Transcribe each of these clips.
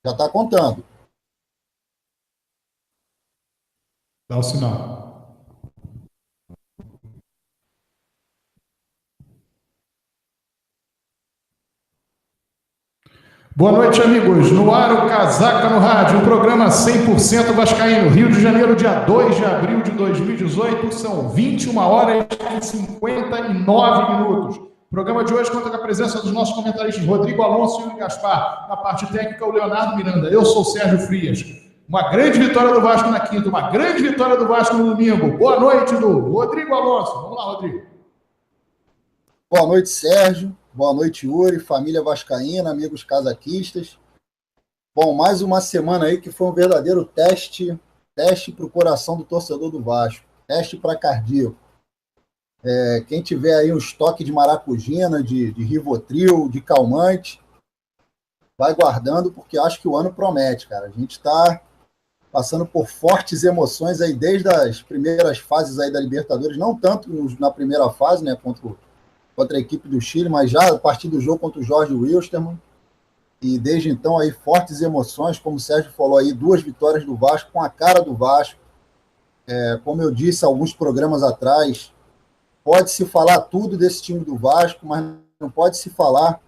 Já está contando. Dá o sinal. Boa noite, amigos. No ar, o Casaca no Rádio, um programa 100% vascaíno. Rio de Janeiro, dia 2 de abril de 2018, são 21 horas e 59 minutos. O programa de hoje conta com a presença dos nossos comentaristas Rodrigo Alonso e Yuri Gaspar. Na parte técnica, o Leonardo Miranda. Eu sou o Sérgio Frias. Uma grande vitória do Vasco na quinta, uma grande vitória do Vasco no domingo. Boa noite, do Rodrigo Alonso. Vamos lá, Rodrigo. Boa noite, Sérgio. Boa noite, Yuri, família vascaína, amigos casaquistas. Bom, mais uma semana aí que foi um verdadeiro teste para o coração do torcedor do Vasco, teste para cardíaco. Quem tiver aí um estoque de maracujina, de Rivotril, de calmante, vai guardando, porque acho que o ano promete, cara. A gente está passando por fortes emoções aí desde as primeiras fases aí da Libertadores, não tanto na primeira fase, né, contra a equipe do Chile, mas já a partir do jogo contra o Jorge Wilstermann. E desde então aí fortes emoções, como o Sérgio falou aí, 2 vitórias do Vasco com a cara do Vasco. Como eu disse alguns programas atrás, pode-se falar tudo desse time do Vasco, mas não pode se falar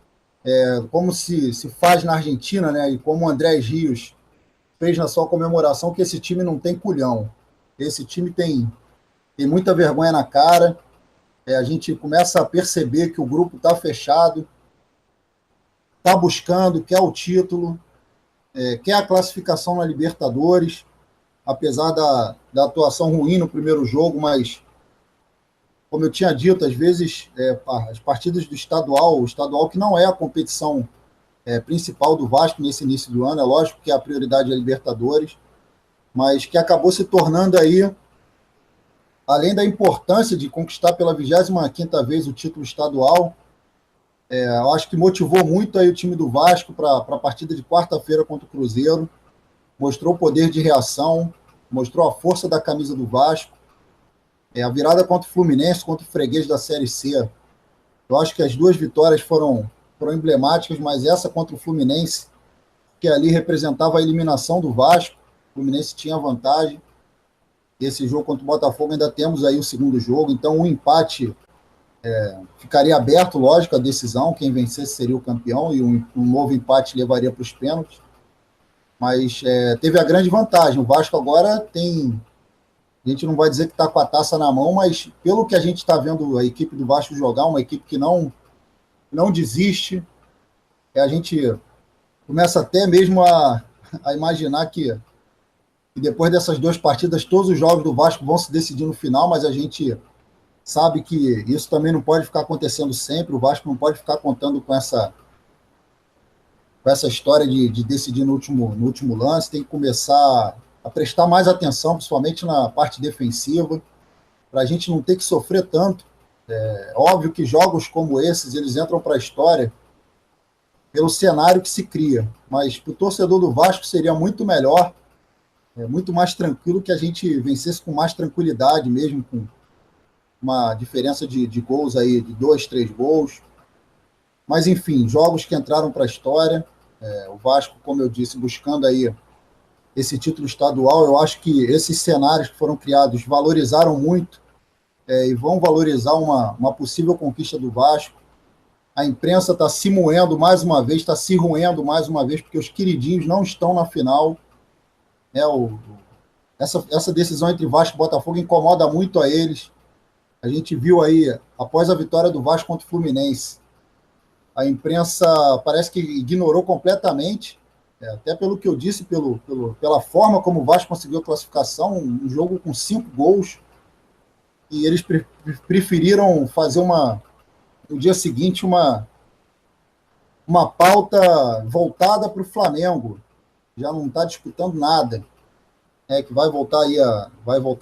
como se faz na Argentina, né? E como o Andrés Rios fez na sua comemoração, que esse time não tem culhão. Esse time tem muita vergonha na cara. A gente começa a perceber que o grupo está fechado, está buscando, quer o título, quer a classificação na Libertadores, apesar da atuação ruim no primeiro jogo, mas, como eu tinha dito, às vezes as partidas do estadual, o estadual que não é a competição principal do Vasco nesse início do ano, é lógico que a prioridade é a Libertadores, mas que acabou se tornando aí, além da importância de conquistar pela 25ª vez o título estadual, eu acho que motivou muito aí o time do Vasco para a partida de quarta-feira contra o Cruzeiro, mostrou o poder de reação, mostrou a força da camisa do Vasco, a virada contra o Fluminense, contra o freguês da Série C. Eu acho que as 2 vitórias foram emblemáticas, mas essa contra o Fluminense, que ali representava a eliminação do Vasco, o Fluminense tinha vantagem. Esse jogo contra o Botafogo ainda temos aí o segundo jogo, então o empate ficaria aberto, lógico, a decisão, quem vencesse seria o campeão, e um novo empate levaria para os pênaltis, mas teve a grande vantagem, o Vasco agora tem, a gente não vai dizer que está com a taça na mão, mas pelo que a gente está vendo a equipe do Vasco jogar, uma equipe que não desiste, a gente começa até mesmo a imaginar que depois dessas 2 partidas, todos os jogos do Vasco vão se decidir no final, mas a gente sabe que isso também não pode ficar acontecendo sempre, o Vasco não pode ficar contando com essa história de decidir no último lance, tem que começar a prestar mais atenção, principalmente na parte defensiva, para a gente não ter que sofrer tanto. Óbvio que jogos como esses, eles entram para a história pelo cenário que se cria, mas para o torcedor do Vasco seria muito melhor, muito mais tranquilo que a gente vencesse com mais tranquilidade, mesmo com uma diferença de gols aí, de 2, 3 gols. Mas, enfim, jogos que entraram para a história. O Vasco, como eu disse, buscando aí esse título estadual. Eu acho que esses cenários que foram criados valorizaram muito e vão valorizar uma possível conquista do Vasco. A imprensa está se moendo mais uma vez, está se roendo mais uma vez, porque os queridinhos não estão na final. Essa decisão entre Vasco e Botafogo incomoda muito a eles. A gente viu aí, após a vitória do Vasco contra o Fluminense, a imprensa parece que ignorou completamente, até pelo que eu disse, pela forma como o Vasco conseguiu a classificação, um jogo com 5 gols, e eles preferiram fazer no dia seguinte uma pauta voltada para o Flamengo, já não está disputando nada. Que vai voltar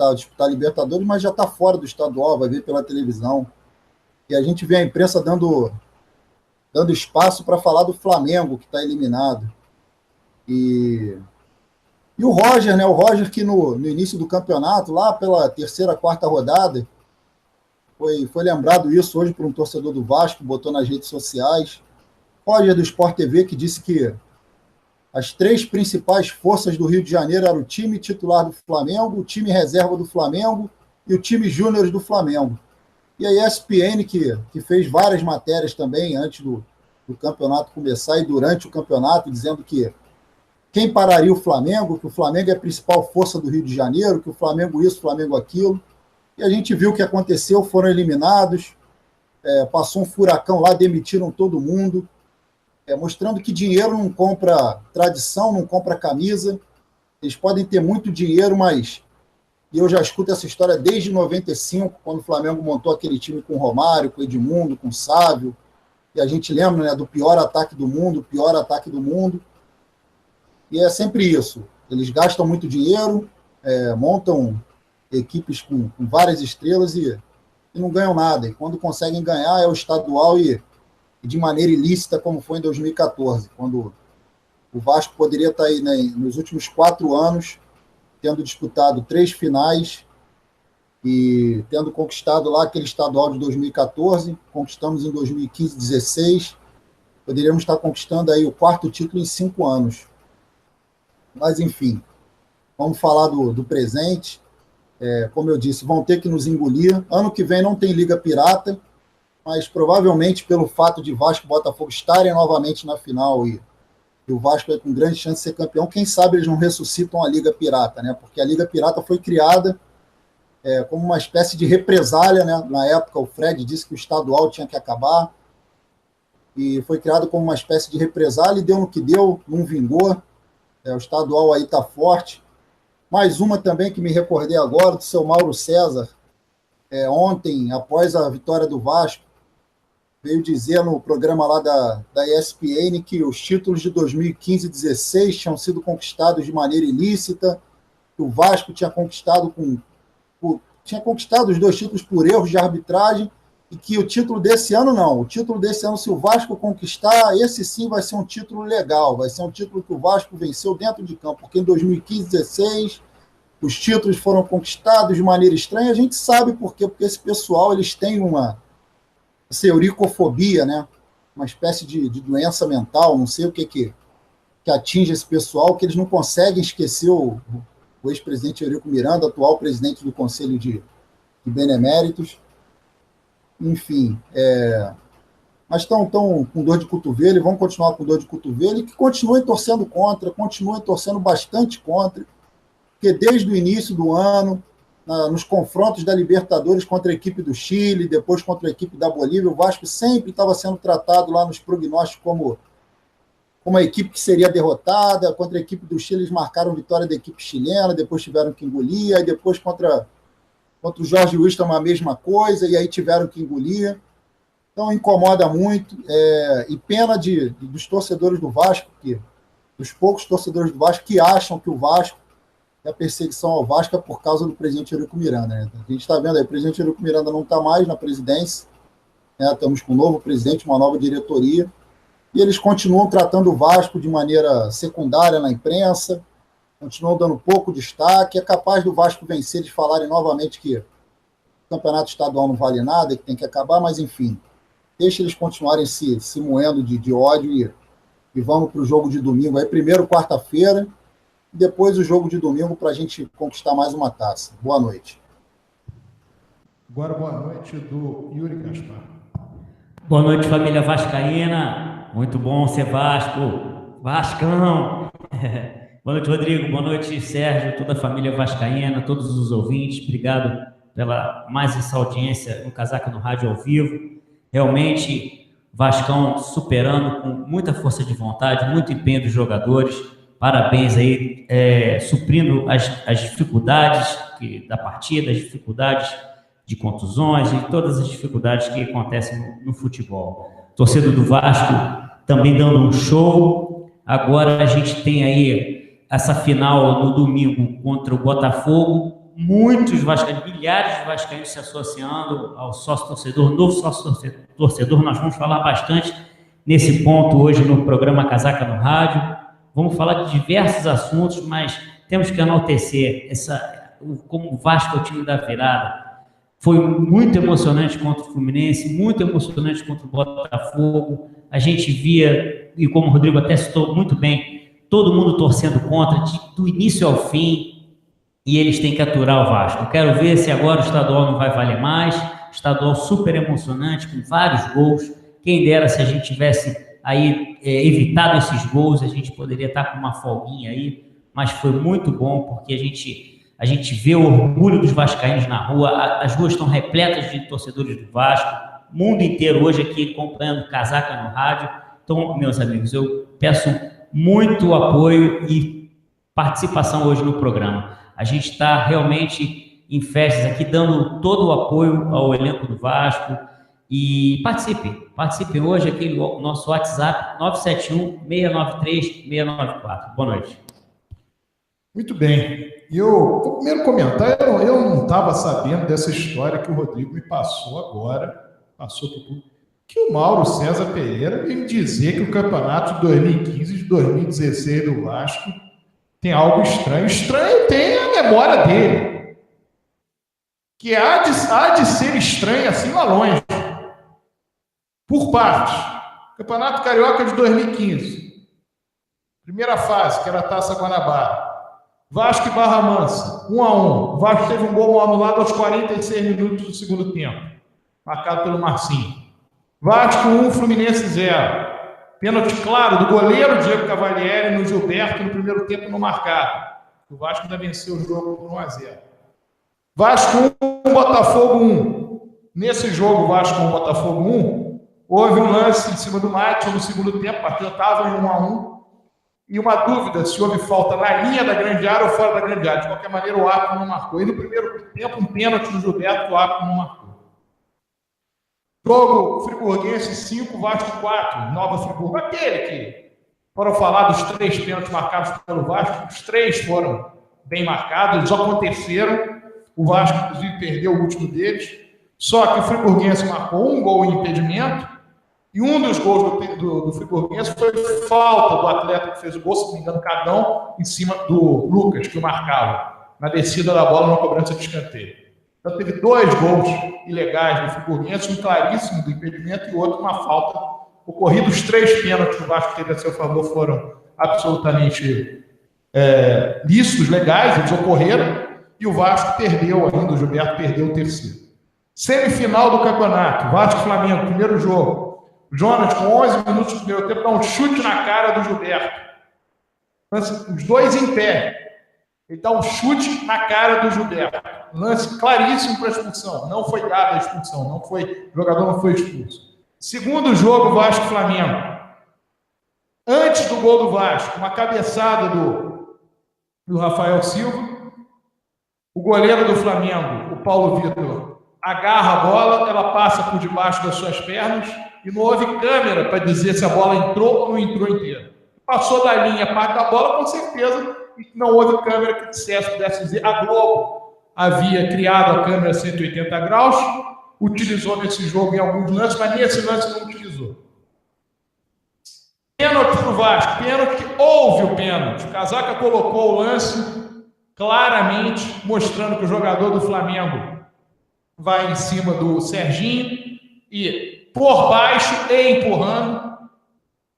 a disputar a Libertadores, mas já está fora do estadual, vai ver pela televisão. E a gente vê a imprensa dando espaço para falar do Flamengo, que está eliminado. E o Roger, né? O Roger que no início do campeonato, lá pela 3ª, 4ª rodada, foi lembrado isso hoje por um torcedor do Vasco, botou nas redes sociais. Roger do Sport TV, que disse que as 3 principais forças do Rio de Janeiro eram o time titular do Flamengo, o time reserva do Flamengo e o time júnior do Flamengo. E a ESPN, que fez várias matérias também antes do campeonato começar e durante o campeonato, dizendo que quem pararia o Flamengo, que o Flamengo é a principal força do Rio de Janeiro, que o Flamengo isso, o Flamengo aquilo. E a gente viu o que aconteceu, foram eliminados, passou um furacão lá, demitiram todo mundo, mostrando que dinheiro não compra tradição, não compra camisa. Eles podem ter muito dinheiro, mas eu já escuto essa história desde 95, quando o Flamengo montou aquele time com o Romário, com o Edmundo, com o Sávio, e a gente lembra, né, do pior ataque do mundo, e é sempre isso. Eles gastam muito dinheiro, montam equipes com várias estrelas e não ganham nada. E quando conseguem ganhar é o estadual e de maneira ilícita, como foi em 2014, quando o Vasco poderia estar aí, né, nos últimos 4 anos, tendo disputado 3 finais e tendo conquistado lá aquele estadual de 2014, conquistamos em 2015, 16, poderíamos estar conquistando aí o 4º título em 5 anos. Mas, enfim, vamos falar do presente. Como eu disse, vão ter que nos engolir. Ano que vem não tem Liga Pirata, mas provavelmente pelo fato de Vasco e Botafogo estarem novamente na final e o Vasco é com grande chance de ser campeão, quem sabe eles não ressuscitam a Liga Pirata, né? Porque a Liga Pirata foi criada como uma espécie de represália, né? Na época o Fred disse que o estadual tinha que acabar e foi criado como uma espécie de represália e deu no que deu, não vingou. O estadual aí está forte. Mais uma também que me recordei agora, do seu Mauro César, ontem, após a vitória do Vasco, veio dizer no programa lá da ESPN que os títulos de 2015 e 2016 tinham sido conquistados de maneira ilícita, que o Vasco tinha conquistado os 2 títulos por erros de arbitragem, e que o título desse ano não. O título desse ano, se o Vasco conquistar, esse sim vai ser um título legal, vai ser um título que o Vasco venceu dentro de campo, porque em 2015 e 2016 os títulos foram conquistados de maneira estranha. A gente sabe por quê, porque esse pessoal eles têm uma euricofobia, né? Uma espécie de doença mental, não sei o que atinge esse pessoal, que eles não conseguem esquecer o ex-presidente Eurico Miranda, atual presidente do Conselho de Beneméritos. Enfim, mas estão com dor de cotovelo e vão continuar com dor de cotovelo e que continuem torcendo contra, continuem torcendo bastante contra, porque desde o início do ano, nos confrontos da Libertadores contra a equipe do Chile, depois contra a equipe da Bolívia, o Vasco sempre estava sendo tratado lá nos prognósticos como uma equipe que seria derrotada. Contra a equipe do Chile, eles marcaram vitória da equipe chilena, depois tiveram que engolir, aí depois contra o Jorge Wilstermann a mesma coisa, e aí tiveram que engolir. Então incomoda muito, e pena dos torcedores do Vasco, dos poucos torcedores do Vasco que acham que o Vasco, a perseguição ao Vasco é por causa do presidente Eurico Miranda, né? A gente está vendo aí, o presidente Eurico Miranda não está mais na presidência, né? Estamos com um novo presidente, uma nova diretoria, e eles continuam tratando o Vasco de maneira secundária na imprensa, continuam dando pouco destaque. É capaz do Vasco vencer, eles falarem novamente que o campeonato estadual não vale nada, que tem que acabar, mas enfim, deixa eles continuarem se moendo de ódio e vamos para o jogo de domingo. Aí primeiro quarta-feira, depois o jogo de domingo para a gente conquistar mais uma taça. Boa noite. Agora boa noite do Yuri Gaspar. Boa noite, família vascaína. Muito bom ser Vasco. Vascão. Boa noite, Rodrigo. Boa noite, Sérgio, toda a família vascaína, todos os ouvintes. Obrigado pela mais essa audiência no Casaca no Rádio ao vivo. Realmente, Vascão superando com muita força de vontade, muito empenho dos jogadores. Parabéns aí, suprindo as dificuldades da partida, as dificuldades de contusões e todas as dificuldades que acontecem no futebol. Torcedor do Vasco também dando um show. Agora a gente tem aí essa final no domingo contra o Botafogo. Muitos vascaínos, milhares de vascaínos se associando ao sócio-torcedor, novo sócio-torcedor. Nós vamos falar bastante nesse ponto hoje no programa Casaca no Rádio. Vamos falar de diversos assuntos, mas temos que enaltecer como o Vasco é o time da virada. Foi muito emocionante contra o Fluminense, muito emocionante contra o Botafogo. a gente via, e como o Rodrigo até citou muito bem, todo mundo torcendo contra, do início ao fim, e eles têm que aturar o Vasco. Eu quero ver se agora o estadual não vai valer mais, estadual super emocionante, com vários gols. Quem dera se a gente tivesse aí evitado esses gols, a gente poderia estar com uma folguinha aí, mas foi muito bom, porque a gente vê o orgulho dos vascaínos na rua, as ruas estão repletas de torcedores do Vasco, o mundo inteiro hoje aqui acompanhando Casaca no rádio. Então, meus amigos, eu peço muito apoio e participação hoje no programa. A gente está realmente em festas aqui, dando todo o apoio ao elenco do Vasco. E participem hoje aqui no nosso WhatsApp 971-693-694. Boa noite. Muito bem. E o primeiro comentário, eu não estava sabendo dessa história que o Rodrigo me passou agora, passou para o público, que o Mauro César Pereira veio me dizer que o campeonato de 2015 e de 2016 do Vasco tem algo estranho. Estranho tem a memória dele, que há de ser estranho assim lá longe. Por partes. Campeonato Carioca de 2015. Primeira fase, que era a Taça Guanabara. Vasco e Barra Mansa, 1-1. O Vasco teve um gol anulado aos 46 minutos do segundo tempo, marcado pelo Marcinho. Vasco 1, Fluminense 0. Pênalti claro do goleiro Diego Cavalieri no Gilberto no primeiro tempo não marcado. O Vasco ainda venceu o jogo por 1-0. Vasco 1, Botafogo 1. Nesse jogo, Vasco 1, Botafogo 1, houve um lance em cima do Maicon no segundo tempo, a partida estava em 1-1. E uma dúvida se houve falta na linha da grande área ou fora da grande área. De qualquer maneira, o árbitro não marcou. E no primeiro tempo, um pênalti do Gilberto, o árbitro não marcou. Jogo Friburguense 5, Vasco 4, Nova Friburgo. Aquele que, foram falar dos 3 pênaltis marcados pelo Vasco, os 3 foram bem marcados, eles aconteceram. O Vasco, inclusive, perdeu o último deles. Só que o Friburguense marcou um gol em impedimento. E um dos gols do Friburguense foi falta do atleta que fez o gol, se não me engano, Cadão, em cima do Lucas, que o marcava, na descida da bola, numa cobrança de escanteio. Então teve 2 gols ilegais do Friburguense, um claríssimo do impedimento e outro uma falta ocorrida. Os 3 pênaltis que o Vasco teve a seu favor foram absolutamente lícitos, legais, eles ocorreram, e o Vasco perdeu ainda, o Gilberto perdeu o terceiro. Semifinal do campeonato, Vasco e Flamengo, primeiro jogo. Jonas, com 11 minutos do primeiro tempo, dá um chute na cara do Gilberto. Os 2 em pé. Ele dá um chute na cara do Gilberto. Lance claríssimo para a expulsão. Não foi dada a expulsão. O jogador não foi expulso. Segundo jogo, Vasco e Flamengo. Antes do gol do Vasco, uma cabeçada do Rafael Silva. O goleiro do Flamengo, o Paulo Vitor, agarra a bola, ela passa por debaixo das suas pernas e não houve câmera para dizer se a bola entrou ou não entrou inteira. Passou da linha, parte da bola, com certeza, e não houve câmera que pudesse dizer. A Globo havia criado a câmera 180 graus, utilizou nesse jogo em alguns lances, mas nesse lance não utilizou. Pênalti para o Vasco, pênalti, houve o pênalti. O Casaca colocou o lance claramente, mostrando que o jogador do Flamengo vai em cima do Serginho e por baixo e empurrando,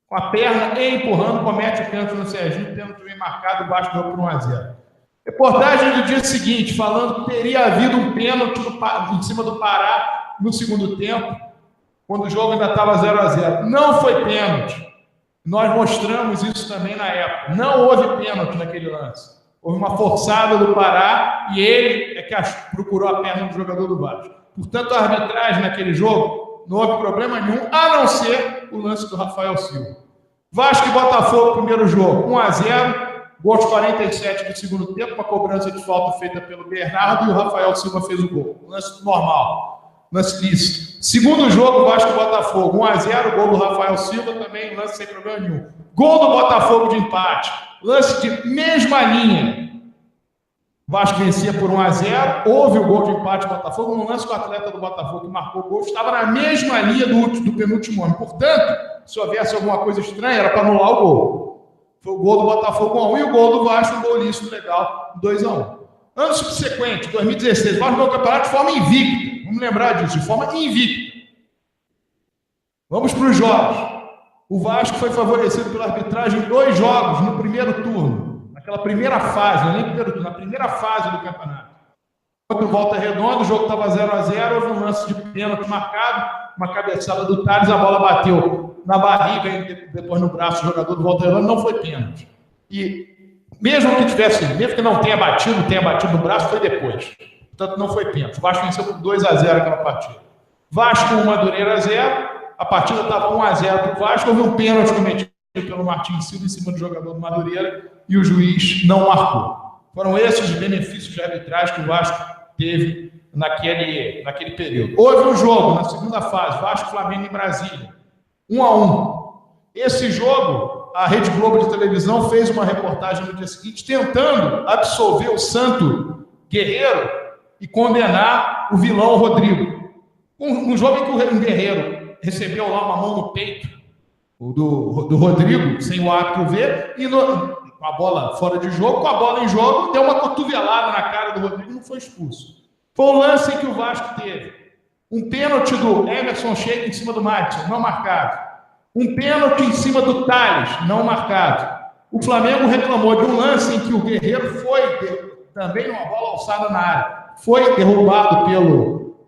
com a perna e empurrando, comete o pênalti no Serginho, pênalti bem marcado, o Vasco deu por 1-0. Reportagem do dia seguinte, falando que teria havido um pênalti em cima do Pará no segundo tempo, quando o jogo ainda estava 0-0. Não foi pênalti. Nós mostramos isso também na época. Não houve pênalti naquele lance. Houve uma forçada do Pará e ele é que procurou a perna do jogador do Vasco. Portanto, a arbitragem naquele jogo não houve problema nenhum, a não ser o lance do Rafael Silva. Vasco e Botafogo, primeiro jogo, 1-0, gol aos 47 do segundo tempo, uma cobrança de falta feita pelo Bernardo e o Rafael Silva fez o gol. Lance normal, lance lícito. Segundo jogo, Vasco e Botafogo, 1-0, gol do Rafael Silva também, lance sem problema nenhum. Gol do Botafogo de empate, lance de mesma linha. Vasco vencia por 1-0, houve o gol de empate do Botafogo, no lance que o atleta do Botafogo que marcou o gol estava na mesma linha do penúltimo ano. Portanto, se houvesse alguma coisa estranha, era para anular o gol. Foi o gol do Botafogo 1-1 e o gol do Vasco, um gol lícito legal, 2-1. Ano subsequente, 2016, o Vasco ganhou o campeonato de forma invicta. Vamos lembrar disso, de forma invicta. Vamos para os jogos. o Vasco foi favorecido pela arbitragem em 2 jogos no primeiro turno, naquela primeira fase, não é nem primeiro turno, na primeira fase do campeonato. Contra o Volta Redonda, o jogo estava 0-0, houve um lance de pênalti marcado, uma cabeçada do Thales, a bola bateu na barriga e depois no braço do jogador do Volta Redonda, não foi pênalti. E mesmo que não tenha batido no braço, foi depois. Portanto, não foi pênalti. O Vasco venceu por 2-0 aquela partida. Vasco 1, Madureira 0. A partida estava 1-0 para o Vasco. Houve um pênalti cometido pelo Martins Silva em cima do jogador do Madureira e o juiz não marcou. Foram esses os benefícios de arbitragem que o Vasco teve naquele período. Houve um jogo na segunda fase, Vasco-Flamengo em Brasília, 1-1. Esse jogo, a Rede Globo de televisão fez uma reportagem no dia seguinte tentando absolver o santo Guerreiro e condenar o vilão Rodrigo. Um jogo em que o Guerreiro recebeu lá uma mão no peito do Rodrigo, sem o árbitro ver, e com a bola fora de jogo, com a bola em jogo, deu uma cotovelada na cara do Rodrigo e não foi expulso. Foi o lance em que o Vasco teve um pênalti do Emerson Sheik em cima do Madison, não marcado. Um pênalti em cima do Thales, não marcado. O Flamengo reclamou de um lance em que o Guerreiro foi, também numa bola alçada na área, foi derrubado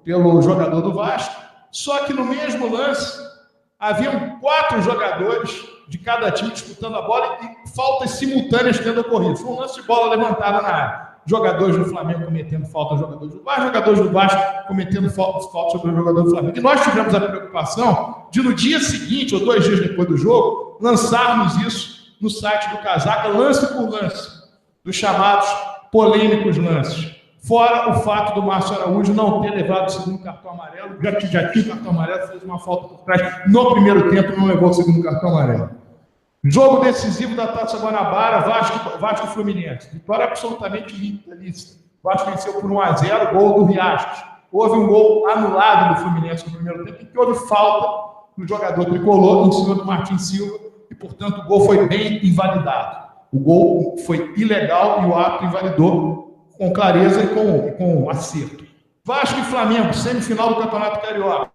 pelo jogador do Vasco, só que no mesmo lance haviam 4 jogadores de cada time disputando a bola e faltas simultâneas tendo ocorrido. Foi um lance de bola levantada na área. Jogadores do Flamengo cometendo falta, jogadores do Vasco cometendo falta sobre o jogador do Flamengo. E nós tivemos a preocupação de, no dia seguinte, ou 2 dias depois do jogo, lançarmos isso no site do Casaca, lance por lance, dos chamados polêmicos lances. Fora o fato do Márcio Araújo não ter levado o segundo cartão amarelo, já tinha o cartão amarelo, fez uma falta por trás no primeiro tempo, não levou o segundo cartão amarelo. Jogo decisivo da Taça Guanabara, Vasco e Fluminense. Vitória absolutamente lícita. Vasco venceu por 1-0, gol do Riascos. Houve um gol anulado do Fluminense no primeiro tempo, em que houve falta do jogador tricolor em cima do Martins Silva, e, portanto, o gol foi bem invalidado. O gol foi ilegal e o árbitro invalidou com clareza e com acerto. Vasco e Flamengo, semifinal do Campeonato Carioca.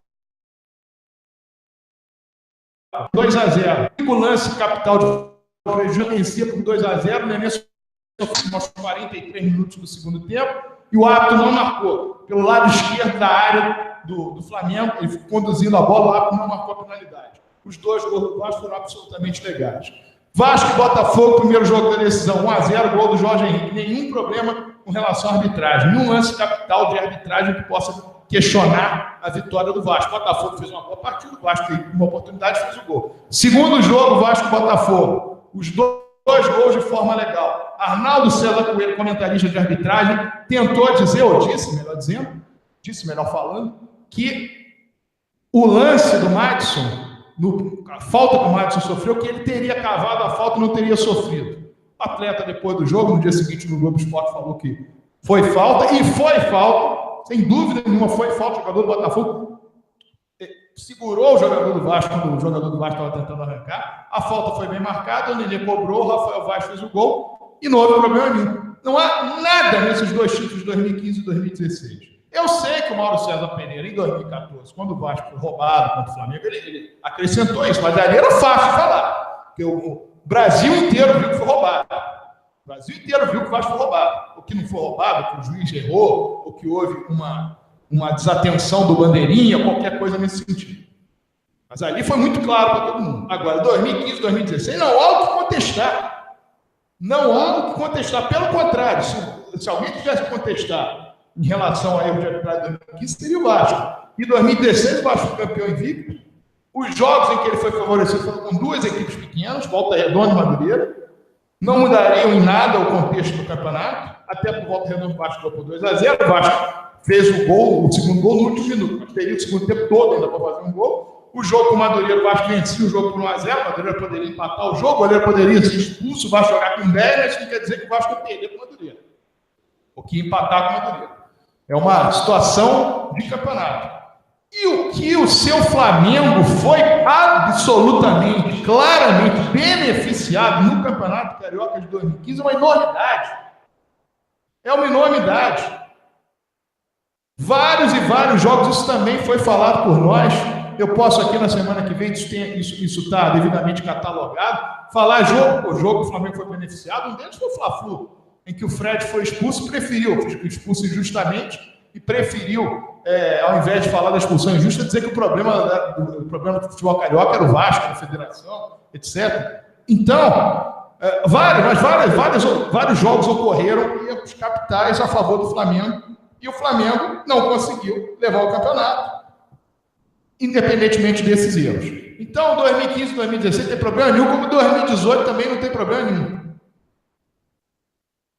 2-0. O lance capital de prejuízo vencia por 2-0. O Nenê sofreu aos 43 minutos do segundo tempo e o árbitro não marcou. Pelo lado esquerdo da área do Flamengo, ele ficou conduzindo a bola, o árbitro não marcou a penalidade. Os 2 gols do Vasco foram absolutamente legais. Vasco e Botafogo, primeiro jogo da decisão, 1-0, gol do Jorge Henrique. Nenhum problema com relação à arbitragem. Nenhum lance capital de arbitragem que possa questionar a vitória do Vasco. O Botafogo fez uma boa partida, o Vasco teve uma oportunidade e fez o gol. Segundo jogo, Vasco e Botafogo. Os 2 gols de forma legal. Arnaldo César Coelho, comentarista de arbitragem, tentou dizer, ou disse melhor falando, que o lance do Madison, a falta que o Madison sofreu, que ele teria cavado a falta e não teria sofrido. O atleta, depois do jogo, no dia seguinte, no Globo Esporte, falou que foi falta, e foi falta, sem dúvida nenhuma, foi falta. O jogador do Botafogo segurou o jogador do Vasco quando o jogador do Vasco estava tentando arrancar. A falta foi bem marcada, o Nenê cobrou, o Rafael Vaz fez o gol, e não houve problema nenhum. Não há nada nesses 2 títulos de 2015 e 2016. Eu sei que o Mauro César Pereira, em 2014, quando o Vasco foi roubado contra o Flamengo, ele acrescentou isso, mas ali era fácil falar, porque o Brasil inteiro viu que foi roubado. O Brasil inteiro viu que o Vasco foi roubado. O que não foi roubado, que o juiz errou, ou que houve uma desatenção do bandeirinha, qualquer coisa nesse sentido. Mas ali foi muito claro para todo mundo. Agora, 2015, 2016, não há o que contestar. Não há o que contestar. Pelo contrário, se alguém tivesse que contestar em relação a erro de arbitragem de 2015, seria o Vasco. E 2016, o Vasco foi campeão invicto. Os jogos em que ele foi favorecido foram com 2 equipes pequenas, Volta Redonda e Madureira. Não mudariam em nada o contexto do campeonato. Até por Volta Redonda, o Vasco ganhou por 2-0. O Vasco fez o segundo gol no último minuto. Mas teria o segundo tempo todo ainda para fazer um gol. O jogo com o Madureira, o Vasco vencia o jogo por 1-0. O Madureira poderia empatar o jogo, o goleiro poderia ser expulso, o Vasco jogar com 10, mas isso não quer dizer que o Vasco ia perder com o Madureira. Ou que ia empatar com o Madureira. É uma situação de campeonato. E o que o seu Flamengo foi absolutamente, claramente beneficiado no Campeonato Carioca de 2015 é uma enormidade. É uma enormidade. Vários e vários jogos, isso também foi falado por nós. eu posso aqui na semana que vem, isso está devidamente catalogado, falar jogo por jogo, o Flamengo foi beneficiado. Um deles foi o Fla-Flu, em que o Fred foi expulso, expulso injustamente, e preferiu, ao invés de falar da expulsão injusta, dizer que o problema do futebol carioca era o Vasco, a federação, etc. Então, vários jogos ocorreram e os capitais a favor do Flamengo, e o Flamengo não conseguiu levar o campeonato, independentemente desses erros. Então, 2015, 2016 tem problema nenhum, como 2018 também não tem problema nenhum.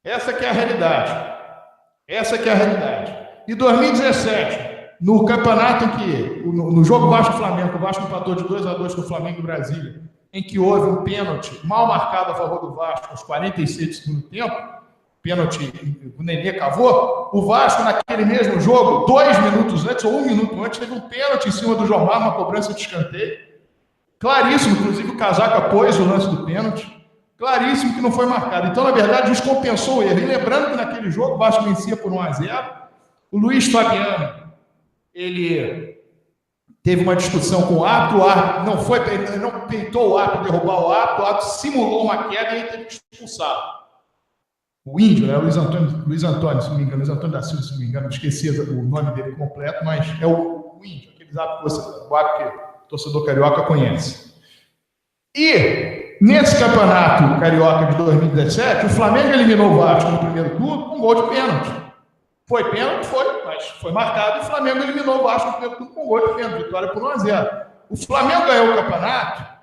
Essa que é a realidade. E 2017, no campeonato em que, no jogo Vasco-Flamengo, o Vasco empatou de 2-2 com o Flamengo em Brasília, em que houve um pênalti mal marcado a favor do Vasco aos 46 do segundo tempo, pênalti, o Nenê cavou, o Vasco naquele mesmo jogo, 2 minutos antes ou 1 minuto antes, teve um pênalti em cima do Jomar, uma cobrança de escanteio, claríssimo, inclusive o Casaca pôs o lance do pênalti, claríssimo que não foi marcado. Então, na verdade, isso compensou o erro. E lembrando que naquele jogo o Vasco vencia por 1-0, o Luiz Fabiano, ele teve uma discussão com o árbitro não peitou o árbitro derrubar o árbitro simulou uma queda e ele teve que expulsar. O índio, né? Luiz Antônio, se não me engano, Luiz Antônio da Silva, se não me engano, esqueci o nome dele completo, mas é o índio, aqueles árbitros que o torcedor carioca conhece. E nesse campeonato carioca de 2017, o Flamengo eliminou o Vasco no primeiro turno com um gol de pênalti. Foi pênalti? Foi, mas foi marcado e o Flamengo eliminou o Vasco no primeiro turno com um gol de pênalti, vitória por 1-0. O Flamengo ganhou o campeonato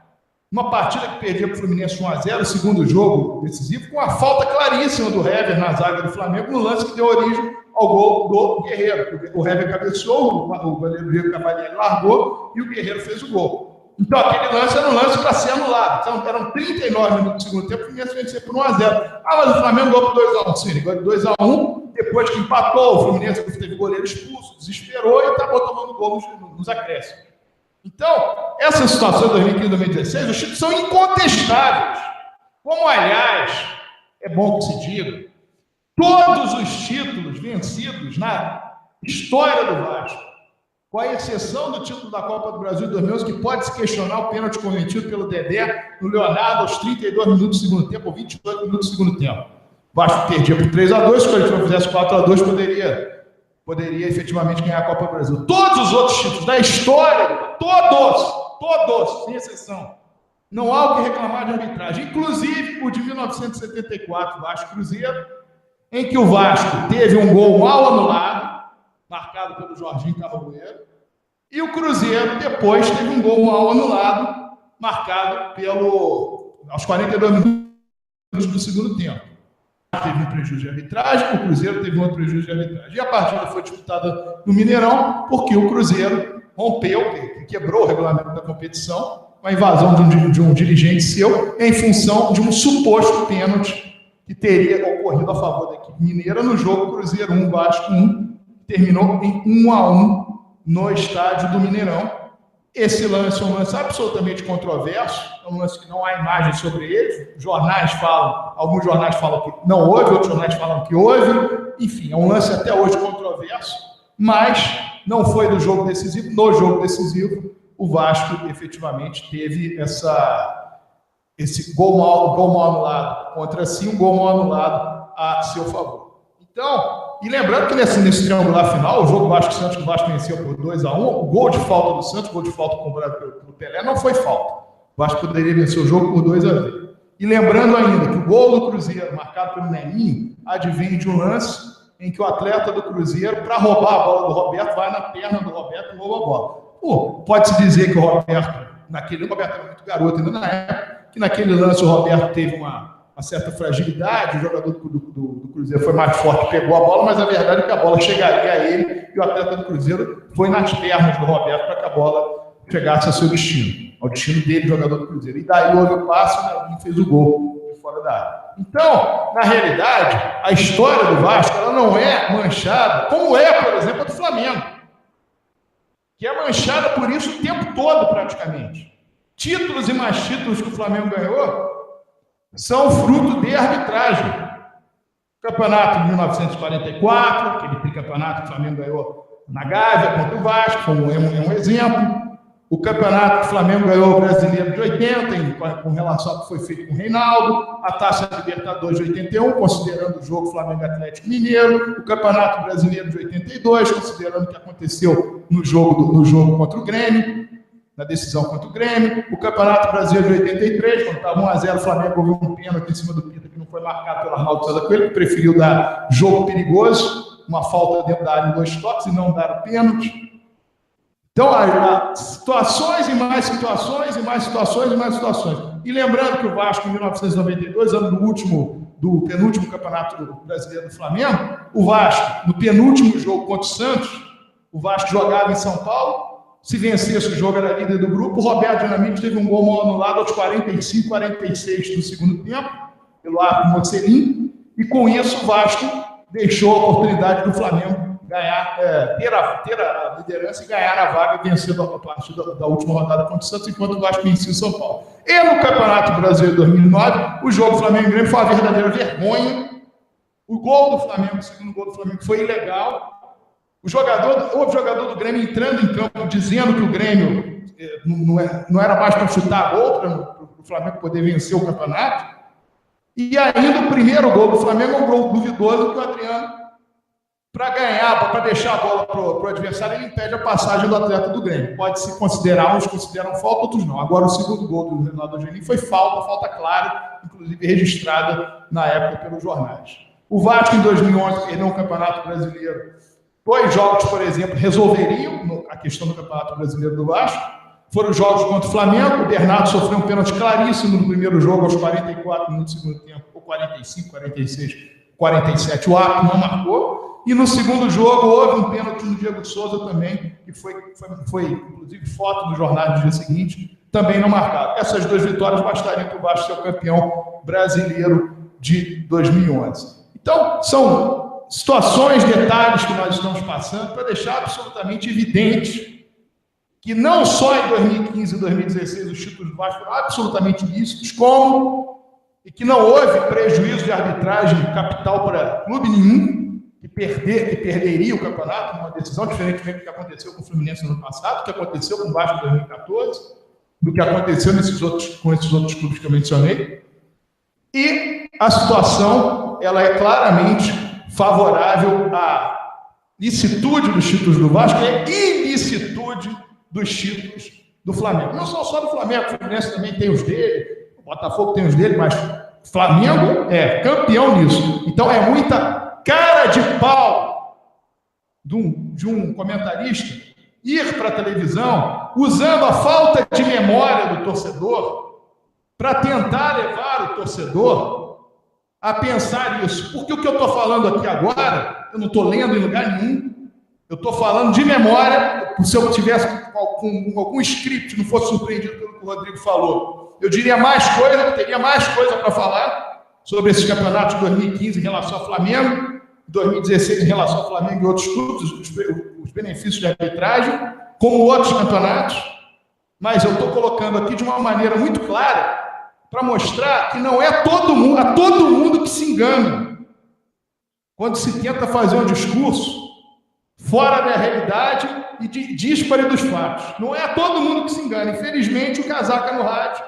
uma partida que perdia para o Fluminense 1-0, o segundo jogo decisivo, com a falta claríssima do Hever na zaga do Flamengo, no lance que deu origem ao gol do Guerreiro. O Hever cabeceou, o goleiro Diego Cavalieri largou e o Guerreiro fez o gol. Então, aquele lance era um lance para ser anulado. Então, eram 39 minutos do segundo tempo, o Fluminense venceu por 1-0. Mas o Flamengo ganhou por 2-1. Sim, ele ganhou de 2-1, depois que empatou, o Fluminense teve goleiro expulso, desesperou e acabou tomando gol nos acréscimos. Então, essa situação de 2015 e 2016, os títulos são incontestáveis. Como, aliás, é bom que se diga, todos os títulos vencidos na história do Vasco, com a exceção do título da Copa do Brasil de 2011, que pode se questionar o pênalti cometido pelo Dedé no Leonardo aos 32 minutos do segundo tempo, ou 28 minutos do segundo tempo. O Vasco perdia por 3-2, se o Corinthians fizesse 4-2, poderia efetivamente ganhar a Copa do Brasil. Todos os outros títulos da história, todos, sem exceção, não há o que reclamar de arbitragem, inclusive o de 1974, Vasco Cruzeiro, em que o Vasco teve um gol mal anulado, marcado pelo Jorginho Carvalheiro, e o Cruzeiro depois teve um gol mal anulado, marcado aos 42 minutos do segundo tempo. Teve um prejuízo de arbitragem, o Cruzeiro teve um outro prejuízo de arbitragem. E a partida foi disputada no Mineirão, porque o Cruzeiro quebrou o regulamento da competição, com a invasão de um dirigente seu, em função de um suposto pênalti que teria ocorrido a favor da equipe mineira no jogo Cruzeiro 1, Vasco 1, terminou em 1-1 no estádio do Mineirão. Esse lance é um lance absolutamente controverso, é um lance que não há imagem sobre ele. Alguns jornais falam que não houve, outros jornais falam que houve. Enfim, é um lance até hoje controverso, mas não foi do jogo decisivo. No jogo decisivo, o Vasco efetivamente teve esse gol mal anulado contra si, um gol mal anulado a seu favor. Então, e lembrando que nesse triangular final, o jogo Vasco-Santos, que o Vasco venceu por 2-1, o gol de falta do Santos, o gol de falta cobrado pelo Pelé, não foi falta. O Vasco poderia vencer o jogo por 2-0. E lembrando ainda que o gol do Cruzeiro, marcado pelo Neninho, advém de um lance em que o atleta do Cruzeiro, para roubar a bola do Roberto, vai na perna do Roberto e rouba a bola. Pode-se dizer que o Roberto era muito garoto ainda na época, que naquele lance o Roberto teve uma certa fragilidade, o jogador do Cruzeiro foi mais forte, pegou a bola, mas a verdade é que a bola chegaria a ele e o atleta do Cruzeiro foi nas pernas do Roberto para que a bola chegasse ao seu destino, ao destino dele, jogador do Cruzeiro. E daí houve o passe, o Nelson fez o gol de fora da área. Então, na realidade, a história do Vasco ela não é manchada, como é, por exemplo, a do Flamengo, que é manchada por isso o tempo todo, praticamente. Títulos e mais títulos que o Flamengo ganhou são fruto de arbitragem. Campeonato de 1944, aquele tricampeonato que o Flamengo ganhou na Gávea contra o Vasco, é um exemplo. O campeonato que o Flamengo ganhou o Brasileiro de 80, com relação ao que foi feito com o Reinaldo, a Taça Libertadores de 81, considerando o jogo Flamengo Atlético Mineiro, o Campeonato Brasileiro de 82, considerando o que aconteceu no jogo contra o Grêmio, na decisão contra o Grêmio, o Campeonato Brasileiro de 83, quando estava 1-0, o Flamengo houve um pênalti em cima do Pita, que não foi marcado pelo Arnaldo César Coelho, que preferiu dar jogo perigoso, uma falta dentro da área em 2 toques e não dar o pênalti. Então, há situações e mais situações, e mais situações e mais situações. E lembrando que o Vasco, em 1992, ano do penúltimo Campeonato Brasileiro do Flamengo, o Vasco, no penúltimo jogo contra o Santos, o Vasco jogava em São Paulo, se vencesse o jogo era líder do grupo, o Roberto Dinamite teve um gol mal anulado aos 45, 46 do segundo tempo, pelo árbitro Mocelin, e com isso o Vasco deixou a oportunidade do Flamengo ganhar, ter a liderança e ganhar a vaga e vencer a partida da última rodada contra o Santos, enquanto o Vasco vencia o São Paulo. E no Campeonato Brasileiro 2009, o jogo Flamengo e Grêmio foi uma verdadeira vergonha. O gol do Flamengo, o segundo gol do Flamengo, foi ilegal. Houve jogador do Grêmio entrando em campo dizendo que o Grêmio não era mais para chutar a gol, para o Flamengo poder vencer o campeonato. E ainda o primeiro gol do Flamengo é um gol duvidoso que o Adriano, para ganhar, para deixar a bola para o adversário, ele impede a passagem do atleta do Grêmio. Pode-se considerar, uns consideram falta, outros não. Agora, o segundo gol do Renato Angelim foi falta clara, inclusive registrada na época pelos jornais. O Vasco, em 2011, perdeu um Campeonato Brasileiro. 2 jogos, por exemplo, resolveriam a questão do Campeonato Brasileiro do Vasco. Foram os jogos contra o Flamengo. O Bernardo sofreu um pênalti claríssimo no primeiro jogo, aos 44 minutos do segundo tempo, ou 45, 46, 47. O árbitro não marcou. E no segundo jogo houve um pênalti no Diego Souza também, que foi inclusive foto do jornal do dia seguinte, também não marcado. Essas 2 vitórias bastariam para o Vasco ser o campeão brasileiro de 2011. Então, são situações, detalhes que nós estamos passando para deixar absolutamente evidente que não só em 2015 e 2016 os títulos do Vasco foram absolutamente ilícitos, e que não houve prejuízo de arbitragem capital para clube nenhum, que perderia o campeonato numa decisão, diferentemente do que aconteceu com o Fluminense no ano passado, do que aconteceu com o Vasco em 2014, do que aconteceu com esses outros clubes que eu mencionei. E a situação ela é claramente favorável à licitude dos títulos do Vasco e à ilicitude dos títulos do Flamengo. Não são só do Flamengo, o Fluminense também tem os dele, o Botafogo tem os dele, mas o Flamengo é campeão nisso. Então é muita cara de pau de um comentarista ir para a televisão usando a falta de memória do torcedor para tentar levar o torcedor a pensar isso. Porque o que eu estou falando aqui agora, eu não estou lendo em lugar nenhum, eu estou falando de memória. Se eu tivesse com algum script, não fosse surpreendido pelo que o Rodrigo falou, eu diria mais coisa, teria mais coisa para falar sobre esses campeonatos de 2015 em relação ao Flamengo, 2016 em relação ao Flamengo e outros clubes, os benefícios de arbitragem, como outros campeonatos, mas eu estou colocando aqui de uma maneira muito clara para mostrar que não é a todo mundo que se engana quando se tenta fazer um discurso fora da realidade e díspare dos fatos. Não é a todo mundo que se engana. Infelizmente, o Casaca no Rádio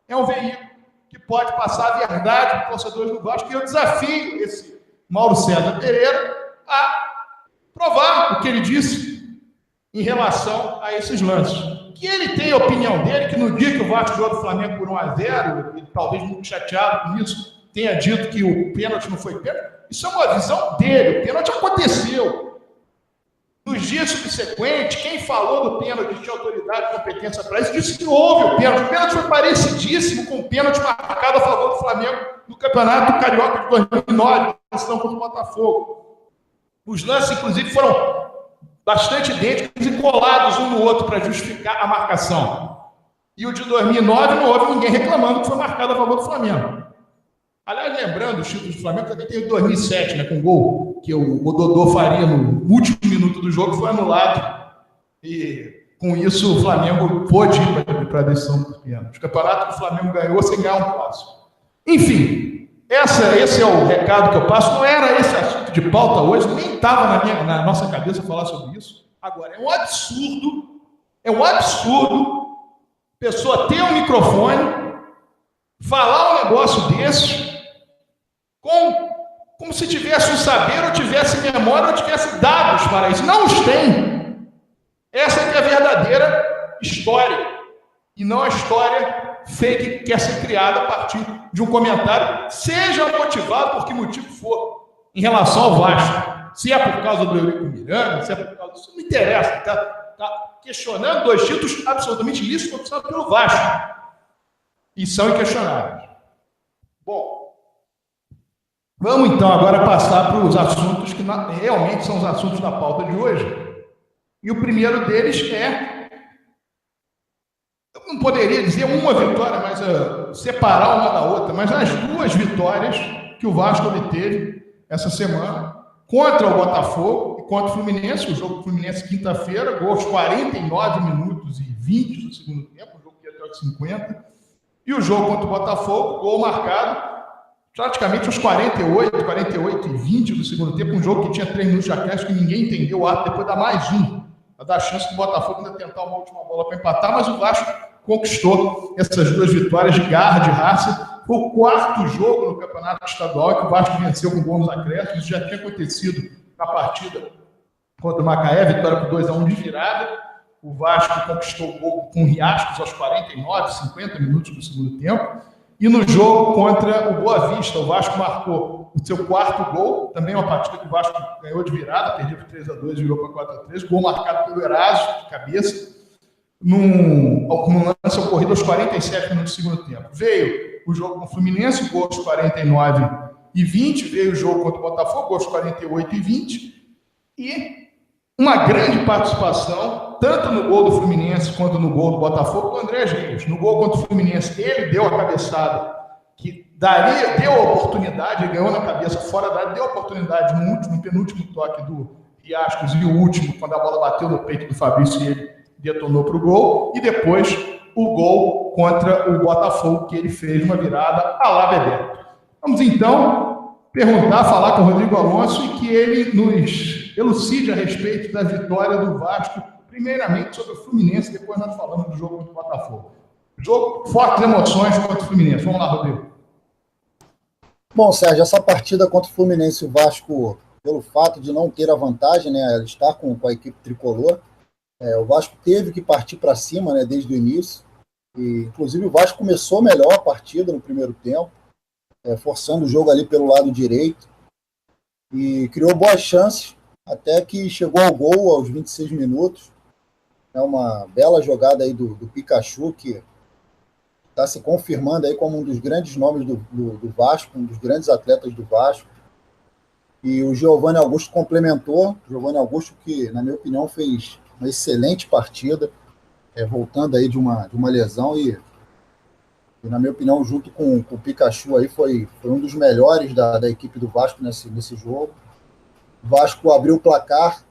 é um veículo que pode passar a verdade para os torcedores do Vasco, e eu desafio esse Mauro César Pereira a provar o que ele disse em relação a esses lances. Que ele tem a opinião dele, que no dia que o Vasco jogou do Flamengo por 1-0, ele talvez muito chateado com isso, tenha dito que o pênalti não foi pênalti. Isso é uma visão dele, o pênalti aconteceu. Nos dias subsequentes, quem falou do pênalti, tinha autoridade e competência para isso, disse que houve o pênalti. O pênalti foi parecidíssimo com o pênalti marcado a favor do Flamengo no Campeonato Carioca de 2009, decisão contra o Botafogo. Os lances, inclusive, foram bastante idênticos e colados um no outro para justificar a marcação. E o de 2009 não houve ninguém reclamando que foi marcado a favor do Flamengo. Aliás, lembrando os títulos do Flamengo, também tem o 2007, né, com o gol que o Dodô faria no último minuto do jogo, foi anulado. E com isso o Flamengo pôde ir para a decisão por pênalti. O campeonato que o Flamengo ganhou sem ganhar um clássico. Enfim, esse é o recado que eu passo. Não era esse assunto de pauta hoje, nem estava na nossa cabeça falar sobre isso. Agora, é um É um absurdo pessoa ter um microfone, falar um negócio desse, como se tivesse um saber, ou tivesse memória, ou tivesse dados para isso. Não os tem. Essa é que é a verdadeira história. E não a história fake que quer ser criada a partir de um comentário, seja motivado por que motivo for, em relação ao Vasco. Se é por causa do Eurico Miranda, se é por causa disso, não me interessa. Está questionando 2 títulos absolutamente lícitos conquistados pelo Vasco. E são inquestionáveis. Bom, vamos então agora passar para os assuntos que realmente são os assuntos da pauta de hoje. E o primeiro deles é, eu não poderia dizer uma vitória, mas separar uma da outra, mas as 2 vitórias que o Vasco obteve essa semana, contra o Botafogo e contra o Fluminense. O jogo do Fluminense quinta-feira, gol aos 49 minutos e 20 do segundo tempo, o jogo que ia até os 50. E o jogo contra o Botafogo, gol marcado praticamente aos 48 e 20 do segundo tempo, um jogo que tinha 3 minutos de acréscimo, que ninguém entendeu o ato, depois dá mais um. Vai dar a chance do Botafogo ainda tentar uma última bola para empatar, mas o Vasco conquistou essas 2 vitórias de garra, de raça. Foi o 4º jogo no Campeonato Estadual que o Vasco venceu com gol nos acréscimos. Isso já tinha acontecido na partida contra o Macaé, vitória por 2-1 de virada. O Vasco conquistou o gol com Riascos aos 49, 50 minutos do segundo tempo. E no jogo contra o Boa Vista, o Vasco marcou o seu 4º gol, também uma partida que o Vasco ganhou de virada, perdeu por 3-2 e virou para 4-3, gol marcado pelo Eraso, de cabeça, num lance ocorrido aos 47 minutos do segundo tempo. Veio o jogo com o Fluminense, gol aos 49 e 20, veio o jogo contra o Botafogo, gol aos 48 e 20, e uma grande participação, tanto no gol do Fluminense quanto no gol do Botafogo, do André Reis. No gol contra o Fluminense, ele deu a cabeçada que deu a oportunidade, ele ganhou na cabeça fora da área, deu a oportunidade no penúltimo toque do Riascos e o último, quando a bola bateu no peito do Fabrício e ele detonou para o gol, e depois o gol contra o Botafogo, que ele fez uma virada à la Bebeto. Vamos então falar com o Rodrigo Alonso e que ele nos elucide a respeito da vitória do Vasco, primeiramente sobre o Fluminense, depois nós falamos do jogo contra o Botafogo. Jogo, fortes emoções contra o Fluminense. Vamos lá, Rodrigo. Bom, Sérgio, essa partida contra o Fluminense, o Vasco, pelo fato de não ter a vantagem, né, estar com a equipe tricolor, o Vasco teve que partir para cima, né, desde o início. E, inclusive, o Vasco começou melhor a partida no primeiro tempo, forçando o jogo ali pelo lado direito, e criou boas chances, até que chegou ao gol aos 26 minutos. É uma bela jogada aí do Pikachu, que está se confirmando aí como um dos grandes nomes do Vasco, um dos grandes atletas do Vasco. E o Giovanni Augusto complementou. Giovanni Augusto, que, na minha opinião, fez uma excelente partida, voltando aí de uma lesão, e na minha opinião, junto com o Pikachu, aí foi um dos melhores da equipe do Vasco nesse jogo. O Vasco abriu o placar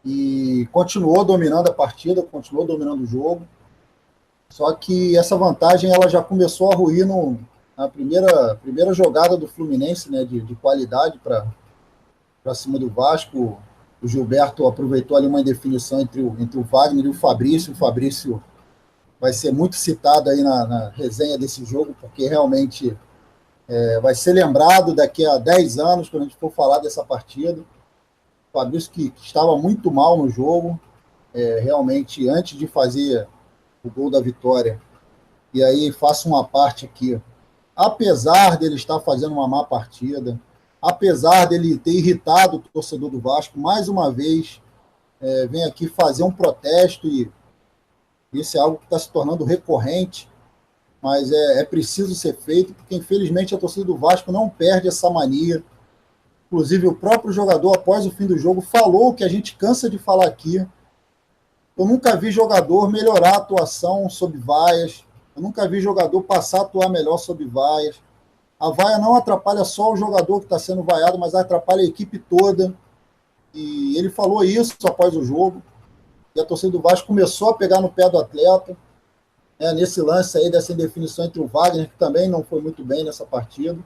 e continuou dominando a partida, continuou dominando o jogo. Só que essa vantagem ela já começou a ruir na primeira jogada do Fluminense, né, de qualidade para cima do Vasco. O Gilberto aproveitou ali uma indefinição entre o Wagner e o Fabrício. O Fabrício vai ser muito citado aí na resenha desse jogo, porque realmente vai ser lembrado daqui a 10 anos, quando a gente for falar dessa partida. O Fabrício que estava muito mal no jogo, realmente, antes de fazer o gol da vitória. E aí faço uma parte aqui. Apesar dele estar fazendo uma má partida, apesar dele ter irritado o torcedor do Vasco, mais uma vez, vem aqui fazer um protesto, e isso é algo que está se tornando recorrente, mas é preciso ser feito, porque infelizmente a torcida do Vasco não perde essa mania. Inclusive o próprio jogador, após o fim do jogo, falou o que a gente cansa de falar aqui. Eu nunca vi jogador melhorar a atuação sob vaias, eu nunca vi jogador passar a atuar melhor sob vaias. A vaia não atrapalha só o jogador que está sendo vaiado, mas atrapalha a equipe toda. E ele falou isso após o jogo. E a torcida do Vasco começou a pegar no pé do atleta, nesse lance aí dessa indefinição entre o Wagner, que também não foi muito bem nessa partida.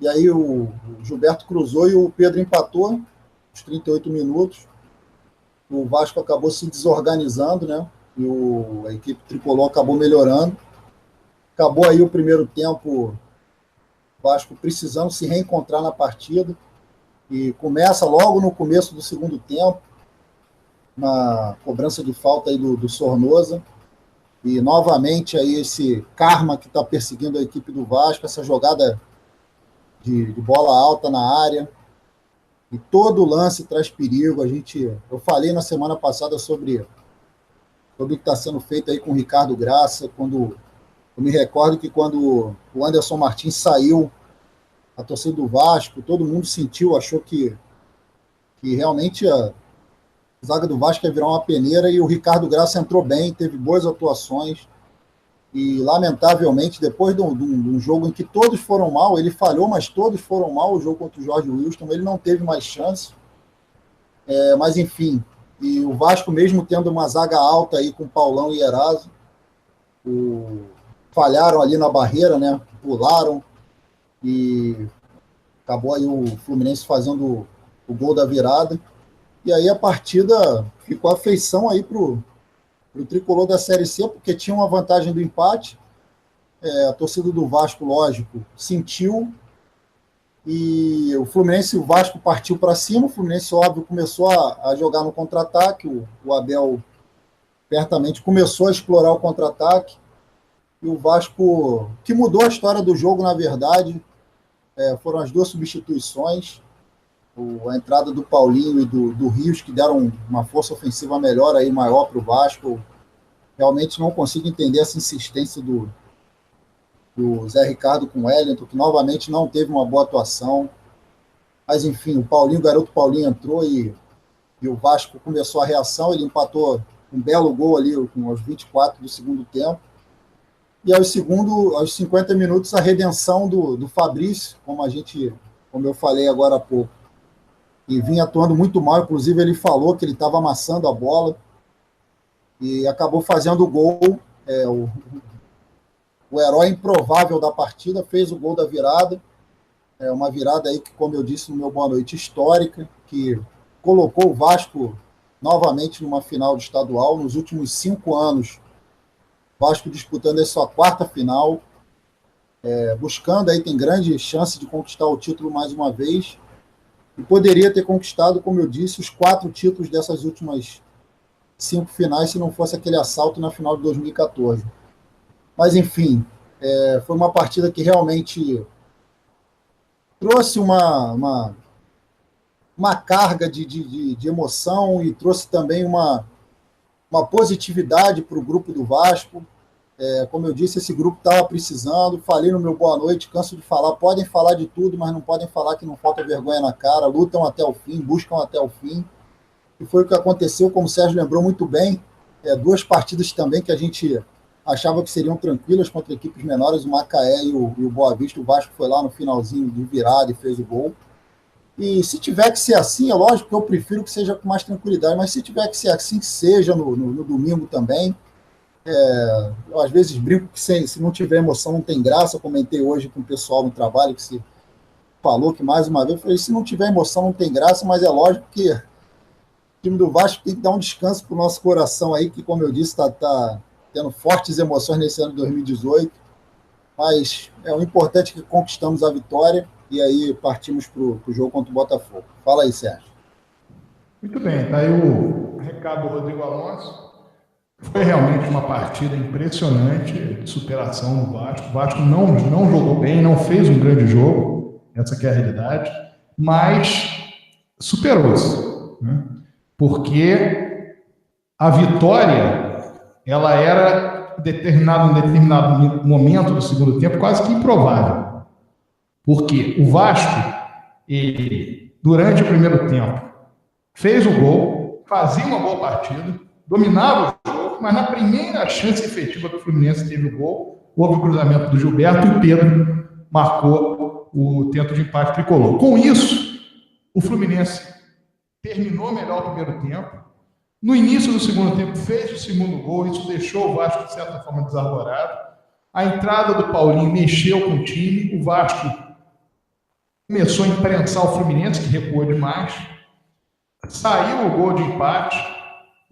E aí o Gilberto cruzou e o Pedro empatou, aos 38 minutos. O Vasco acabou se desorganizando, né? e a equipe tricolor acabou melhorando. Acabou aí o primeiro tempo, o Vasco precisando se reencontrar na partida, e começa logo no começo do segundo tempo, na cobrança de falta aí do Sornosa, e novamente aí esse karma que está perseguindo a equipe do Vasco, essa jogada de bola alta na área, e todo lance traz perigo. Eu falei na semana passada sobre o que está sendo feito aí com o Ricardo Graça, quando eu me recordo que quando o Anderson Martins saiu, a torcida do Vasco, todo mundo sentiu, achou que realmente a zaga do Vasco ia virar uma peneira, e o Ricardo Graça entrou bem, teve boas atuações, e lamentavelmente, depois de um jogo em que todos foram mal, ele falhou, mas todos foram mal, o jogo contra o Jorge Wilson, ele não teve mais chance. Mas enfim, e o Vasco, mesmo tendo uma zaga alta aí com Paulão e Eraso, falharam ali na barreira, né? Pularam, e acabou aí o Fluminense fazendo o gol da virada. E aí a partida ficou a feição aí pro tricolor da Série C, porque tinha uma vantagem do empate. A torcida do Vasco, lógico, sentiu, e o Fluminense e o Vasco partiu para cima. O Fluminense, óbvio, começou a jogar no contra-ataque, o Abel certamente começou a explorar o contra-ataque, e o Vasco, que mudou a história do jogo, na verdade, foram as duas substituições, a entrada do Paulinho e do Rios, que deram uma força ofensiva melhor, aí, maior para o Vasco. Realmente não consigo entender essa insistência do Zé Ricardo com o Wellington, que novamente não teve uma boa atuação. Mas enfim, o garoto Paulinho entrou, e o Vasco começou a reação. Ele empatou um belo gol ali aos 24 do segundo tempo. E aos 50 minutos, a redenção do Fabrício, como eu falei agora há pouco, e vinha atuando muito mal. Inclusive, ele falou que ele estava amassando a bola, e acabou fazendo o gol. O herói improvável da partida fez o gol da virada. Uma virada aí que, como eu disse no meu boa noite, histórica, que colocou o Vasco novamente numa final de estadual. Nos últimos 5 anos, o Vasco disputando a sua 4ª final, buscando aí, tem grande chance de conquistar o título mais uma vez, e poderia ter conquistado, como eu disse, os 4 títulos dessas últimas 5 finais, se não fosse aquele assalto na final de 2014. Mas, enfim, foi uma partida que realmente trouxe uma carga de emoção, e trouxe também uma positividade para o grupo do Vasco. Como eu disse, esse grupo estava precisando. Falei no meu boa noite, canso de falar, podem falar de tudo, mas não podem falar que não falta vergonha na cara, lutam até o fim, buscam até o fim. E foi o que aconteceu, como o Sérgio lembrou muito bem. 2 partidas também que a gente achava que seriam tranquilas contra equipes menores, o Macaé e o Boa Vista. O Vasco foi lá no finalzinho de virada e fez o gol. E se tiver que ser assim, é lógico que eu prefiro que seja com mais tranquilidade, mas se tiver que ser assim, que seja no domingo também. Eu às vezes brinco que se não tiver emoção não tem graça. Eu comentei hoje com o pessoal no trabalho, que se falou que, mais uma vez, eu falei, se não tiver emoção não tem graça, mas é lógico que o time do Vasco tem que dar um descanso para o nosso coração aí, que, como eu disse, está tendo fortes emoções nesse ano de 2018, mas o importante é que conquistamos a vitória, e aí partimos para o jogo contra o Botafogo. Fala aí, Sérgio. Muito bem, tá aí o recado do Rodrigo Alonso. Foi realmente uma partida impressionante de superação do Vasco. O Vasco não jogou bem, não fez um grande jogo, essa que é a realidade, mas superou-se, né? Porque a vitória, ela era em determinado momento do segundo tempo quase que improvável. Porque o Vasco, ele, durante o primeiro tempo, fez o gol, fazia uma boa partida, dominava o jogo, mas na primeira chance efetiva que o Fluminense teve o gol, houve o cruzamento do Gilberto, e o Pedro marcou o tento de empate tricolor. Com isso, o Fluminense terminou melhor o primeiro tempo. No início do segundo tempo, fez o segundo gol. Isso deixou o Vasco, de certa forma, desarvorado. A entrada do Paulinho mexeu com o time. O Vasco começou a imprensar o Fluminense, que recuou demais. Saiu o gol de empate.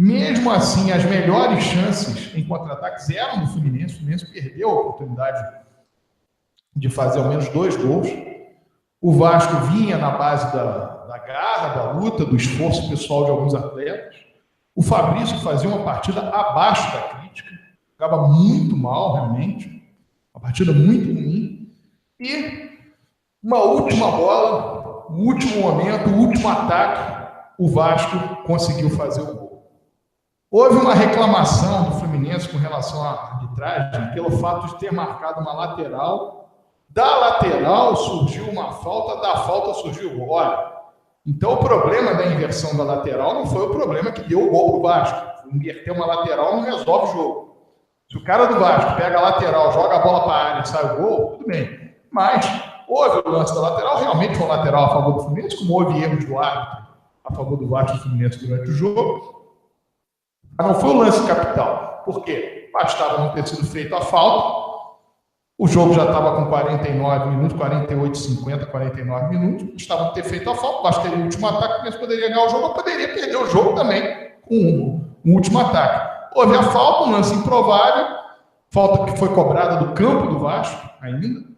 Mesmo assim, as melhores chances em contra-ataques eram do Fluminense. O Fluminense perdeu a oportunidade de fazer ao menos 2 gols. O Vasco vinha na base da garra, da luta, do esforço pessoal de alguns atletas. O Fabrício fazia uma partida abaixo da crítica, jogava muito mal, realmente, uma partida muito ruim. E uma última bola, o último momento, o último ataque, o Vasco conseguiu fazer o gol. Houve uma reclamação do Fluminense com relação à arbitragem pelo fato de ter marcado uma lateral. Da lateral surgiu uma falta, da falta surgiu o gol. Olha, então o problema da inversão da lateral não foi o problema que deu o gol para o Vasco. Inverter uma lateral não resolve o jogo. Se o cara do Vasco pega a lateral, joga a bola para a área e sai o gol, tudo bem. Mas houve o lance da lateral, realmente foi uma lateral a favor do Fluminense, como houve erros do árbitro a favor do Vasco e do Fluminense durante o jogo. Mas não foi o lance capital. Por quê? Bastava não ter sido feita a falta. O jogo já estava com 49 minutos, 48, 50, 49 minutos. Estava não ter feito a falta. Bastaria o último ataque, o Fluminense poderia ganhar o jogo, ou poderia perder o jogo também com um último ataque. Houve a falta, um lance improvável, falta que foi cobrada do campo do Vasco ainda.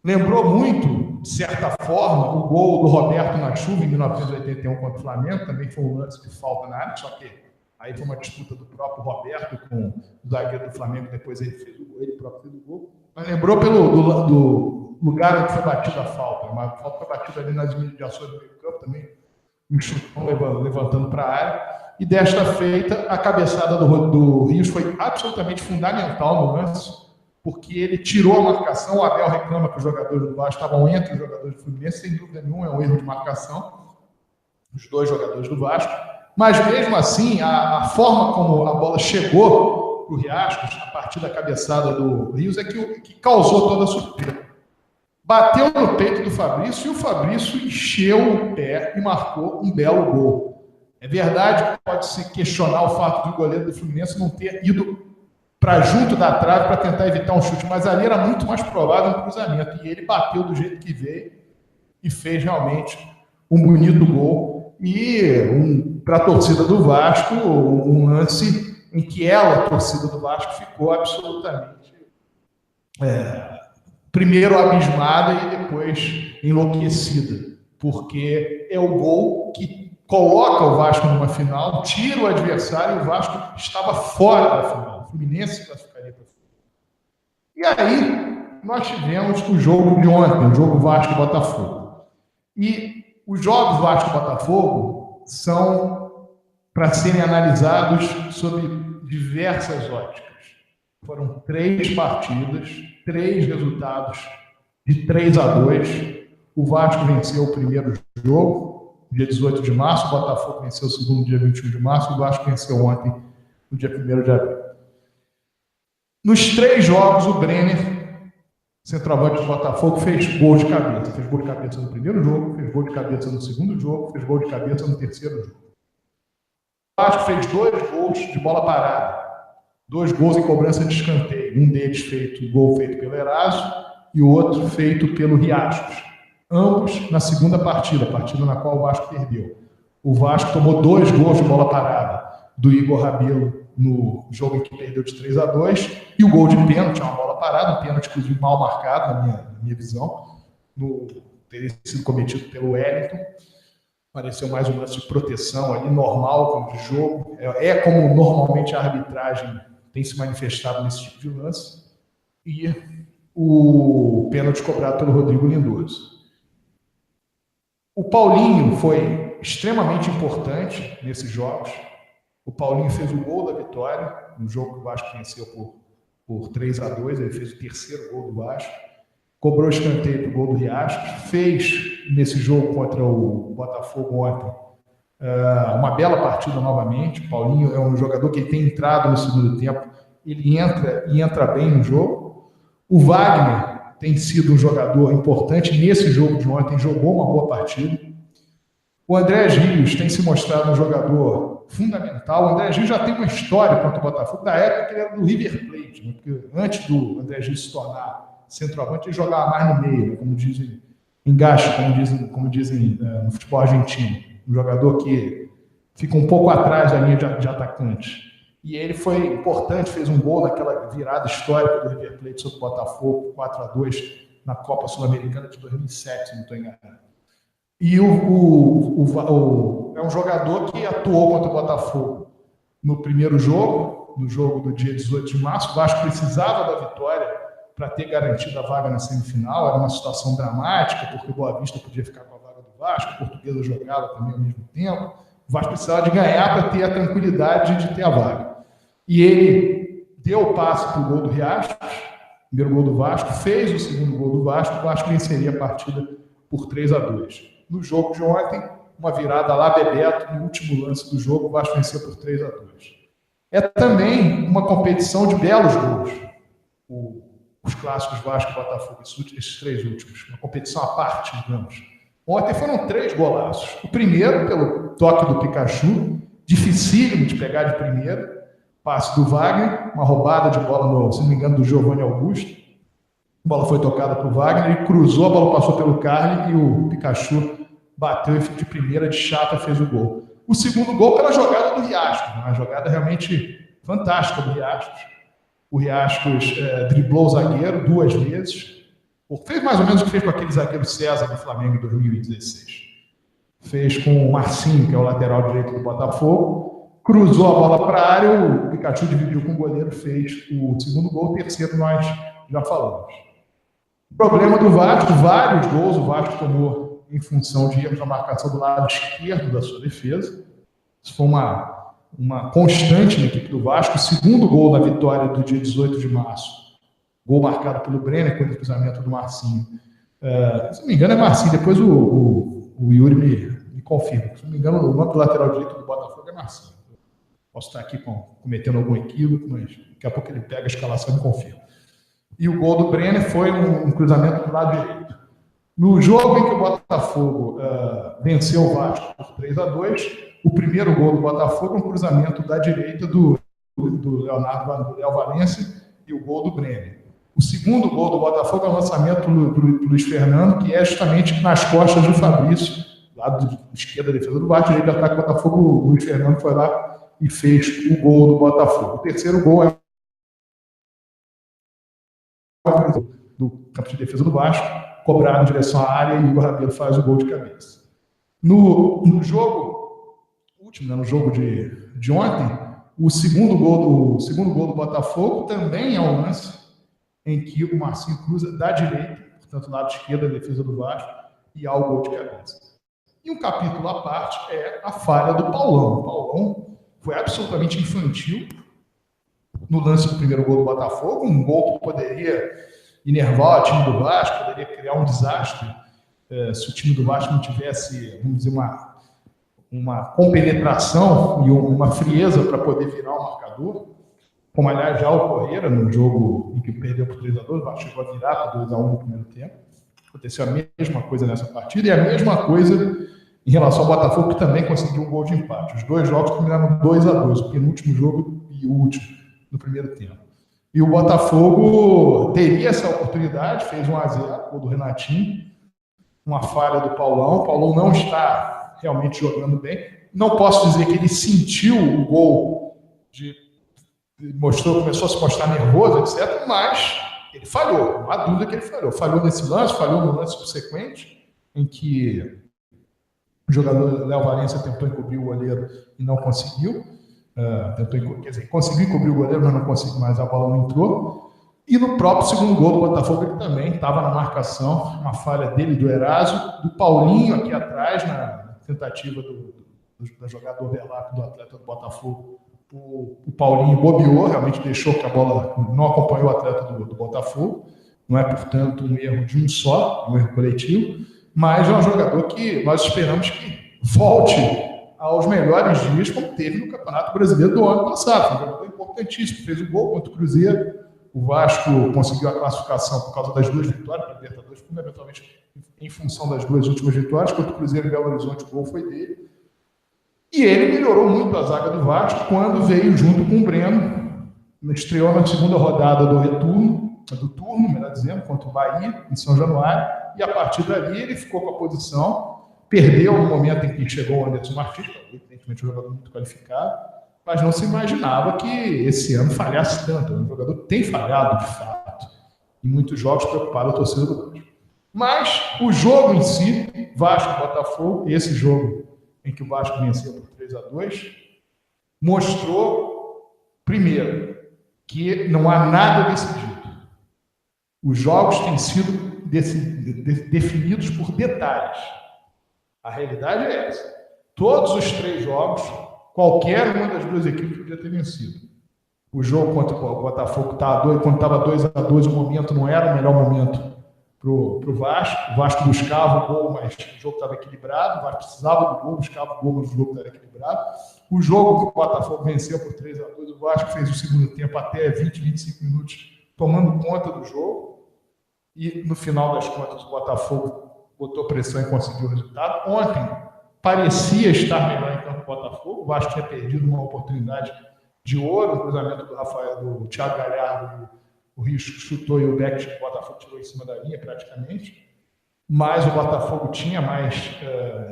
Lembrou muito, de certa forma, o gol do Roberto na chuva em 1981 contra o Flamengo. Também foi um lance de falta na área, só que aí foi uma disputa do próprio Roberto com o zagueiro do Flamengo, depois ele fez o gol, ele próprio fez o gol. Mas lembrou do lugar onde foi batida a falta. Uma falta foi batida ali nas imediações do meio campo também, um chutão levantando para a área. E desta feita, a cabeçada do Rios foi absolutamente fundamental no lance, porque ele tirou a marcação. O Abel reclama que os jogadores do Vasco estavam entre os jogadores do Fluminense, sem dúvida nenhuma, é um erro de marcação, os 2 jogadores do Vasco. Mas mesmo assim, a forma como a bola chegou para o Riascos, a partir da cabeçada do Rios, é que causou toda a surpresa. Bateu no peito do Fabrício e o Fabrício encheu o pé e marcou um belo gol. É verdade que pode-se questionar o fato do goleiro do Fluminense não ter ido para junto da trave para tentar evitar um chute, mas ali era muito mais provável um cruzamento. E ele bateu do jeito que veio e fez realmente um bonito gol. E para a torcida do Vasco, um lance em que ela, a torcida do Vasco, ficou absolutamente primeiro abismada e depois enlouquecida, porque é o gol que coloca o Vasco numa final, tira o adversário e o Vasco estava fora da final. O Fluminense classificaria para a final. E aí nós tivemos o jogo de ontem, o jogo Vasco-Botafogo. E os jogos Vasco-Botafogo são para serem analisados sob diversas óticas. Foram 3 partidas, 3 resultados de 3-2. O Vasco venceu o primeiro jogo, dia 18 de março, o Botafogo venceu o segundo, dia 21 de março, o Vasco venceu ontem, no dia 1º de abril. Nos 3 jogos, o Brenner, centroavante do Botafogo, fez gol de cabeça. Fez gol de cabeça no primeiro jogo, fez gol de cabeça no segundo jogo, fez gol de cabeça no terceiro jogo. O Vasco fez 2 gols de bola parada, 2 gols em cobrança de escanteio. Um deles gol feito pelo Eraso e o outro feito pelo Riascos. Ambos na segunda partida, a partida na qual o Vasco perdeu. O Vasco tomou 2 gols de bola parada do Igor Rabelo no jogo em que perdeu de 3-2 e o gol de pênalti, uma bola parada, um pênalti inclusive mal marcado na minha visão, teria sido cometido pelo Wellington. Pareceu mais um lance de proteção ali, normal, como de jogo. É como normalmente a arbitragem tem se manifestado nesse tipo de lance. E o pênalti cobrado pelo Rodrigo Lindoso. O Paulinho foi extremamente importante nesses jogos. O Paulinho fez o gol da vitória, no jogo que o Vasco venceu por 3-2, ele fez o terceiro gol do Vasco. Cobrou escanteio para o gol do Riascos, fez nesse jogo contra o Botafogo ontem uma bela partida novamente. O Paulinho é um jogador que tem entrado no segundo tempo, ele entra bem no jogo. O Wagner tem sido um jogador importante nesse jogo de ontem, jogou uma boa partida. O Andrés Rios tem se mostrado um jogador fundamental. O Andrés Rios já tem uma história contra o Botafogo, da época que ele era do River Plate, né? Porque antes do Andrés Rios se tornar centroavante, ele jogava mais no meio, né? Como dizem, engaixo, como dizem no futebol argentino. Um jogador que fica um pouco atrás da linha de atacantes. E ele foi importante, fez um gol naquela virada histórica do River Plate sobre o Botafogo, 4-2 na Copa Sul-Americana de 2007, se não estou enganado. E é um jogador que atuou contra o Botafogo no primeiro jogo, no jogo do dia 18 de março. O Vasco precisava da vitória para ter garantido a vaga na semifinal. Era uma situação dramática, porque o Boa Vista podia ficar com a vaga do Vasco, a Portuguesa jogava também ao mesmo tempo. O Vasco precisava de ganhar para ter a tranquilidade de ter a vaga. E ele deu o passe para o gol do Riascos, primeiro gol do Vasco, fez o segundo gol do Vasco, o Vasco venceria a partida por 3-2. No jogo de ontem, uma virada lá, Bebeto, no último lance do jogo, o Vasco venceu por 3-2. É também uma competição de belos gols. Os clássicos Vasco e Botafogo, esses 3 últimos, uma competição à parte, digamos. Ontem foram 3 golaços. O primeiro, pelo toque do Pikachu, dificílimo de pegar de primeira, passe do Wagner, uma roubada de bola, se não me engano, do Giovanni Augusto. A bola foi tocada para o Wagner, ele cruzou, a bola passou pelo Carly e o Pikachu bateu de primeira, de chata, fez o gol. O segundo gol pela jogada do Riascos, uma jogada realmente fantástica do Riascos. O Riascos driblou o zagueiro 2 vezes, fez mais ou menos o que fez com aquele zagueiro César do Flamengo em 2016. Fez com o Marcinho, que é o lateral direito do Botafogo, cruzou a bola para a área, o Pikachu dividiu com o goleiro, fez o segundo gol, o terceiro nós já falamos. O problema do Vasco, vários gols o Vasco tomou em função de erros na marcação do lado esquerdo da sua defesa. Isso foi uma constante na equipe do Vasco. O segundo gol da vitória do dia 18 de março, gol marcado pelo Brenner, com o cruzamento do Marcinho. Se não me engano é Marcinho, depois o Yuri me confirma. Se não me engano, o nome do lateral direito do Botafogo é Marcinho. Posso estar aqui cometendo algum equívoco, mas daqui a pouco ele pega a escalação e me confirma. E o gol do Brenner foi um cruzamento do lado direito. No jogo em que o Botafogo venceu o Vasco por 3-2, o primeiro gol do Botafogo é um cruzamento da direita do Léo Valência e o gol do Brenner. O segundo gol do Botafogo é um lançamento do Luiz Fernando, que é justamente nas costas do Fabrício, lado esquerdo da defesa do Vasco, direito de ataque do Botafogo, o Luiz Fernando foi lá e fez o gol do Botafogo. O terceiro gol é do campo de defesa do Vasco, cobrado em direção à área, e o Rabelo faz o gol de cabeça. No jogo último, no jogo de ontem, o segundo gol do Botafogo também é um lance em que o Marcinho cruza da direita, portanto, lado esquerdo da defesa do Vasco, e há o gol de cabeça. E um capítulo à parte é a falha do Paulão. O Paulão foi absolutamente infantil no lance do primeiro gol do Botafogo, um gol que poderia enervar o time do Vasco, poderia criar um desastre se o time do Vasco não tivesse, vamos dizer, uma compenetração e uma frieza para poder virar o marcador, como aliás já ocorrera no jogo em que perdeu por 3-2, o Vasco chegou a virar para 2-1 no primeiro tempo. Aconteceu a mesma coisa nessa partida e a mesma coisa em relação ao Botafogo, que também conseguiu um gol de empate. Os 2 jogos terminaram 2-2, o penúltimo jogo e o último no primeiro tempo. E o Botafogo teria essa oportunidade, fez 1-0, gol do Renatinho, uma falha do Paulão. O Paulão não está realmente jogando bem. Não posso dizer que ele sentiu o gol, começou a se mostrar nervoso, etc., mas ele falhou, não há dúvida que ele falhou. Falhou nesse lance, falhou no lance subsequente, em que o jogador Léo Valência tentou encobrir o goleiro e não conseguiu. Conseguiu encobrir o goleiro, mas não conseguiu, mas a bola não entrou. E no próprio segundo gol do Botafogo, ele também estava na marcação, uma falha dele, do Eraso, do Paulinho aqui atrás, na tentativa da jogada do overlap do atleta do Botafogo. O Paulinho bobeou, realmente deixou que a bola não acompanhou o atleta do Botafogo. Não é, portanto, um erro de um só, um erro coletivo, mas é um jogador que nós esperamos que volte aos melhores dias, como teve no Campeonato Brasileiro do ano passado. Um jogador importantíssimo, fez o gol contra o Cruzeiro. O Vasco conseguiu a classificação por causa das 2 vitórias para a Libertadores, fundamentalmente em função das 2 últimas vitórias. Contra o Cruzeiro e Belo Horizonte, o gol foi dele. E ele melhorou muito a zaga do Vasco quando veio junto com o Breno, estreou na segunda rodada do turno, melhor dizendo, contra o Bahia, em São Januário, e a partir dali ele ficou com a posição. perdeu no momento em que chegou o Anderson Martins, que evidentemente um jogador muito qualificado, mas não se imaginava que esse ano falhasse tanto. O jogador tem falhado, de fato, em muitos jogos preocupado a torcida do Vasco. Mas o jogo em si, Vasco e Botafogo, esse jogo em que o Vasco venceu por 3-2, mostrou, primeiro, que não há nada decidido. Os jogos têm sido definidos por detalhes. A realidade é essa. Todos os 3 jogos, qualquer uma das 2 equipes podia ter vencido. O jogo contra o Botafogo quando estava 2-2, o momento não era o melhor momento para o Vasco. O Vasco buscava o gol, mas o jogo estava equilibrado. O Vasco precisava do gol, buscava o gol, mas o jogo estava equilibrado. O jogo que o Botafogo venceu por 3-2, o Vasco fez o segundo tempo até 20, 25 minutos tomando conta do jogo. E no final das contas, o Botafogo botou pressão e conseguiu o resultado. Ontem parecia estar melhor em campo o Botafogo. O Vasco tinha perdido uma oportunidade de ouro, o cruzamento do Thiago Galhardo, o Risco chutou e o Beck, o Botafogo tirou em cima da linha praticamente. Mas o Botafogo tinha mais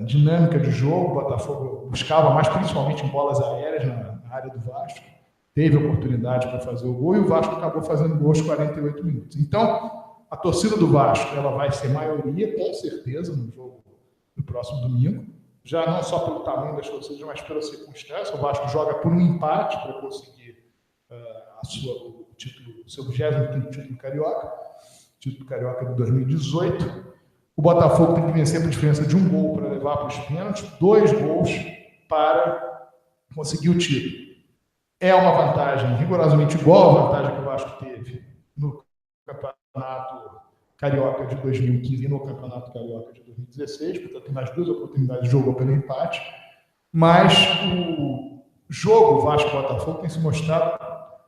dinâmica de jogo, o Botafogo buscava mais, principalmente em bolas aéreas na área do Vasco. Teve oportunidade para fazer o gol e o Vasco acabou fazendo gol aos 48 minutos. Então, a torcida do Vasco ela vai ser maioria, com certeza, no jogo do próximo domingo. Já não só pelo tamanho das torcidas, mas pela circunstância. O Vasco joga por um empate para conseguir o 25º título carioca, título carioca de 2018. O Botafogo tem que vencer por diferença de 1 gol para levar para os pênaltis, 2 gols para conseguir o título. É uma vantagem rigorosamente igual à vantagem que o Vasco teve no Campeonato Carioca de 2015 e no Campeonato Carioca de 2016, portanto, nas 2 oportunidades jogou pelo empate, mas o jogo Vasco-Botafogo tem se mostrado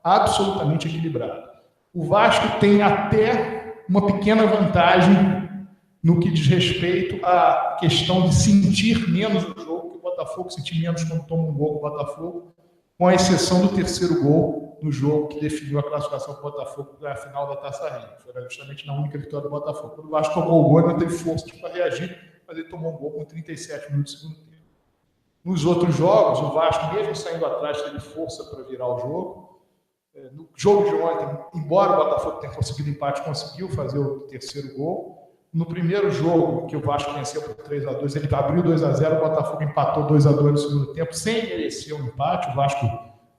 absolutamente equilibrado. O Vasco tem até uma pequena vantagem no que diz respeito à questão de sentir menos o jogo, que o Botafogo sentir menos quando toma um gol do Botafogo, com a exceção do 3º gol no jogo que definiu a classificação do Botafogo para a final da Taça Rio. Foi justamente na única vitória do Botafogo. Quando o Vasco tomou o gol, ele não teve força para reagir, mas ele tomou um gol com 37 minutos do segundo tempo. Nos outros jogos, o Vasco, mesmo saindo atrás, teve força para virar o jogo. No jogo de ontem, embora o Botafogo tenha conseguido empate, conseguiu fazer o 3º gol. No primeiro jogo, que o Vasco venceu por 3-2, ele abriu 2-0, o Botafogo empatou 2-2 no segundo tempo, sem merecer o empate. O Vasco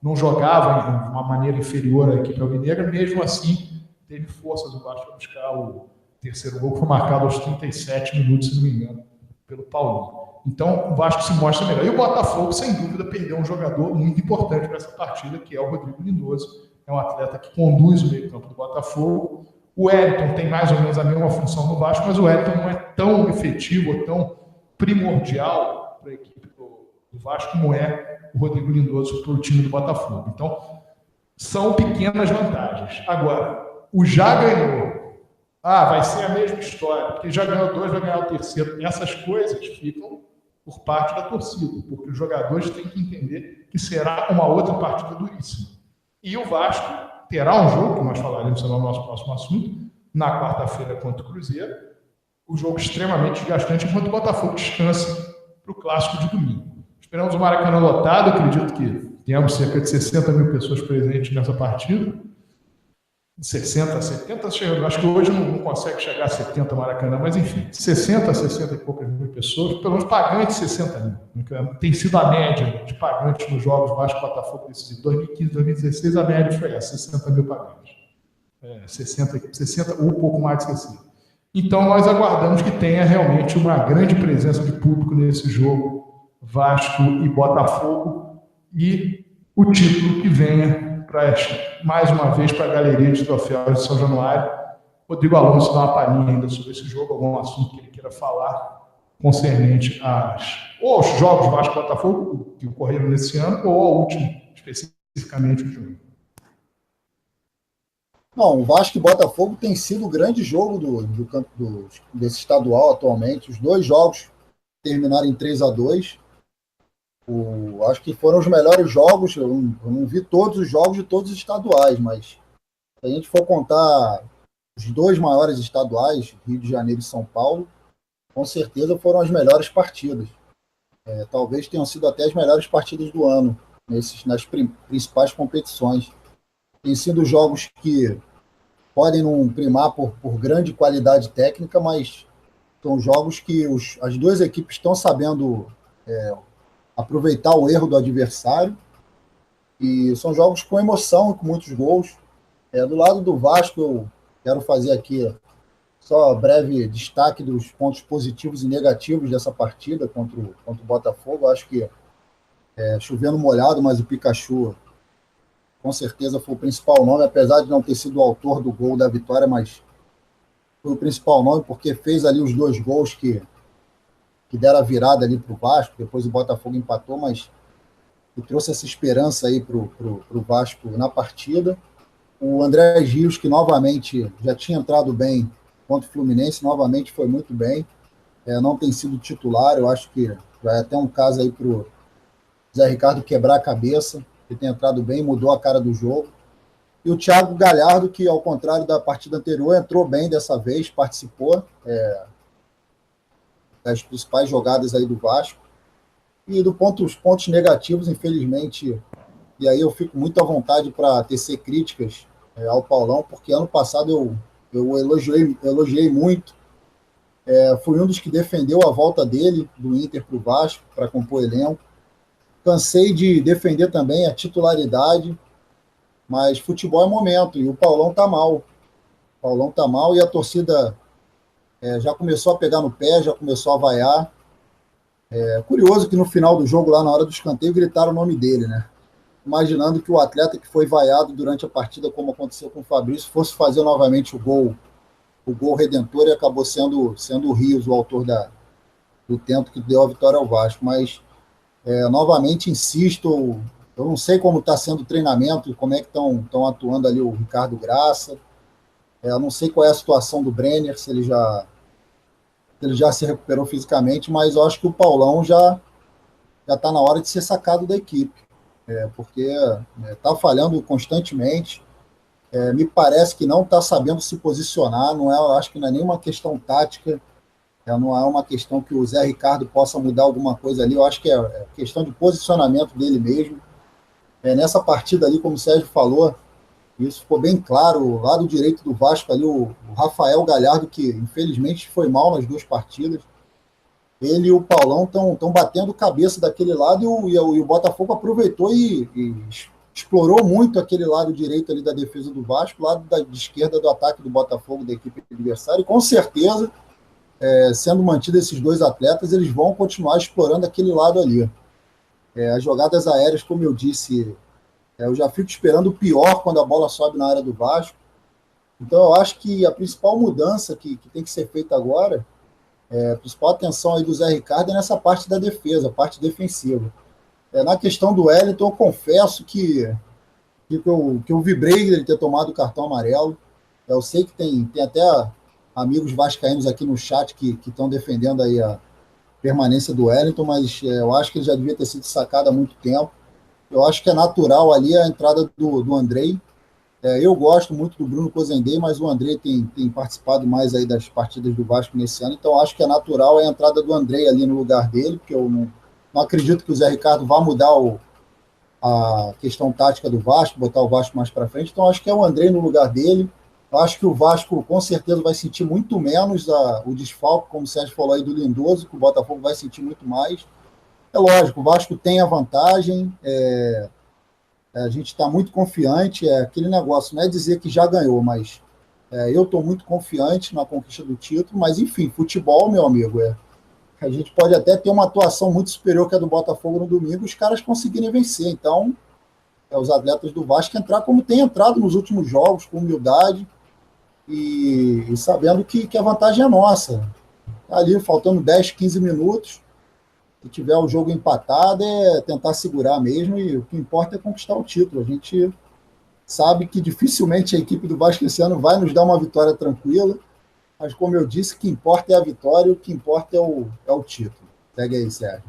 não jogava de uma maneira inferior à equipe alvinegra, mesmo assim, teve forças o Vasco para buscar o 3º gol, que foi marcado aos 37 minutos, se não me engano, pelo Paulinho. Então, o Vasco se mostra melhor. E o Botafogo, sem dúvida, perdeu um jogador muito importante para essa partida, que é o Rodrigo Lindoso. É um atleta que conduz o meio-campo do Botafogo. O Wellington tem mais ou menos a mesma função no Vasco, mas o Wellington não é tão efetivo ou tão primordial para a equipe do Vasco como é o Rodrigo Lindoso para o time do Botafogo. Então, são pequenas vantagens. Agora, o já ganhou. Vai ser a mesma história, porque já ganhou 2, vai ganhar o 3º. Essas coisas ficam por parte da torcida, porque os jogadores têm que entender que será uma outra partida duríssima. E o Vasco terá um jogo, que nós falaremos sobre o nosso próximo assunto, na quarta-feira contra o Cruzeiro, um jogo extremamente desgastante, enquanto o Botafogo descansa para o Clássico de domingo. Esperamos o Maracanã lotado, acredito que temos cerca de 60 mil pessoas presentes nessa partida, 60, 70, acho que hoje não consegue chegar a 70 Maracanã, mas enfim, 60 e poucas mil pessoas, pelo menos pagantes 60 mil. Tem sido a média de pagantes nos jogos Vasco Botafogo desses 2015, 2016, a média foi essa, 60 mil pagantes. 60 ou um pouco mais de 60. Então nós aguardamos que tenha realmente uma grande presença de público nesse jogo Vasco e Botafogo e o título que venha mais uma vez para a galeria de troféus de São Januário. Rodrigo Alonso dá uma palhinha ainda sobre esse jogo, algum assunto que ele queira falar concernente aos jogos Vasco e Botafogo que ocorreram nesse ano ou ao último, especificamente o jogo. Não, o Vasco e Botafogo tem sido o grande jogo desse estadual atualmente. Os 2 jogos terminaram em 3-2. Acho que foram os melhores jogos. Eu não vi todos os jogos de todos os estaduais, mas se a gente for contar os 2 maiores estaduais, Rio de Janeiro e São Paulo, com certeza foram as melhores partidas. Talvez tenham sido até as melhores partidas do ano, nas principais competições. Tem sido jogos que podem não primar por grande qualidade técnica, mas são jogos que as duas equipes estão sabendo aproveitar o erro do adversário, e são jogos com emoção, com muitos gols. Do lado do Vasco, eu quero fazer aqui só breve destaque dos pontos positivos e negativos dessa partida contra o Botafogo. Eu acho que chovendo molhado, mas o Pikachu com certeza foi o principal nome, apesar de não ter sido o autor do gol da vitória, mas foi o principal nome, porque fez ali os 2 gols que deram a virada ali para o Vasco. Depois o Botafogo empatou, mas trouxe essa esperança aí para o Vasco na partida. O André Rios, que novamente já tinha entrado bem contra o Fluminense, novamente foi muito bem. Não tem sido titular, eu acho que vai até um caso aí para o Zé Ricardo quebrar a cabeça. Ele tem entrado bem, mudou a cara do jogo. E o Thiago Galhardo, que ao contrário da partida anterior, entrou bem dessa vez, participou das principais jogadas aí do Vasco. E os pontos negativos, infelizmente, e aí eu fico muito à vontade para tecer críticas ao Paulão, porque ano passado eu elogiei muito. Fui um dos que defendeu a volta dele, do Inter para o Vasco, para compor elenco. Cansei de defender também a titularidade, mas futebol é momento, e o Paulão está mal. O Paulão está mal e a torcida já começou a pegar no pé, já começou a vaiar. Curioso que no final do jogo, lá na hora do escanteio, gritaram o nome dele, né? Imaginando que o atleta que foi vaiado durante a partida, como aconteceu com o Fabrício, fosse fazer novamente o gol redentor, e acabou sendo o Rios o autor do tento que deu a vitória ao Vasco. Mas novamente insisto, eu não sei como está sendo o treinamento, como é que estão atuando ali o Ricardo Graça. Eu não sei qual é a situação do Brenner, se ele já se recuperou fisicamente, mas eu acho que o Paulão já está na hora de ser sacado da equipe, porque está falhando constantemente. Me parece que não está sabendo se posicionar. Acho que não é nenhuma questão tática. Não é uma questão que o Zé Ricardo possa mudar alguma coisa ali. Eu acho que é questão de posicionamento dele mesmo. Nessa partida ali, como o Sérgio falou, isso ficou bem claro. O lado direito do Vasco ali, o Rafael Galhardo, que infelizmente foi mal nas 2 partidas, ele e o Paulão estão batendo cabeça daquele lado, e o Botafogo aproveitou e explorou muito aquele lado direito ali da defesa do Vasco, lado de esquerda do ataque do Botafogo, da equipe adversária, e com certeza, sendo mantidos esses 2 atletas, eles vão continuar explorando aquele lado ali. As jogadas aéreas, como eu disse, eu já fico esperando o pior quando a bola sobe na área do Vasco. Então eu acho que a principal mudança que tem que ser feita agora, a principal atenção aí do Zé Ricardo é nessa parte da defesa, a parte defensiva. Na questão do Wellington, eu confesso que eu vibrei dele ter tomado o cartão amarelo. Eu sei que tem até amigos vascaínos aqui no chat que estão defendendo aí a permanência do Wellington, mas eu acho que ele já devia ter sido sacado há muito tempo. Eu acho que é natural ali a entrada do Andrei. Eu gosto muito do Bruno Cozendei, mas o Andrei tem participado mais aí das partidas do Vasco nesse ano, então acho que é natural a entrada do Andrei ali no lugar dele, porque eu não acredito que o Zé Ricardo vá mudar a questão tática do Vasco, botar o Vasco mais para frente, então acho que é o Andrei no lugar dele. Eu acho que o Vasco com certeza vai sentir muito menos o desfalque, como o Sérgio falou aí, do Lindoso, que o Botafogo vai sentir muito mais. É lógico, o Vasco tem a vantagem, a gente está muito confiante, aquele negócio, não é dizer que já ganhou, mas eu estou muito confiante na conquista do título, mas enfim, futebol, meu amigo, a gente pode até ter uma atuação muito superior que a do Botafogo no domingo, os caras conseguirem vencer. Então, os atletas do Vasco entrar como tem entrado nos últimos jogos, com humildade e sabendo que a vantagem é nossa. Ali, faltando 10, 15 minutos, se tiver o jogo empatado, é tentar segurar mesmo, e o que importa é conquistar o título. A gente sabe que dificilmente a equipe do Vasco esse ano vai nos dar uma vitória tranquila, mas como eu disse, o que importa é a vitória, o que importa é o título. Segue aí, Sérgio.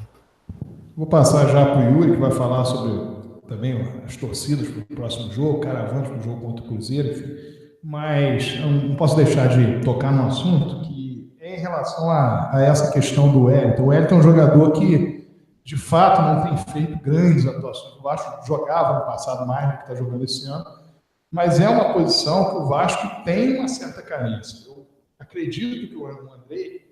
Vou passar já para o Yuri, que vai falar sobre também as torcidas para o próximo jogo, caravante para o jogo contra o Cruzeiro, enfim. Mas não posso deixar de tocar num assunto que é em relação a essa questão do Wellington. O Wellington é um jogador que, de fato, não tem feito grandes atuações. O Vasco jogava no passado mais do que está jogando esse ano, mas é uma posição que o Vasco tem uma certa carência. Eu acredito que o Andrei,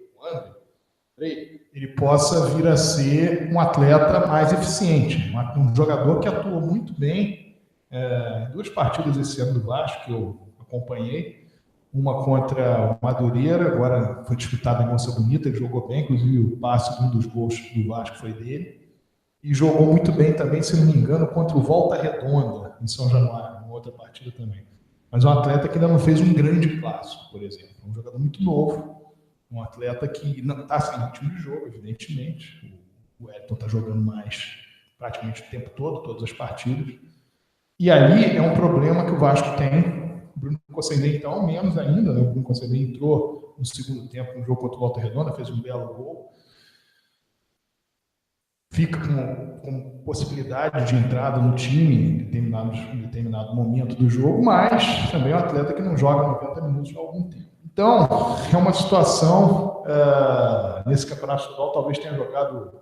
ele possa vir a ser um atleta mais eficiente, um jogador que atuou muito bem em 2 partidas esse ano do Vasco, que eu acompanhei, uma contra o Madureira, agora foi disputada em Moça Bonita, ele jogou bem, inclusive o passe de um dos gols do Vasco foi dele, e jogou muito bem também, se não me engano, contra o Volta Redonda, em São Januário, uma outra partida também. Mas um atleta que ainda não fez um grande clássico, por exemplo, um jogador muito novo, um atleta que não está sem ritmo de jogo, evidentemente, o Wellington está jogando mais praticamente o tempo todo, todas as partidas, e ali é um problema que o Vasco tem. O Bruno Cossendet, então, menos ainda, né? O Bruno Cossendet entrou no segundo tempo no jogo contra o Volta Redonda, fez um belo gol. Fica com possibilidade de entrada no time em determinado momento do jogo, mas também é um atleta que não joga 90 minutos há algum tempo. Então, é uma situação, nesse campeonato estadual, talvez tenha jogado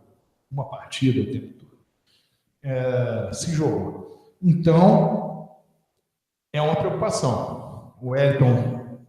uma partida o tempo todo. Se jogou. Então, é uma preocupação. O Wellington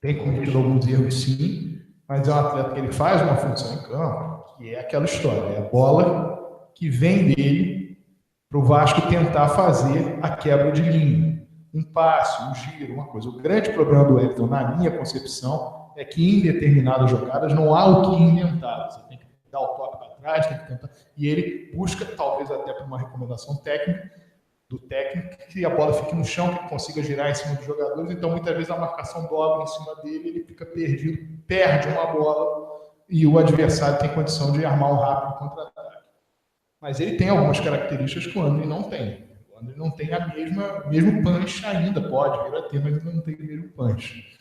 tem cometido alguns erros, sim, mas é um atleta que ele faz uma função em campo, que é aquela história, é a bola que vem dele para o Vasco tentar fazer a quebra de linha. Um passe, um giro, uma coisa. O grande problema do Wellington, na minha concepção, é que em determinadas jogadas não há o que inventar. Você tem que dar o toque para trás, tem que tentar... E ele busca, talvez até por uma recomendação técnica, do técnico, que a bola fique no chão, que ele consiga girar em cima dos jogadores. Então, muitas vezes, a marcação dobra em cima dele, ele fica perdido, perde uma bola e o adversário tem condição de armar um rápido contra-ataque. Mas ele tem algumas características que o Andrei não tem. O Andrei não tem o mesmo punch ainda, pode vir a ter, mas ele não tem o mesmo punch.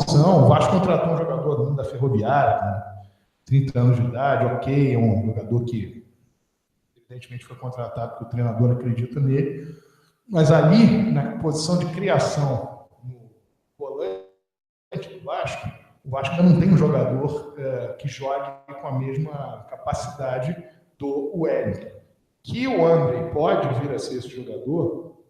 O Vasco contratou um jogador da Ferroviária, com 30 anos de idade, ok, é um jogador que evidentemente foi contratado porque o treinador acredita nele, mas ali, na posição de criação no volante do Vasco, o Vasco ainda não tem um jogador que jogue com a mesma capacidade do Wellington. Que o Andrei pode vir a ser esse jogador,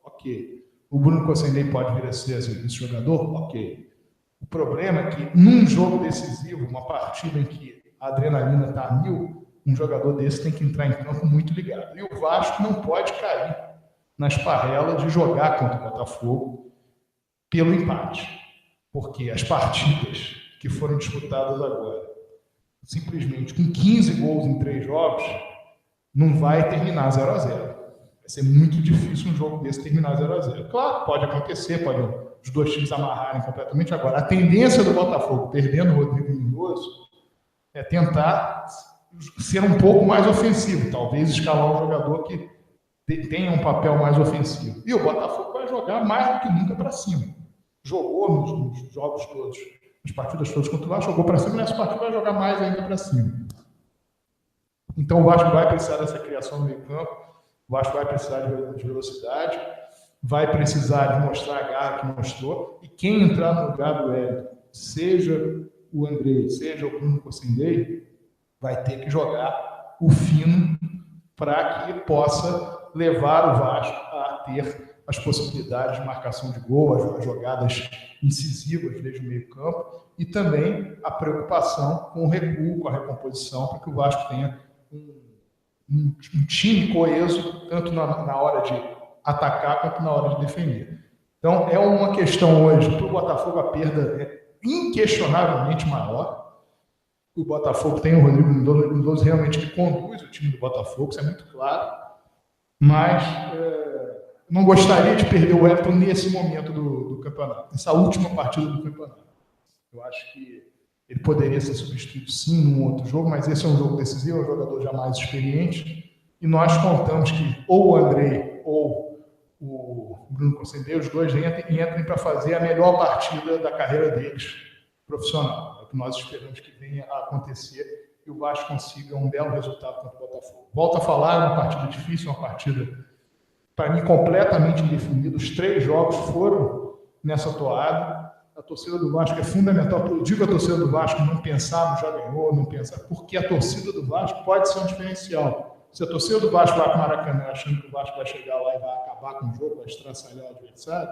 ok. O Bruno Cossendet pode vir a ser esse jogador, ok. O problema é que num jogo decisivo, uma partida em que a adrenalina está a 1000, um jogador desse tem que entrar em campo muito ligado. E o Vasco não pode cair na esparrela de jogar contra o Botafogo pelo empate. Porque as partidas que foram disputadas agora, simplesmente com 15 gols em 3 jogos, não vai terminar 0-0. Vai ser muito difícil um jogo desse terminar 0-0. Claro, pode acontecer, pode os dois times amarrarem completamente. Agora, a tendência do Botafogo, perdendo o Rodrigo Lindoso, é tentar ser um pouco mais ofensivo, talvez escalar um jogador que tenha um papel mais ofensivo. E o Botafogo vai jogar mais do que nunca para cima. Jogou nos jogos todos, nas partidas todas contra o Vasco, jogou para cima, e nessa partida vai jogar mais ainda para cima. Então o Vasco vai precisar dessa criação no meio campo, o Vasco vai precisar de velocidade, vai precisar de mostrar a garra que mostrou, e quem entrar no lugar do Wellington, seja o Andrei, seja o Bruno Cossendet, vai ter que jogar o fino para que possa levar o Vasco a ter as possibilidades de marcação de gol, as jogadas incisivas desde o meio campo e também a preocupação com o recuo, com a recomposição, para que o Vasco tenha um time coeso, tanto na hora de atacar quanto na hora de defender. Então, é uma questão hoje, para o Botafogo a perda é inquestionavelmente maior. O Botafogo tem o Rodrigo Lindoso realmente que conduz o time do Botafogo, isso é muito claro, mas não gostaria de perder o Wellington nesse momento do campeonato, nessa última partida do campeonato. Eu acho que ele poderia ser substituído sim num outro jogo, mas esse é um jogo decisivo, é um jogador já mais experiente, e nós contamos que ou o Andrei ou o Bruno Cossendet, os dois entrem para fazer a melhor partida da carreira deles profissional. É o que nós esperamos que venha a acontecer e o Vasco consiga um belo resultado contra o Botafogo. Volto a falar, é uma partida difícil, uma partida, para mim, completamente indefinida. Os 3 jogos foram nessa toada. a torcida do Vasco é fundamental. Eu digo a torcida do Vasco não pensar no já ganhou, não pensar, porque a torcida do Vasco pode ser um diferencial. Se a torcida do Vasco vai para o Maracanã achando que o Vasco vai chegar lá e vai acabar com o jogo, vai estraçalhar o adversário,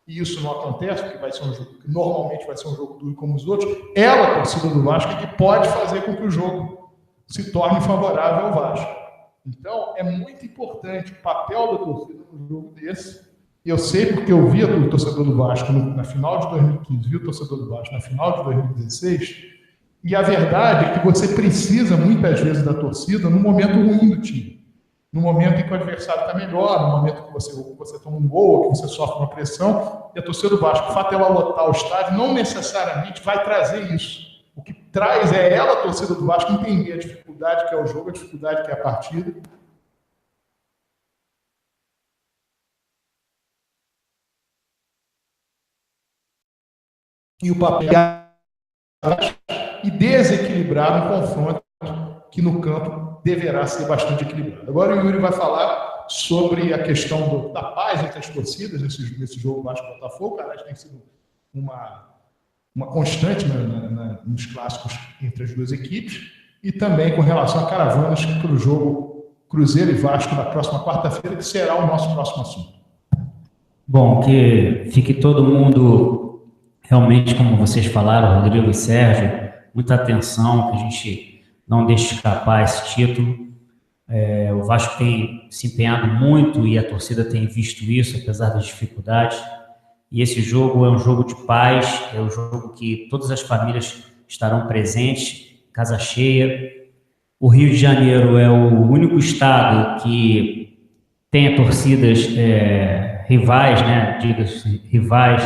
e isso não acontece, porque vai ser um jogo que normalmente vai ser um jogo duro como os outros, ela, a torcida do Vasco, é que pode fazer com que o jogo se torne favorável ao Vasco. Então, é muito importante o papel da torcida num jogo desse. Eu sei porque eu vi o torcedor do Vasco na final de 2015, vi o torcedor do Vasco na final de 2016, e a verdade é que você precisa, muitas vezes, da torcida no momento ruim do time. No momento em que o adversário está melhor, no momento que você toma um gol, que você sofre uma pressão, e a torcida do Vasco, o fato dela lotar o estádio, não necessariamente vai trazer isso. O que traz é ela, a torcida do Vasco, entender a dificuldade que é o jogo, a dificuldade que é a partida. E o papel e desequilibrar um confronto que no campo deverá ser bastante equilibrado. Agora o Yuri vai falar sobre a questão da paz entre as torcidas nesse jogo Vasco-Botafogo. Aliás, tem sido uma constante nos clássicos entre as duas equipes, e também com relação a caravanas para o jogo Cruzeiro e Vasco na próxima quarta-feira, que será o nosso próximo assunto. Bom, que fique todo mundo realmente, como vocês falaram, Rodrigo e Sérgio, muita atenção, que a gente não deixe escapar esse título. O Vasco tem se empenhado muito e a torcida tem visto isso, apesar das dificuldades. E esse jogo é um jogo de paz, é um jogo que todas as famílias estarão presentes, casa cheia. O Rio de Janeiro é o único estado que tem torcidas rivais, né, diga-se, rivais,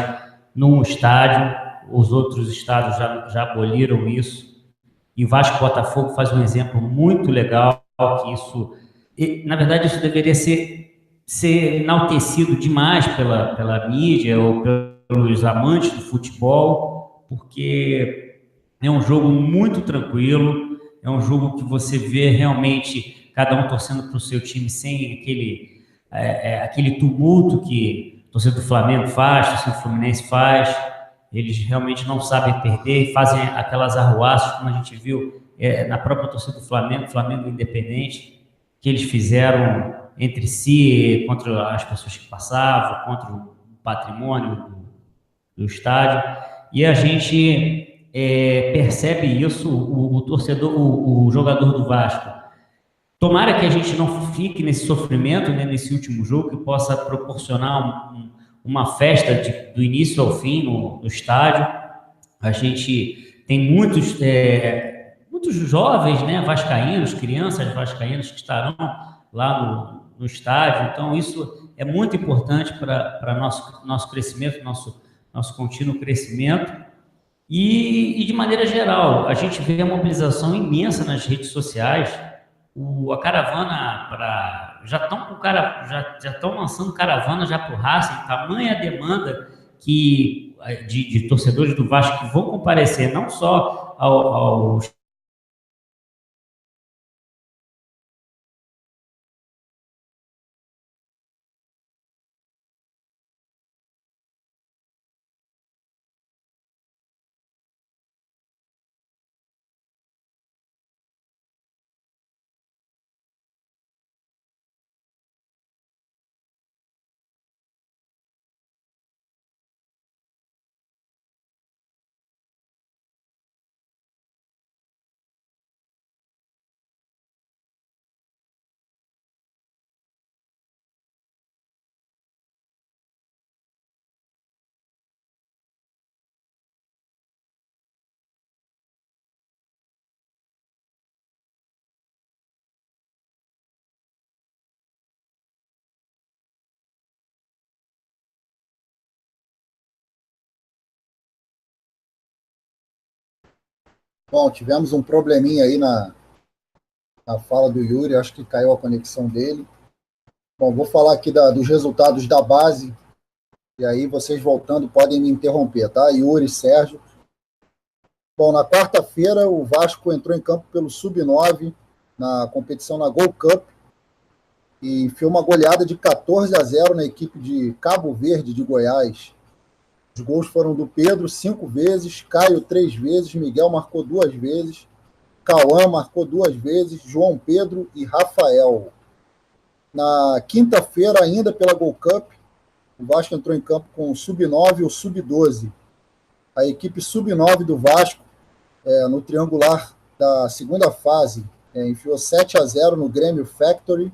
num estádio. Os outros estados já aboliram isso. E o Vasco e Botafogo faz um exemplo muito legal, que isso, na verdade, isso deveria ser enaltecido demais pela mídia ou pelos amantes do futebol, porque é um jogo muito tranquilo, é um jogo que você vê realmente cada um torcendo para o seu time sem aquele tumulto que o torcedor do Flamengo faz, o torcedor do Fluminense faz. Eles realmente não sabem perder e fazem aquelas arruaças, como a gente viu na própria torcida do Flamengo Independente, que eles fizeram entre si, contra as pessoas que passavam, contra o patrimônio do estádio. E a gente percebe isso, o torcedor, o jogador do Vasco. Tomara que a gente não fique nesse sofrimento, né, nesse último jogo, que possa proporcionar uma festa do início ao fim no estádio. A gente tem muitos jovens, né, vascaínos, crianças vascaínas que estarão lá no estádio. Então, isso é muito importante para nosso crescimento, nosso contínuo crescimento. E, de maneira geral, a gente vê a mobilização imensa nas redes sociais. A caravana já estão lançando caravana já para o Racing, tamanha a demanda de torcedores do Vasco que vão comparecer não só aos Bom, tivemos um probleminha aí na fala do Yuri, acho que caiu a conexão dele. Bom, vou falar aqui dos resultados da base, e aí vocês voltando podem me interromper, tá? Yuri, Sérgio. Bom, na quarta-feira o Vasco entrou em campo pelo Sub-9 na competição na Gold Cup e foi uma goleada de 14-0 na equipe de Cabo Verde de Goiás. Os gols foram do Pedro 5 vezes, Caio 3 vezes, Miguel marcou 2 vezes, Cauã marcou 2 vezes, João Pedro e Rafael. Na quinta-feira, ainda pela Gold Cup, o Vasco entrou em campo com o Sub-9 e o Sub-12. A equipe Sub-9 do Vasco, no triangular da segunda fase, enfiou 7-0 no Grêmio Factory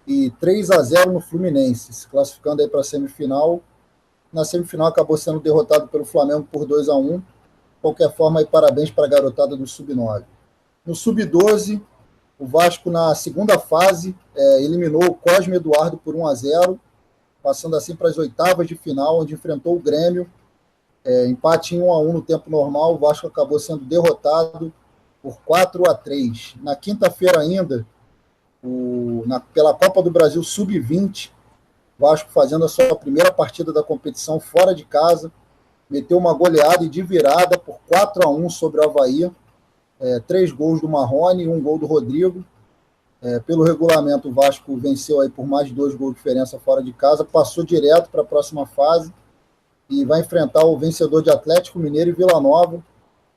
e 3-0 no Fluminense, se classificando aí para a semifinal. Na semifinal acabou sendo derrotado pelo Flamengo por 2-1. De qualquer forma, aí, parabéns para a garotada do Sub-9. No Sub-12, o Vasco, na segunda fase, eliminou o Cosme Eduardo por 1-0, passando assim para as oitavas de final, onde enfrentou o Grêmio. Empate em 1-1 no tempo normal, o Vasco acabou sendo derrotado por 4-3. Na quinta-feira ainda, pela Copa do Brasil Sub-20, o Vasco fazendo a sua primeira partida da competição fora de casa, meteu uma goleada e de virada por 4-1 sobre o Avaí, 3 gols do Marrone e 1 gol do Rodrigo. Pelo regulamento, o Vasco venceu aí por mais de 2 gols de diferença fora de casa, passou direto para a próxima fase e vai enfrentar o vencedor de Atlético Mineiro e Vila Nova.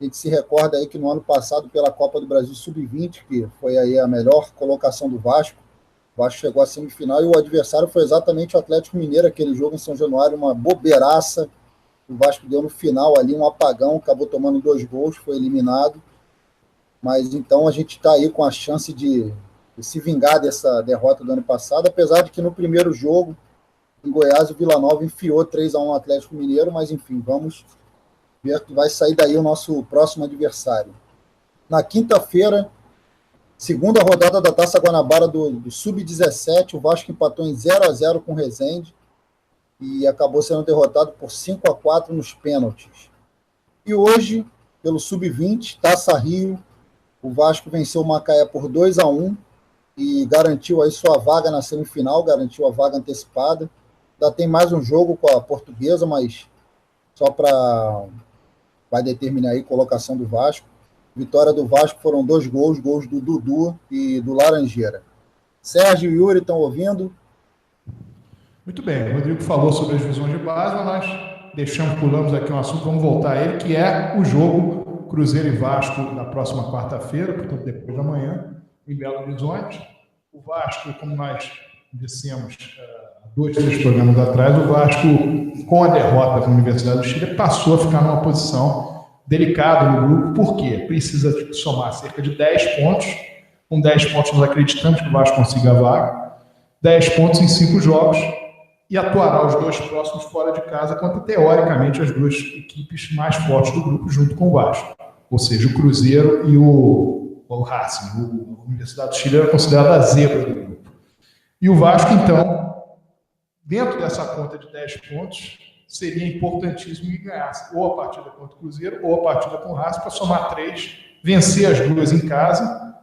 A gente se recorda aí que no ano passado, pela Copa do Brasil Sub-20, que foi aí a melhor colocação do Vasco, o Vasco chegou à semifinal e o adversário foi exatamente o Atlético Mineiro, aquele jogo em São Januário, uma bobeiraça. O Vasco deu no final ali um apagão, acabou tomando 2 gols, foi eliminado. Mas então a gente está aí com a chance de se vingar dessa derrota do ano passado, apesar de que no primeiro jogo, em Goiás, o Vila Nova enfiou 3-1 o Atlético Mineiro, mas enfim, vamos ver que vai sair daí o nosso próximo adversário. Na quinta-feira, segunda rodada da Taça Guanabara do Sub-17, o Vasco empatou em 0-0 com o Resende e acabou sendo derrotado por 5-4 nos pênaltis. E hoje, pelo Sub-20, Taça Rio, o Vasco venceu o Macaé por 2-1 e garantiu aí sua vaga na semifinal, garantiu a vaga antecipada. Ainda tem mais um jogo com a Portuguesa, mas só para vai determinar aí a colocação do Vasco. Vitória do Vasco foram 2 gols do Dudu e do Laranjeira. Sérgio e Yuri estão ouvindo? Muito bem, o Rodrigo falou sobre as divisões de base, mas nós pulamos aqui um assunto, vamos voltar a ele, que é o jogo Cruzeiro e Vasco na próxima quarta-feira, portanto depois da manhã, em Belo Horizonte. O Vasco, como nós dissemos 2, 3 programas atrás, o Vasco, com a derrota com a Universidade do Chile, passou a ficar numa posição delicada no grupo. Por quê? Precisa somar cerca de 10 pontos. Com 10 pontos nós acreditamos que o Vasco consiga a vaga. 10 pontos em 5 jogos e atuará os 2 próximos fora de casa contra, teoricamente, as 2 equipes mais fortes do grupo, junto com o Vasco. Ou seja, o Cruzeiro e o Racing. A Universidade do Chile era considerada a zebra do grupo. E o Vasco, então, dentro dessa conta de 10 pontos, seria importantíssimo que ganhasse ou a partida contra o Cruzeiro ou a partida com o Racing para somar 3, vencer as 2 em casa,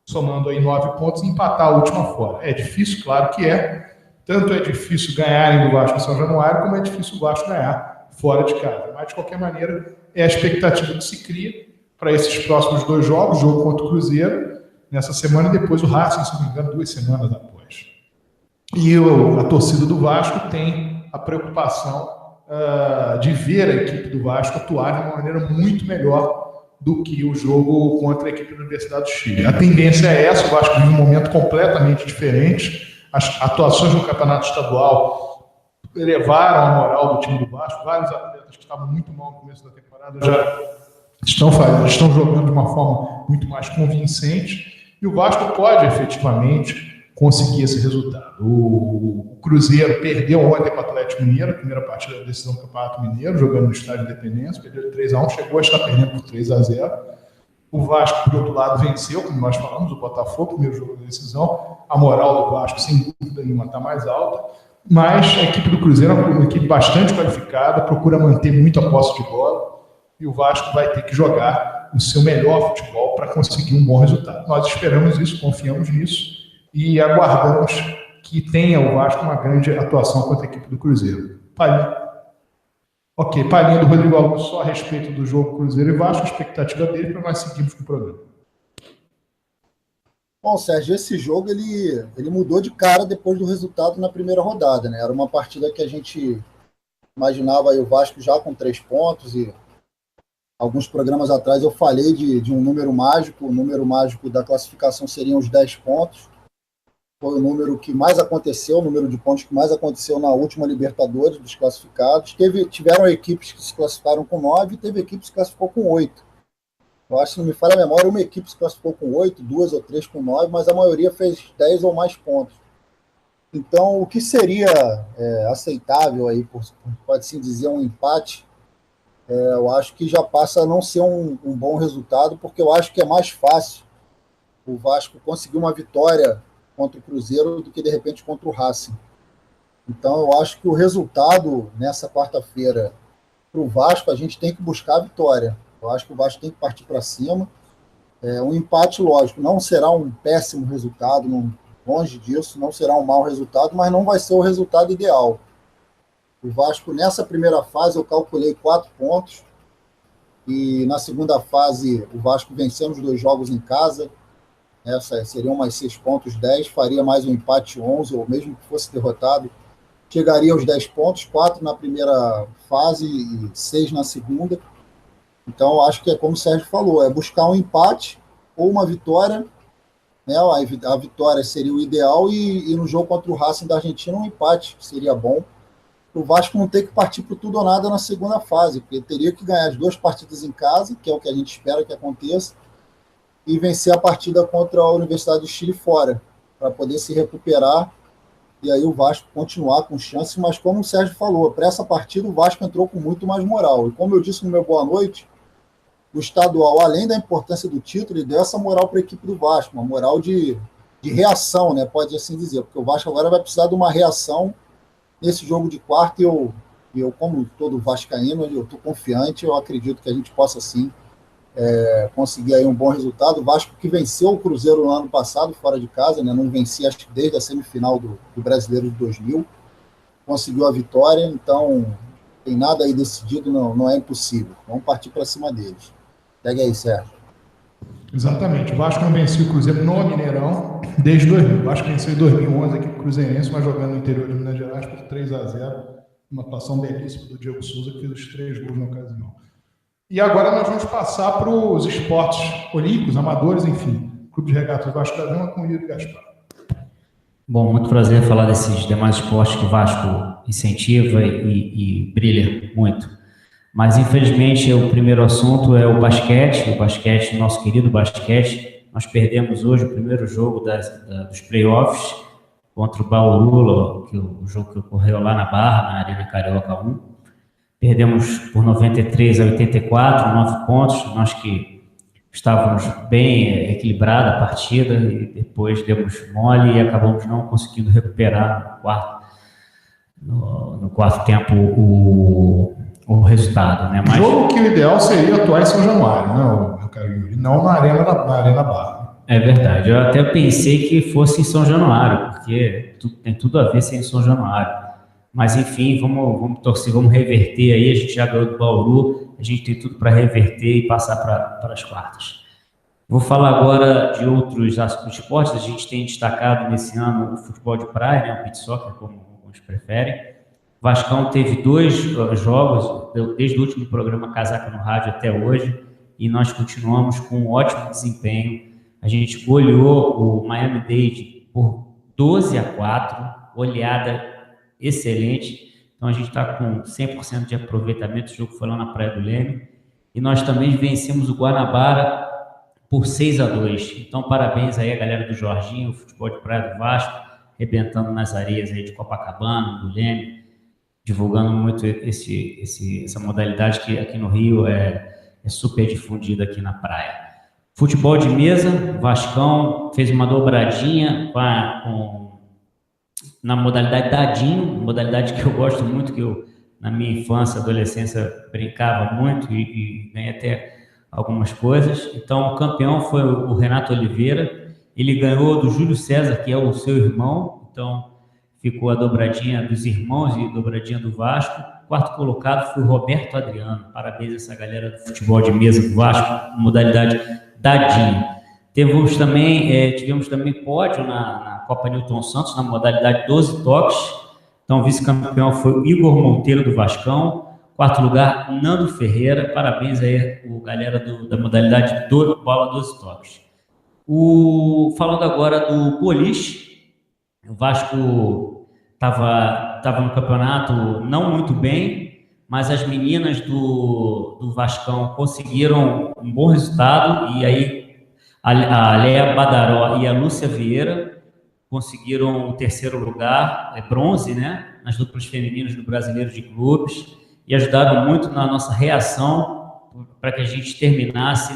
somando aí 9 pontos e empatar a última fora. É difícil, claro que é. Tanto é difícil ganharem do Vasco em São Januário, como é difícil o Vasco ganhar fora de casa. Mas, de qualquer maneira, é a expectativa que se cria para esses próximos 2 jogos, jogo contra o Cruzeiro, nessa semana, e depois o Racing, se não me engano, 2 semanas após. E a torcida do Vasco tem a preocupação de ver a equipe do Vasco atuar de uma maneira muito melhor do que o jogo contra a equipe da Universidade do Chile. A tendência é essa, o Vasco vive um momento completamente diferente. As atuações no campeonato estadual elevaram a moral do time do Vasco. Vários atletas que estavam muito mal no começo da temporada já estão jogando de uma forma muito mais convincente, e o Vasco pode efetivamente conseguir esse resultado. O Cruzeiro perdeu ontem para o Atlético Mineiro, a primeira partida da decisão do Campeonato Mineiro, jogando no Estádio Independência, perdeu de 3-1, chegou a estar perdendo por 3-0. O Vasco, por outro lado, venceu, como nós falamos, o Botafogo, primeiro jogo da decisão. A moral do Vasco, sem dúvida nenhuma, está mais alta, mas a equipe do Cruzeiro é uma equipe bastante qualificada, procura manter muito a posse de bola, e o Vasco vai ter que jogar o seu melhor futebol para conseguir um bom resultado. Nós esperamos isso, confiamos nisso, e aguardamos que tenha o Vasco uma grande atuação contra a equipe do Cruzeiro. Palhinha do Rodrigo Augusto só a respeito do jogo Cruzeiro e Vasco, a expectativa dele para nós seguirmos com o programa. Bom, Sérgio, esse jogo ele mudou de cara depois do resultado na primeira rodada, né? Era uma partida que a gente imaginava aí o Vasco já com 3 pontos, e alguns programas atrás eu falei de um número mágico. O número mágico da classificação seriam os 10 pontos. Foi o número que mais aconteceu, o número de pontos que mais aconteceu na última Libertadores dos classificados. Tiveram equipes que se classificaram com 9 e teve equipes que se classificou com 8. Eu acho que, não me falha a memória, uma equipe se classificou com 8, 2 ou 3 com 9, mas a maioria fez 10 ou mais pontos. Então, o que seria aceitável aí, pode-se dizer, um empate, eu acho que já passa a não ser um bom resultado, porque eu acho que é mais fácil o Vasco conseguir uma vitória contra o Cruzeiro do que, de repente, contra o Racing. Então, eu acho que o resultado nessa quarta-feira para o Vasco, a gente tem que buscar a vitória. Eu acho que o Vasco tem que partir para cima. Um empate, lógico, não será um péssimo resultado, longe disso, não será um mau resultado, mas não vai ser o resultado ideal. O Vasco, nessa primeira fase, eu calculei 4 pontos, e na segunda fase, o Vasco vencendo os 2 jogos em casa, seriam mais 6 pontos, 10, faria mais um empate 11, ou mesmo que fosse derrotado, chegaria aos 10 pontos, 4 na primeira fase e 6 na segunda. Então, acho que é como o Sérgio falou, é buscar um empate ou uma vitória, né? A vitória seria o ideal, e no jogo contra o Racing da Argentina, um empate seria bom. O Vasco não tem que partir para tudo ou nada na segunda fase, porque teria que ganhar as 2 partidas em casa, que é o que a gente espera que aconteça, e vencer a partida contra a Universidade do Chile fora, para poder se recuperar, e aí o Vasco continuar com chance. Mas como o Sérgio falou, para essa partida o Vasco entrou com muito mais moral, e como eu disse no meu boa noite, o estadual, além da importância do título, ele deu essa moral para a equipe do Vasco, uma moral de reação, né, pode assim dizer, porque o Vasco agora vai precisar de uma reação nesse jogo de quarta, e eu como todo vascaíno, eu estou confiante, eu acredito que a gente possa sim conseguir aí um bom resultado. O Vasco que venceu o Cruzeiro no ano passado, fora de casa, né, não vencia acho que desde a semifinal do Brasileiro de 2000, conseguiu a vitória, então tem nada aí decidido, não é impossível. Vamos partir para cima deles. Pega aí, Sérgio. Exatamente. O Vasco não venceu o Cruzeiro no Mineirão desde 2000. O Vasco venceu em 2011 aqui o Cruzeirense, mas jogando no interior de Minas Gerais por 3-0. Uma atuação belíssima do Diego Souza, que fez os 3 gols na ocasião. E agora nós vamos passar para os esportes olímpicos, amadores, enfim. Clube de Regatas Vasco da Gama com o Yuri Gaspar. Bom, muito prazer falar desses demais esportes que o Vasco incentiva e brilha muito. Mas, infelizmente, o primeiro assunto é o basquete, nosso querido basquete. Nós perdemos hoje o primeiro jogo dos playoffs contra o Bauru, o jogo que ocorreu lá na Barra, na Arena Carioca 1. Perdemos por 93-84, 9 pontos. Nós que estávamos bem equilibrada a partida, e depois demos mole e acabamos não conseguindo recuperar no quarto tempo o resultado, né? Mas jogo que o ideal seria atuar em São Januário, né, meu caro Yuri? Não na Arena Barra. É verdade, eu até pensei que fosse em São Januário, porque tem tudo a ver ser em São Januário. Mas enfim, vamos torcer, vamos reverter aí. A gente já ganhou do Bauru, a gente tem tudo para reverter e passar para as quartas. Vou falar agora de outros esportes. A gente tem destacado nesse ano o futebol de praia, né, o beach soccer, como alguns preferem. O Vascão teve 2 jogos, desde o último programa Casaca no Rádio até hoje, e nós continuamos com um ótimo desempenho. A gente goleou o Miami-Dade por 12-4, goleada excelente. Então a gente está com 100% de aproveitamento. O jogo foi lá na Praia do Leme. E nós também vencemos o Guanabara por 6-2. Então parabéns aí a galera do Jorginho, o futebol de praia do Vasco, arrebentando nas areias aí de Copacabana, do Leme, divulgando muito essa modalidade que aqui no Rio é super difundida aqui na praia. Futebol de mesa, o Vascão fez uma dobradinha na modalidade dadinho, modalidade que eu gosto muito, que eu, na minha infância, adolescência, brincava muito e ganhei até algumas coisas. Então, o campeão foi o Renato Oliveira. Ele ganhou do Júlio César, que é o seu irmão. Então, ficou a dobradinha dos irmãos e dobradinha do Vasco. Quarto colocado foi o Roberto Adriano. Parabéns a essa galera do futebol de mesa do Vasco, modalidade dadinho. Tivemos também pódio na Copa Newton Santos, na modalidade 12 toques. Então, o vice-campeão foi o Igor Monteiro, do Vascão. Quarto lugar, Nando Ferreira. Parabéns aí, galera da modalidade bola 12 toques. Falando agora do boliche, o Vasco estava no campeonato não muito bem, mas as meninas do Vascão conseguiram um bom resultado, e aí a Léa Badaró e a Lúcia Vieira conseguiram o terceiro lugar, bronze, né, nas duplas femininas do Brasileiro de Clubes, e ajudaram muito na nossa reação para que a gente terminasse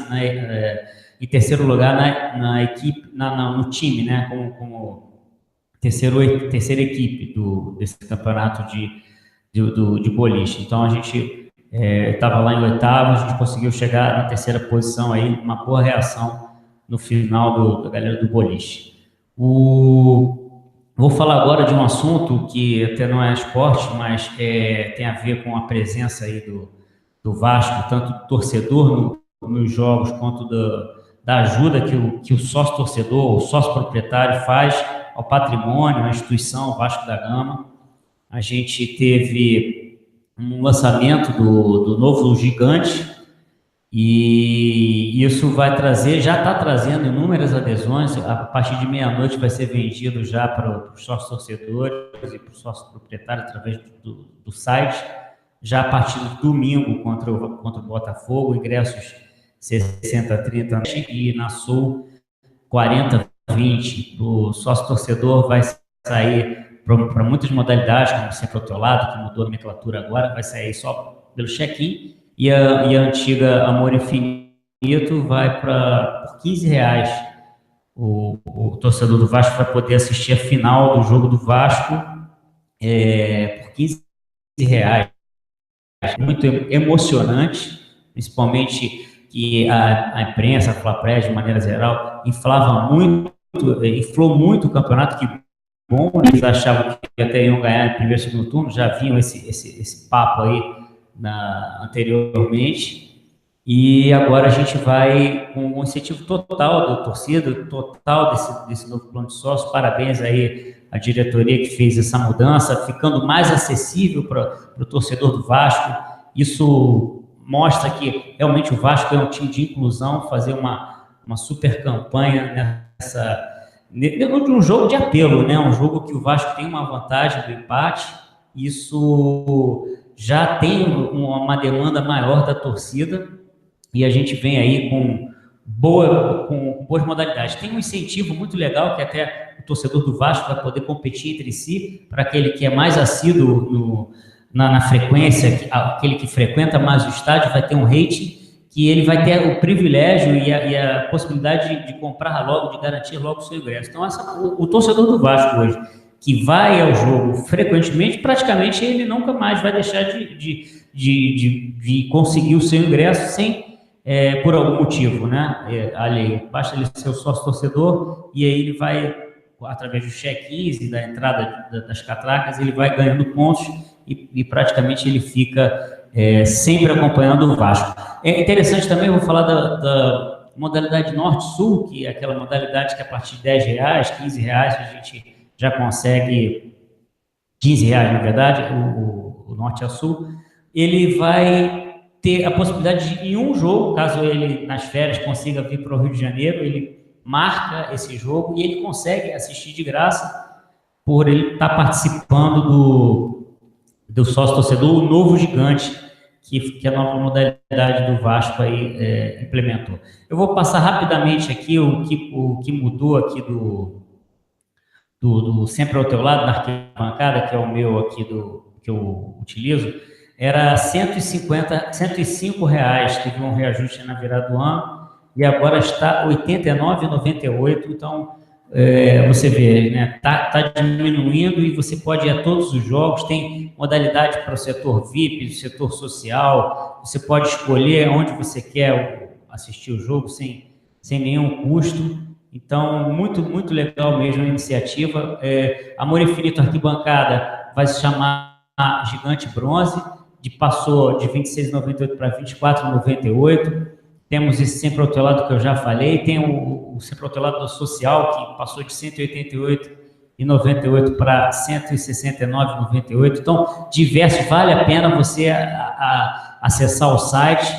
em terceiro lugar na equipe, no time, né, como terceira equipe desse campeonato de boliche. Então a gente estava lá em oitavo, a gente conseguiu chegar na terceira posição aí, uma boa reação no final da galera do boliche. Vou falar agora de um assunto que até não é esporte, mas tem a ver com a presença aí do Vasco, tanto do torcedor nos jogos, quanto da ajuda que o sócio-torcedor, o sócio-proprietário faz ao patrimônio, à instituição Vasco da Gama. A gente teve um lançamento do novo gigante, e isso vai trazer, já está trazendo inúmeras adesões. A partir de meia-noite vai ser vendido já para os sócios torcedores e para os sócios proprietários através do site. Já a partir do domingo contra o Botafogo, ingressos 60-30 e na Sul 40-20. O sócio torcedor vai sair para muitas modalidades, como sempre ao teu lado, que mudou a nomenclatura agora, vai sair só pelo check-in. E a antiga Amor Infinito vai por R$15. O torcedor do Vasco vai poder assistir a final do jogo do Vasco por R$15. Muito emocionante, principalmente que a imprensa, a Flapred, de maneira geral, inflou muito o campeonato. Que bom, eles achavam que até iam ganhar no primeiro e segundo turno, já vinham esse papo aí anteriormente, e agora a gente vai com um incentivo total da torcida, total desse novo plano de sócio. Parabéns aí à diretoria que fez essa mudança, ficando mais acessível para o torcedor do Vasco. Isso mostra que realmente o Vasco é um time de inclusão, fazer uma super campanha num jogo de apelo, né? Um jogo que o Vasco tem uma vantagem do empate. Isso já tem uma demanda maior da torcida, e a gente vem aí com boas modalidades. Tem um incentivo muito legal, que até o torcedor do Vasco vai poder competir entre si, para aquele que é mais assíduo na frequência, aquele que frequenta mais o estádio, vai ter um rating, que ele vai ter o privilégio e a possibilidade de comprar logo, de garantir logo o seu ingresso. Então, o torcedor do Vasco hoje, que vai ao jogo frequentemente, praticamente ele nunca mais vai deixar de conseguir o seu ingresso por algum motivo, né? Ali, basta ele ser o sócio-torcedor, e aí ele vai, através dos check-ins e da entrada das catracas, ele vai ganhando pontos e praticamente ele fica sempre acompanhando o Vasco. É interessante também, eu vou falar da modalidade Norte-Sul, que é aquela modalidade que a partir de R$10, R$15 a gente já consegue, R$15, na verdade, o Norte a Sul. Ele vai ter a possibilidade de, em um jogo, caso ele nas férias consiga vir para o Rio de Janeiro, ele marca esse jogo e ele consegue assistir de graça, por ele estar participando do sócio-torcedor, o novo gigante, que a nova modalidade do Vasco aí implementou. Eu vou passar rapidamente aqui o que mudou aqui do Sempre ao Teu Lado, na arquibancada, que é o meu aqui, que eu utilizo. Era R$105, teve um reajuste na virada do ano, e agora está R$ 89,98. Então, você vê, né, tá diminuindo, e você pode ir a todos os jogos. Tem modalidade para o setor VIP, o setor social. Você pode escolher onde você quer assistir o jogo sem nenhum custo. Então, muito, muito legal mesmo a iniciativa. Amor Infinito Arquibancada vai se chamar Gigante Bronze, passou de R$ 26,98 para R$ 24,98. Temos esse Sempre ao Teu Lado, que eu já falei. Tem o Sempre ao Teu Lado do Social, que passou de R$ 188 169,98 para 169,98. Então, diversos, vale a pena você acessar o site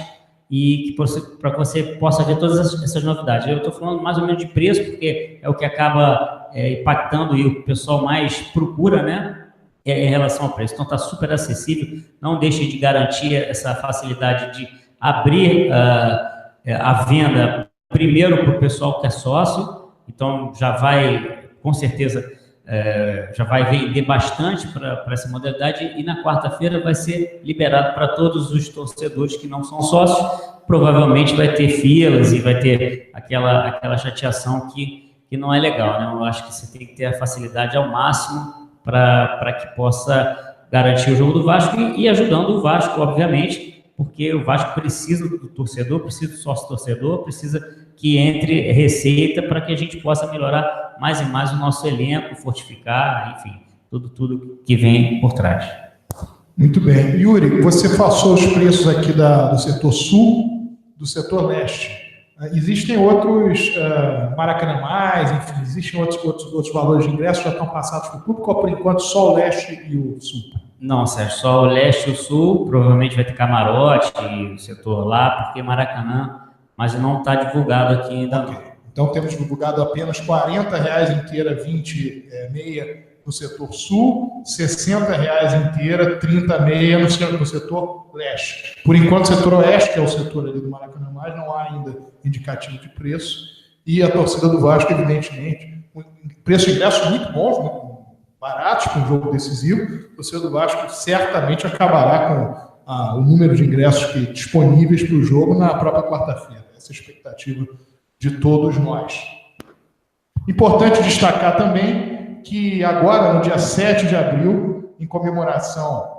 e para que você possa ver todas essas novidades. Eu estou falando mais ou menos de preço, porque é o que acaba impactando e o pessoal mais procura, né? Em relação ao preço. Então, está super acessível. Não deixe de garantir essa facilidade de abrir a venda primeiro para o pessoal que é sócio. Então, já vai, com certeza, já vai vender bastante para essa modalidade. E na quarta-feira vai ser liberado para todos os torcedores que não são sócios. Provavelmente vai ter filas e vai ter aquela chateação que não é legal, né? Eu acho que você tem que ter a facilidade ao máximo para que possa garantir o jogo do Vasco e ajudando o Vasco, obviamente, porque o Vasco precisa do torcedor, precisa do sócio-torcedor, precisa que entre receita para que a gente possa melhorar mais e mais o nosso elenco, fortificar, enfim, tudo que vem por trás. Muito bem. Yuri, você passou os preços aqui do setor sul, do setor leste. Existem outros Maracanã mais, enfim, existem outros valores de ingressos que já estão passados para o público, ou por enquanto só o leste e o sul? Não, Sérgio, só o leste e o sul, provavelmente vai ter camarote e o setor lá, porque Maracanã, mas não está divulgado aqui ainda. Okay. Então temos divulgado apenas R$40 inteira, 20 meia no setor sul, R$60 inteira, 30 meia no setor leste. Por enquanto, o setor oeste, que é o setor ali do Maracanã mais, não há ainda indicativo de preço. E a torcida do Vasco, evidentemente, preço de ingressos muito bons, muito baratos para um jogo decisivo. A torcida do Vasco certamente acabará com o número de ingressos disponíveis para o jogo na própria quarta-feira. Essa é a expectativa de todos nós. Importante destacar também que agora, no dia 7 de abril, em comemoração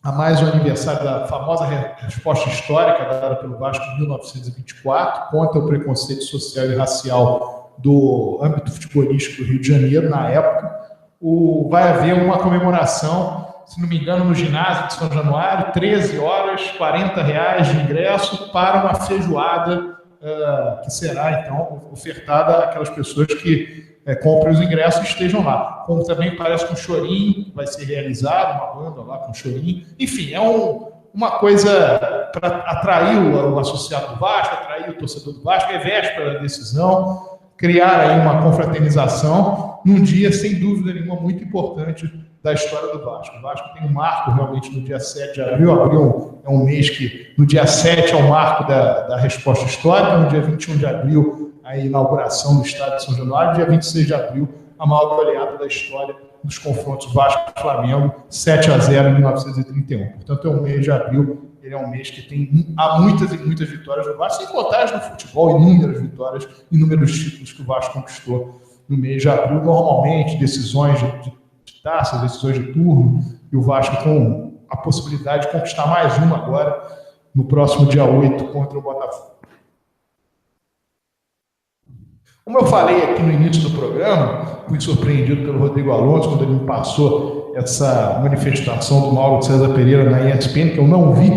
a mais um aniversário da famosa resposta histórica dada pelo Vasco em 1924, contra o preconceito social e racial do âmbito futebolístico do Rio de Janeiro, na época, vai haver uma comemoração, se não me engano, no ginásio de São Januário, 13 horas, R$40 de ingresso para uma feijoada que será, então, ofertada àquelas pessoas que comprem os ingressos e estejam lá. Como também parece que um chorinho vai ser realizado, uma banda lá com chorinho. Enfim, é uma coisa para atrair o associado do Vasco, atrair o torcedor do Vasco, é véspera da decisão, criar aí uma confraternização num dia, sem dúvida nenhuma, muito importante da história do Vasco. O Vasco tem um marco realmente no dia 7 de abril. Abril é um mês que, no dia 7, é o marco da resposta histórica, no dia 21 de abril, a inauguração do estádio de São Januário, dia 26 de abril, a maior goleada da história dos confrontos Vasco-Flamengo, 7-0 em 1931. Portanto, é um mês de abril, ele é um mês que há muitas e muitas vitórias do Vasco, sem contagem no futebol, inúmeras vitórias, inúmeros títulos que o Vasco conquistou no mês de abril, normalmente decisões de taças, decisões de turno, e o Vasco com a possibilidade de conquistar mais uma agora, no próximo dia 8, contra o Botafogo. Como eu falei aqui no início do programa, fui surpreendido pelo Rodrigo Alonso quando ele me passou essa manifestação do Mauro César Pereira na ESPN, que eu não vi,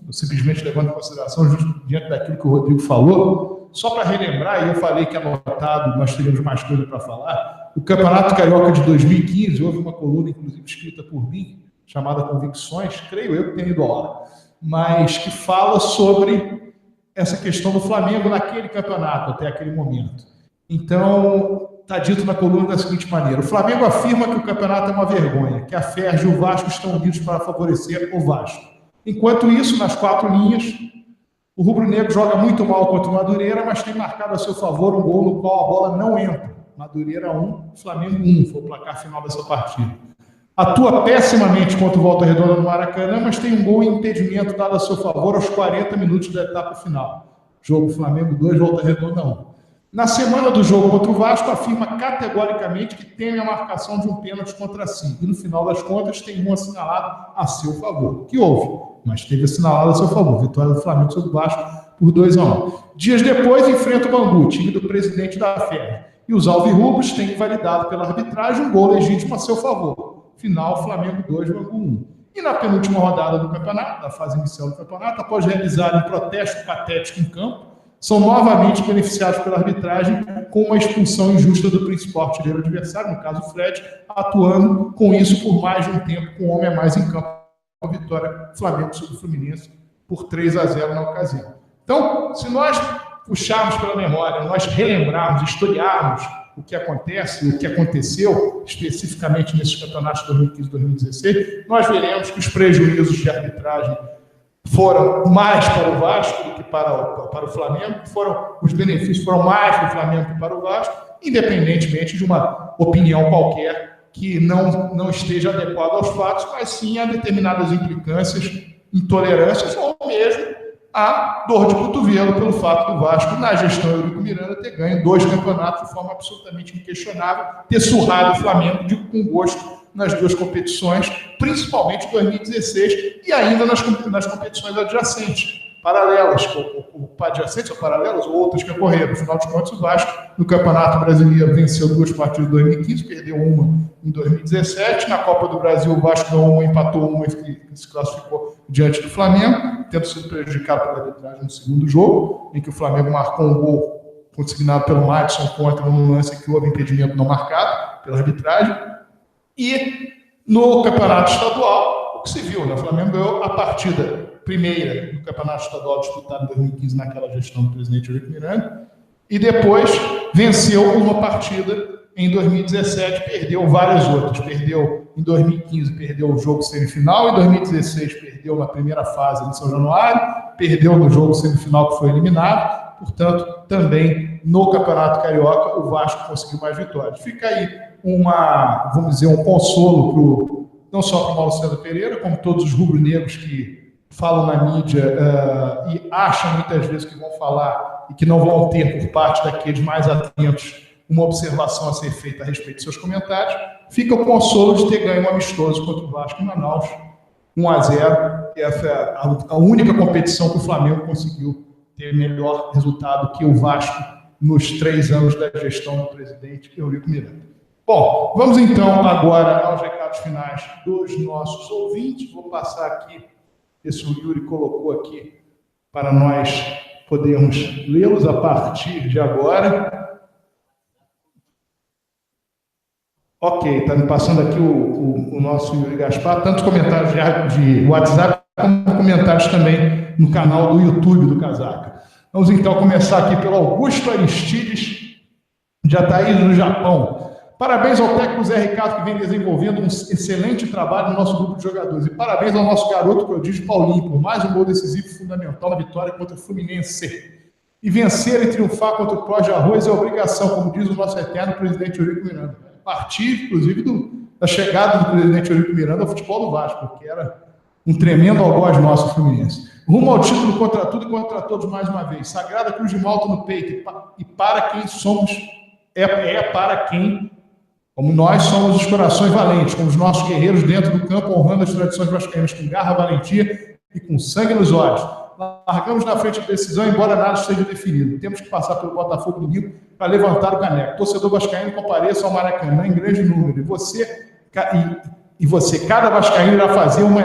eu simplesmente levando em consideração justo diante daquilo que o Rodrigo falou. Só para relembrar, e eu falei que anotado, nós teríamos mais coisa para falar, o Campeonato Carioca de 2015, houve uma coluna, inclusive, escrita por mim, chamada Convicções, creio eu que tenha ido à hora, mas que fala sobre essa questão do Flamengo naquele campeonato, até aquele momento. Então, está dito na coluna da seguinte maneira: o Flamengo afirma que o campeonato é uma vergonha, que a FERJ e o Vasco estão unidos para favorecer o Vasco. Enquanto isso, nas 4 linhas, o rubro-negro joga muito mal contra o Madureira, mas tem marcado a seu favor um gol no qual a bola não entra. Madureira 1, Flamengo 1, foi o placar final dessa partida. Atua pessimamente contra o Volta Redonda no Maracanã, mas tem um gol em impedimento dado a seu favor aos 40 minutos da etapa final. Jogo Flamengo 2, Volta Redonda 1. Na semana do jogo contra o Vasco, afirma categoricamente que teme a marcação de um pênalti contra si. E no final das contas, tem um assinalado a seu favor. Que houve, mas teve assinalado a seu favor. Vitória do Flamengo sobre o Vasco por 2-1. Dias depois, enfrenta o Bangu, time do presidente da FERJ. E os alvirrubros têm invalidado pela arbitragem um gol legítimo a seu favor. Final, Flamengo 2, Bangu 1. E na penúltima rodada do campeonato, da fase inicial do campeonato, após realizar um protesto patético em campo, são novamente beneficiados pela arbitragem com uma expulsão injusta do principal artilheiro adversário, no caso o Fred, atuando com isso por mais de um tempo, com um homem a mais em campo. A vitória do Flamengo sobre o Fluminense por 3-0 na ocasião. Então, se nós puxarmos pela memória, nós relembrarmos, historiarmos o que acontece, o que aconteceu especificamente nesses campeonatos de 2015 e 2016, nós veremos que os prejuízos de arbitragem foram mais para o Vasco do que para o Flamengo, os benefícios foram mais para o Flamengo que para o Vasco, independentemente de uma opinião qualquer que não esteja adequada aos fatos, mas sim a determinadas implicâncias, intolerâncias ou mesmo a dor de cotovelo pelo fato do Vasco, na gestão Eurico Miranda, ter ganho 2 campeonatos de forma absolutamente inquestionável, ter surrado o Flamengo com gosto nas 2 competições, principalmente em 2016 e ainda nas competições adjacentes, paralelas, ou adjacentes ou paralelas, ou outras que ocorreram. No final de contas, o Vasco, no Campeonato Brasileiro, venceu 2 partidas em 2015, perdeu uma em 2017. Na Copa do Brasil, o Vasco ganhou uma, empatou uma e se classificou diante do Flamengo, tendo sido prejudicado pela arbitragem no segundo jogo, em que o Flamengo marcou um gol consignado pelo Madison contra um lance que houve impedimento não marcado pela arbitragem. E no Campeonato Estadual, o que se viu, né? O Flamengo ganhou a partida primeira do Campeonato Estadual disputado em 2015 naquela gestão do presidente Eurico Miranda, e depois venceu uma partida em 2017, perdeu várias outras. Perdeu em 2015, perdeu o jogo semifinal, em 2016 perdeu na primeira fase de São Januário, perdeu no jogo semifinal que foi eliminado, portanto, também no Campeonato Carioca o Vasco conseguiu mais vitórias. Fica aí vamos dizer, um consolo não só para o Paulo César Pereira, como todos os rubro-negros que falam na mídia e acham muitas vezes que vão falar e que não vão ter por parte daqueles mais atentos uma observação a ser feita a respeito de seus comentários. Fica o consolo de ter ganho um amistoso contra o Vasco em Manaus, 1-0. Essa é a única competição que o Flamengo conseguiu ter melhor resultado que o Vasco nos 3 anos da gestão do presidente Eurico Miranda. Bom, vamos então agora aos recados finais dos nossos ouvintes. Vou passar aqui, esse o Yuri colocou aqui para nós podermos lê-los a partir de agora. Ok, está me passando aqui o nosso Yuri Gaspar, tanto comentários de WhatsApp como comentários também no canal do YouTube do Casaca. Vamos então começar aqui pelo Augusto Aristides, de Ataíde, no Japão. Parabéns ao técnico Zé Ricardo, que vem desenvolvendo um excelente trabalho no nosso grupo de jogadores. E parabéns ao nosso garoto prodígio Paulinho, por mais um gol decisivo e fundamental na vitória contra o Fluminense. E vencer e triunfar contra o Pó de Arroz é obrigação, como diz o nosso eterno presidente Eurico Miranda. Partir, inclusive, da chegada do presidente Eurico Miranda ao futebol do Vasco, porque era um tremendo algoz nosso Fluminense. Rumo ao título contra tudo e contra todos mais uma vez. Sagrada Cruz de Malta no peito. E para quem somos, para quem... Como nós somos os corações valentes, como os nossos guerreiros dentro do campo, honrando as tradições vascaínas com garra, valentia e com sangue nos olhos. Largamos na frente da decisão, embora nada esteja definido. Temos que passar pelo Botafogo domingo para levantar o caneco. Torcedor vascaíno, compareça ao Maracanã em grande número. E você, cada vascaíno, irá fazer uma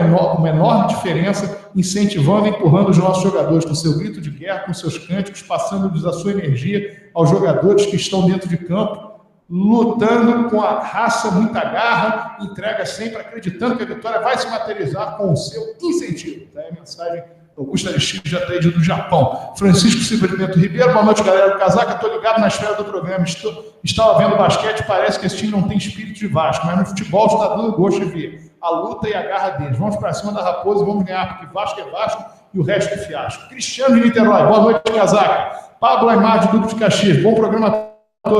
enorme diferença, incentivando e empurrando os nossos jogadores com seu grito de guerra, com seus cânticos, passando-lhes a sua energia aos jogadores que estão dentro de campo, lutando com a raça, muita garra, entrega sempre, acreditando que a vitória vai se materializar com o seu incentivo. É a mensagem do Augusto Aristides, de Ataíde, do Japão. Francisco Silva de Bento Ribeiro, boa noite, galera do Casaca. Estou ligado na esfera do programa. Estava vendo basquete, parece que esse time não tem espírito de Vasco, mas no futebol está dando gosto de ver a luta e a garra deles. Vamos para cima da Raposa e vamos ganhar, porque Vasco é Vasco e o resto é fiasco. Cristiano de Niterói, boa noite, Casaca. Pablo Aymar, de Duque de Caxias, bom programa.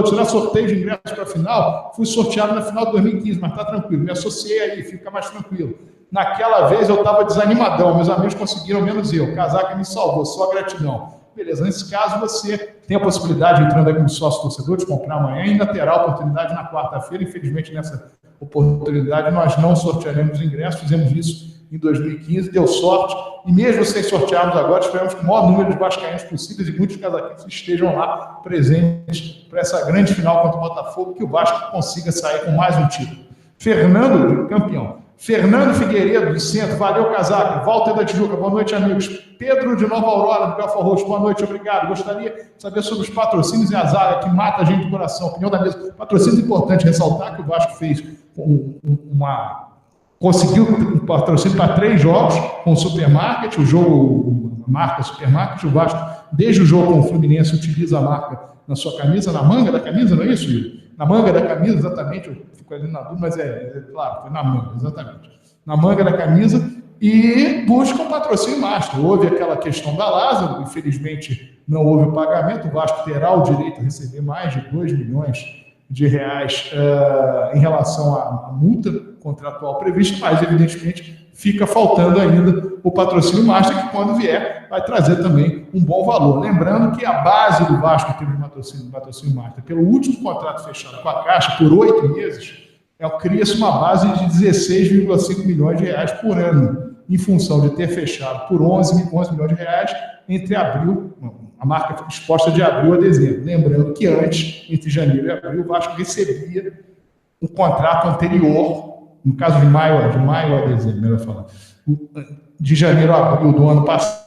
Será sorteio de ingressos para a final? Fui sorteado na final de 2015, mas está tranquilo. Me associei aí, fica mais tranquilo. Naquela vez eu estava desanimadão, meus amigos conseguiram, menos eu. Casaca me salvou, só gratidão. Beleza, nesse caso você tem a possibilidade, entrando aí como sócio torcedor, de comprar amanhã e ainda terá a oportunidade na quarta-feira. Infelizmente, nessa oportunidade, nós não sortearemos ingressos, fizemos isso em 2015, deu sorte, e mesmo sem sortearmos agora, esperamos que o maior número de vascaínos possíveis e muitos casaquenses estejam lá presentes para essa grande final contra o Botafogo, que o Vasco consiga sair com mais um título. Fernando, campeão. Fernando Figueiredo, do Centro, valeu, casaca. Walter da Tijuca, boa noite, amigos. Pedro de Nova Aurora, do Belfort Roxo, boa noite, obrigado. Gostaria de saber sobre os patrocínios e a zaga que mata a gente do coração. Opinião da mesa. Patrocínio importante, ressaltar que o Vasco fez conseguiu um patrocínio para 3 jogos com o Supermarket, a marca Supermarket. O Vasco, desde o jogo com o Fluminense, utiliza a marca na sua camisa, na manga da camisa, não é isso, Yuri? Na manga da camisa, exatamente, eu fico ali na dúvida, mas claro, foi na manga, exatamente. Na manga da camisa, e busca um patrocínio master. Houve aquela questão da Lázaro, infelizmente não houve o pagamento, o Vasco terá o direito a receber mais de 2 milhões de reais em relação à multa contratual prevista, mas evidentemente fica faltando ainda o patrocínio master, que quando vier vai trazer também um bom valor. Lembrando que a base do Vasco teve patrocínio master pelo último contrato fechado com a Caixa por 8 meses, cria-se uma base de 16,5 milhões de reais por ano, em função de ter fechado por 11 milhões de reais entre abril, a marca exposta de abril a dezembro. Lembrando que antes, entre janeiro e abril, o Vasco recebia um contrato anterior, no caso de maio a dezembro, melhor falar, de janeiro a abril do ano passado,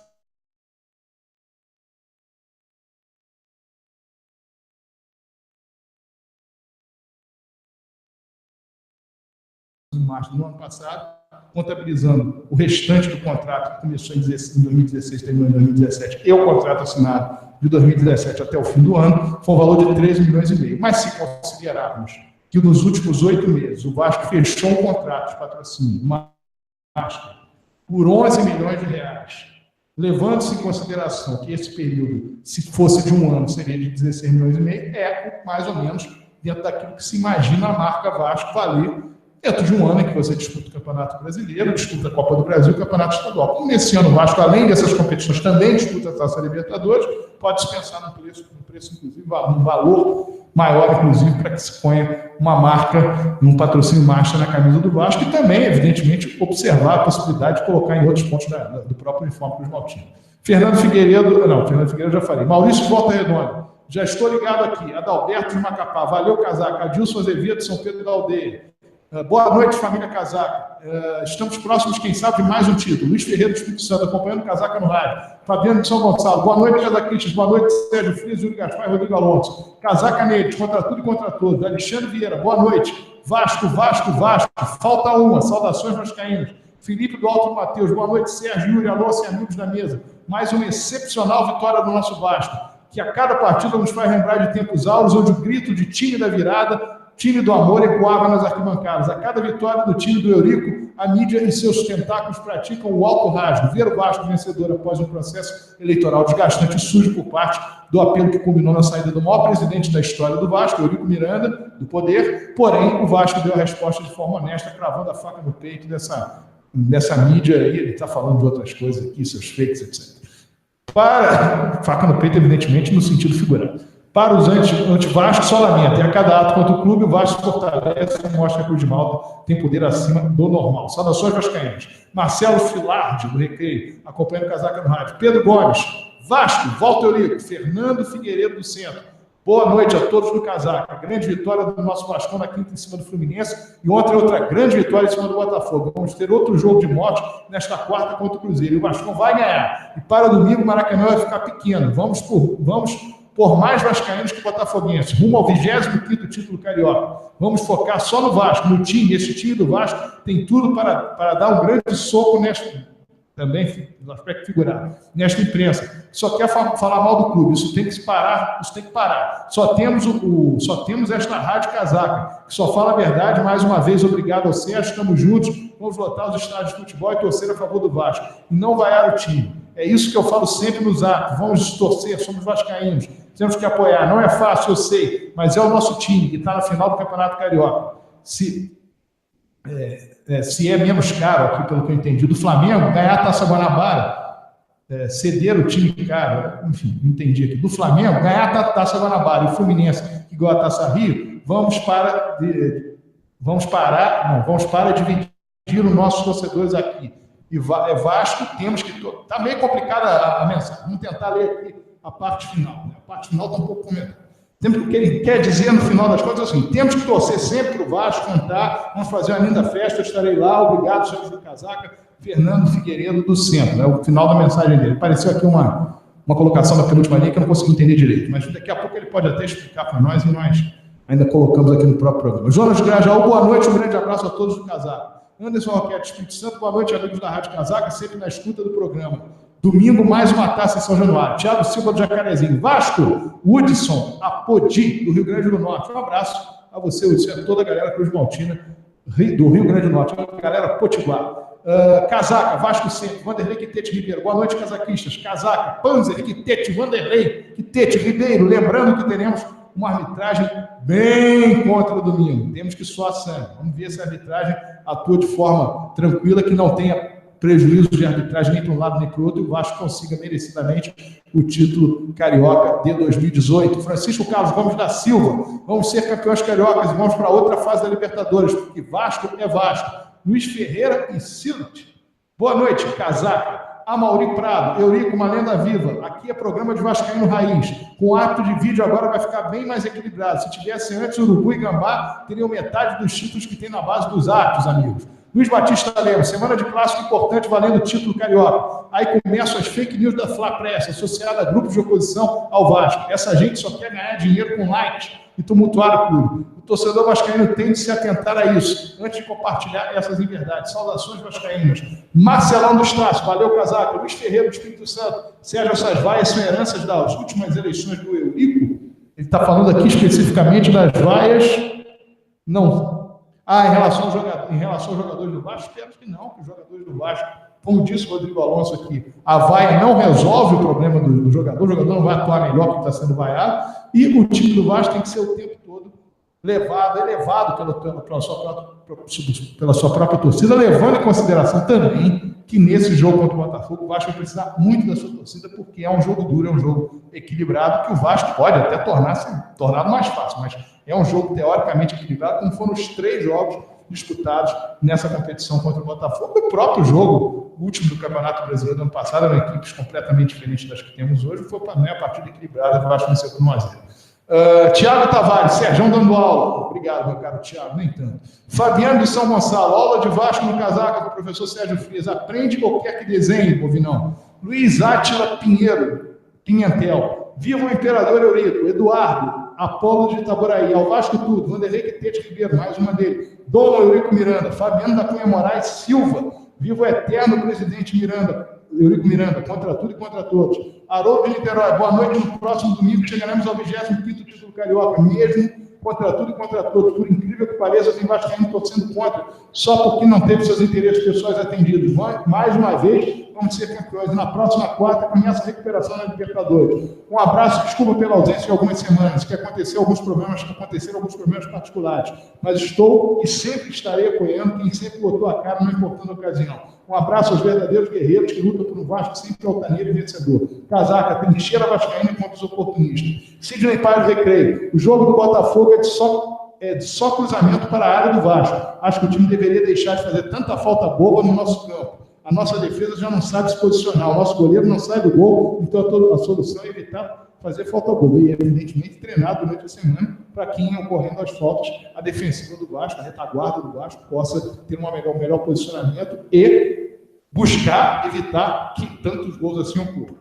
em março do ano passado, contabilizando o restante do contrato que começou em 2016, terminou em 2017, e o contrato assinado de 2017 até o fim do ano, foi um valor de 13 milhões e meio. Mas se considerarmos que nos últimos 8 meses o Vasco fechou um contrato de patrocínio por 11 milhões de reais, levando-se em consideração que esse período, se fosse de um ano, seria de 16 milhões e meio, mais ou menos dentro daquilo que se imagina a marca Vasco valer dentro de um ano em que você disputa o Campeonato Brasileiro, disputa a Copa do Brasil e o Campeonato Estadual. Como nesse ano o Vasco, além dessas competições, também disputa a Taça Libertadores, pode-se pensar no preço, inclusive, um valor maior, inclusive, para que se ponha uma marca, um patrocínio master na camisa do Vasco, e também, evidentemente, observar a possibilidade de colocar em outros pontos do próprio uniforme para os maltinos. Fernando Figueiredo eu já falei. Maurício Volta Redonda, já estou ligado aqui. Adalberto de Macapá, valeu, casaca. Adilson Azevedo, São Pedro da Aldeia. Boa noite, família Casaca. Estamos próximos, quem sabe, de mais um título. Luiz Ferreira do Espírito Santo, acompanhando Casaca no rádio. Fabiano de São Gonçalo. Boa noite, casaquistas. Boa noite, Sérgio Frias, Júlio Gaspar e Rodrigo Alonso. Casaca neles, contra tudo e contra todos. Alexandre Vieira, boa noite. Vasco. Falta uma. Saudações vascaínas. Felipe do Alto Mateus. Boa noite, Sérgio, Yuri, Alonso e amigos da mesa. Mais uma excepcional vitória do nosso Vasco, que a cada partida nos faz lembrar de tempos áureos, onde o grito de time da virada, time do amor, ecoava nas arquibancadas. A cada vitória do time do Eurico, a mídia e seus tentáculos praticam o alto rasgo. Ver o Vasco vencedor após um processo eleitoral desgastante e sujo por parte do apelo que culminou na saída do maior presidente da história do Vasco, Eurico Miranda, do poder. Porém, o Vasco deu a resposta de forma honesta, cravando a faca no peito dessa mídia aí. Ele está falando de outras coisas aqui, seus fakes, etc. Faca no peito, evidentemente, no sentido figurado. Para os anti-Vasco, só lamenta. E a cada ato contra o clube, o Vasco fortalece e mostra que a Cruz de Malta tem poder acima do normal. Saudações vascaínas. Marcelo Filardi, do Recreio, acompanhando o Casaca no rádio. Pedro Gomes, Vasco, Walter Eurico, Fernando Figueiredo do Centro. Boa noite a todos do Casaca. Grande vitória do nosso Vascão na quinta em cima do Fluminense e ontem outra grande vitória em cima do Botafogo. Vamos ter outro jogo de morte nesta quarta contra o Cruzeiro. E o Vascão vai ganhar. E para domingo o Maracanã vai ficar pequeno. Vamos por mais vascaínos que botafoguenses, rumo ao 25º título carioca. Vamos focar só no Vasco, no time. Esse time do Vasco tem tudo para dar um grande soco também no aspecto figurado, nesta imprensa. Só quer falar mal do clube. Isso tem que parar. Só temos esta rádio casaca, que só fala a verdade. Mais uma vez, obrigado ao Sérgio. Estamos juntos. Vamos lotar os estádios de futebol e torcer a favor do Vasco. E não vaiar o time. É isso que eu falo sempre nos atos. Vamos torcer, somos vascaínos. Temos que apoiar. Não é fácil, eu sei, mas é o nosso time que está na final do Campeonato Carioca. Se é menos caro, aqui pelo que eu entendi, do Flamengo, ganhar a Taça Guanabara, ceder o time caro, enfim, entendi aqui, do Flamengo, ganhar a Taça Guanabara e o Fluminense, que ganhou a Taça Rio, vamos para dividir os nossos torcedores aqui. E Vasco, temos que... Está meio complicada a mensagem. Vamos tentar ler aqui a parte final. A parte final está um pouco comentada. O que ele quer dizer no final das contas é assim: temos que torcer sempre para o Vasco cantar, vamos fazer uma linda festa, eu estarei lá, obrigado, senhores do Casaca, Fernando Figueiredo do Centro. É o final da mensagem dele. Apareceu aqui uma colocação da penúltima linha que eu não consegui entender direito, mas daqui a pouco ele pode até explicar para nós e nós ainda colocamos aqui no próprio programa. Jonas Grajaú, boa noite, um grande abraço a todos do Casaca. Anderson Roquete, Espírito Santo, boa noite, amigos da Rádio Casaca, sempre na escuta do programa. Domingo, mais uma taça em São Januário. Thiago Silva do Jacarezinho. Vasco, Hudson Apodi, do Rio Grande do Norte. Um abraço a você, Hudson, a toda a galera Cruz Maltina do Rio Grande do Norte, a galera Potiguar. Casaca, Vasco Centro, Vanderlei Quitete Ribeiro. Boa noite, casaquistas. Casaca, Panzer, Quitete, Vanderlei Quitete Ribeiro. Lembrando que teremos uma arbitragem bem contra o domingo. Temos que suar sangue. Vamos ver se a arbitragem atua de forma tranquila, que não tenha prejuízo de arbitragem nem para um lado nem para o outro, e o Vasco consiga merecidamente o título carioca de 2018. Francisco Carlos Gomes da Silva, vamos ser campeões cariocas e vamos para outra fase da Libertadores, porque Vasco é Vasco. Luiz Ferreira e Silt. Boa noite, Casaca. Amauri Prado, Eurico, uma lenda viva. Aqui é programa de Vascaíno Raiz. Com ato de vídeo agora vai ficar bem mais equilibrado. Se tivesse antes, Urubu e Gambá teriam metade dos títulos que tem na base dos atos, amigos. Luiz Batista Lemos, semana de clássico importante valendo o título carioca. Aí começam as fake news da Fla Press, associada a grupos de oposição ao Vasco. Essa gente só quer ganhar dinheiro com likes e tumultuar o clube. O torcedor vascaíno tem de se atentar a isso, antes de compartilhar essas inverdades. Saudações vascaínas. Marcelão dos Traços, valeu, Casaca. Luiz Ferreira do Espírito Santo. Sérgio, essas vaias são heranças das últimas eleições do Eurico? Ele está falando aqui especificamente das vaias. Não. Em relação aos jogadores do Vasco, espero que não, que os jogadores do Vasco, como disse o Rodrigo Alonso aqui, a vaia não resolve o problema do jogador, o jogador não vai atuar melhor que está sendo vaiado, e o time do Vasco tem que ser o tempo todo elevado pela sua própria torcida, levando em consideração também que nesse jogo contra o Botafogo, o Vasco vai precisar muito da sua torcida, porque é um jogo duro, é um jogo equilibrado, que o Vasco pode até tornar mais fácil, mas é um jogo teoricamente equilibrado, como foram os 3 jogos disputados nessa competição contra o Botafogo. O próprio jogo, o último do Campeonato Brasileiro do ano passado, eram equipes completamente diferentes das que temos hoje, foi a partida equilibrada, o Vasco venceu por 1-0. Tiago Tavares, Sérgio dando aula. Obrigado, meu caro Tiago, nem tanto. Fabiano de São Gonçalo, aula de Vasco no Casaca do professor Sérgio Frias. Aprende ou quer que desenhe, Bovinão? Luiz Átila Pimentel. Viva o Imperador Eurico. Eduardo, Apolo de Itaboraí. Ao Vasco tudo. Vanderlei Quitete Ribeiro, mais uma dele. Dom Eurico Miranda. Fabiano da Cunha Moraes Silva. Viva o eterno presidente Eurico Miranda, contra tudo e contra todos. Haroldo de Niterói, boa noite. No próximo domingo chegaremos ao 25º título carioca, mesmo contra tudo e contra todos. Por incrível que pareça, tem Vascaíno torcendo contra, só porque não teve seus interesses pessoais atendidos. Mais uma vez, vamos ser campeões. E na próxima quarta começa a recuperação na Libertadores. Um abraço, desculpa pela ausência de algumas semanas, que aconteceram alguns problemas particulares. Mas estou e sempre estarei apoiando quem sempre botou a cara, não importando a ocasião. Um abraço aos verdadeiros guerreiros que lutam por um Vasco sempre altaneiro e vencedor. Casaca, trincheira vascaína contra os oportunistas. Sidney Paes Recreio. O jogo do Botafogo é de só cruzamento para a área do Vasco. Acho que o time deveria deixar de fazer tanta falta boba no nosso campo. A nossa defesa já não sabe se posicionar. O nosso goleiro não sai do gol. Então a solução é evitar fazer falta boba. E, evidentemente, treinar durante a semana para que, em ocorrendo as faltas, a defensiva do Vasco, a retaguarda do Vasco, possa ter um melhor posicionamento e buscar evitar que tantos gols assim ocorram.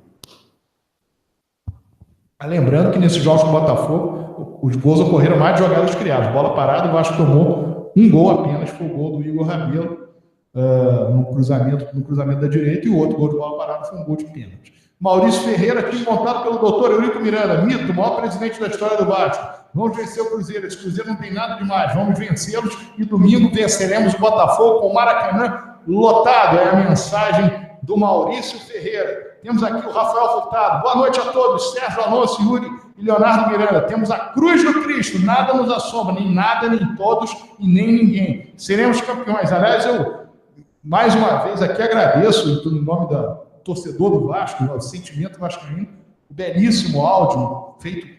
Lembrando que nesses jogos com o Botafogo, os gols ocorreram mais de jogadas criadas. Bola parada, o Vasco tomou um gol apenas, foi o gol do Igor Rabelo, no cruzamento da direita, e o outro gol de bola parada foi um gol de pênalti. Maurício Ferreira, aqui montado pelo doutor Eurico Miranda, mito, maior presidente da história do Vasco. Vamos vencer o Cruzeiro. Esse Cruzeiro não tem nada demais. Vamos vencê-los e domingo venceremos o Botafogo com o Maracanã lotado. É a mensagem do Maurício Ferreira. Temos aqui o Rafael Furtado. Boa noite a todos. Sérgio Alonso, Yuri e Leonardo Miranda. Temos a cruz do Cristo. Nada nos assombra, nem nada, nem todos e nem ninguém. Seremos campeões. Aliás, eu mais uma vez aqui agradeço, em nome da torcedor do Vasco, o sentimento vascaíno, o belíssimo áudio feito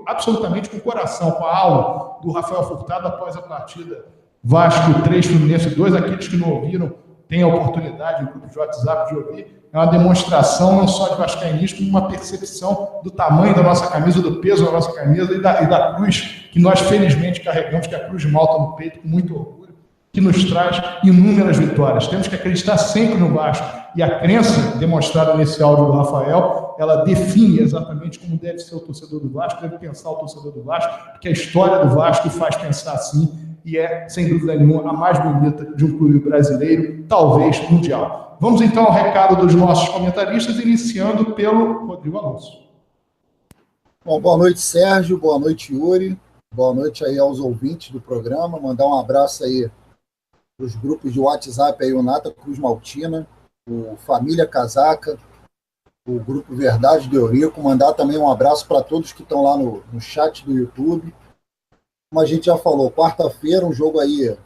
absolutamente com o coração, com a aula do Rafael Furtado após a partida Vasco 3, Fluminense 2. Aqueles que não ouviram, tem a oportunidade no grupo de WhatsApp de ouvir, é uma demonstração não só de vascaínismo, como uma percepção do tamanho da nossa camisa, do peso da nossa camisa e da cruz que nós felizmente carregamos, que é a cruz de Malta no peito, com muito orgulho, que nos traz inúmeras vitórias. Temos que acreditar sempre no Vasco. E a crença demonstrada nesse áudio do Rafael, ela define exatamente como deve ser o torcedor do Vasco, deve pensar o torcedor do Vasco, porque a história do Vasco faz pensar assim, e é, sem dúvida nenhuma, a mais bonita de um clube brasileiro, talvez mundial. Vamos então ao recado dos nossos comentaristas, iniciando pelo Rodrigo Alonso. Bom, boa noite, Sérgio, boa noite, Yuri, boa noite aí aos ouvintes do programa, mandar um abraço aí para os grupos de WhatsApp aí, o Nata Cruz Maltina, o Família Casaca, o Grupo Verdade de Eurico, mandar também um abraço para todos que estão lá no chat do YouTube. Como a gente já falou, quarta-feira, um jogo aí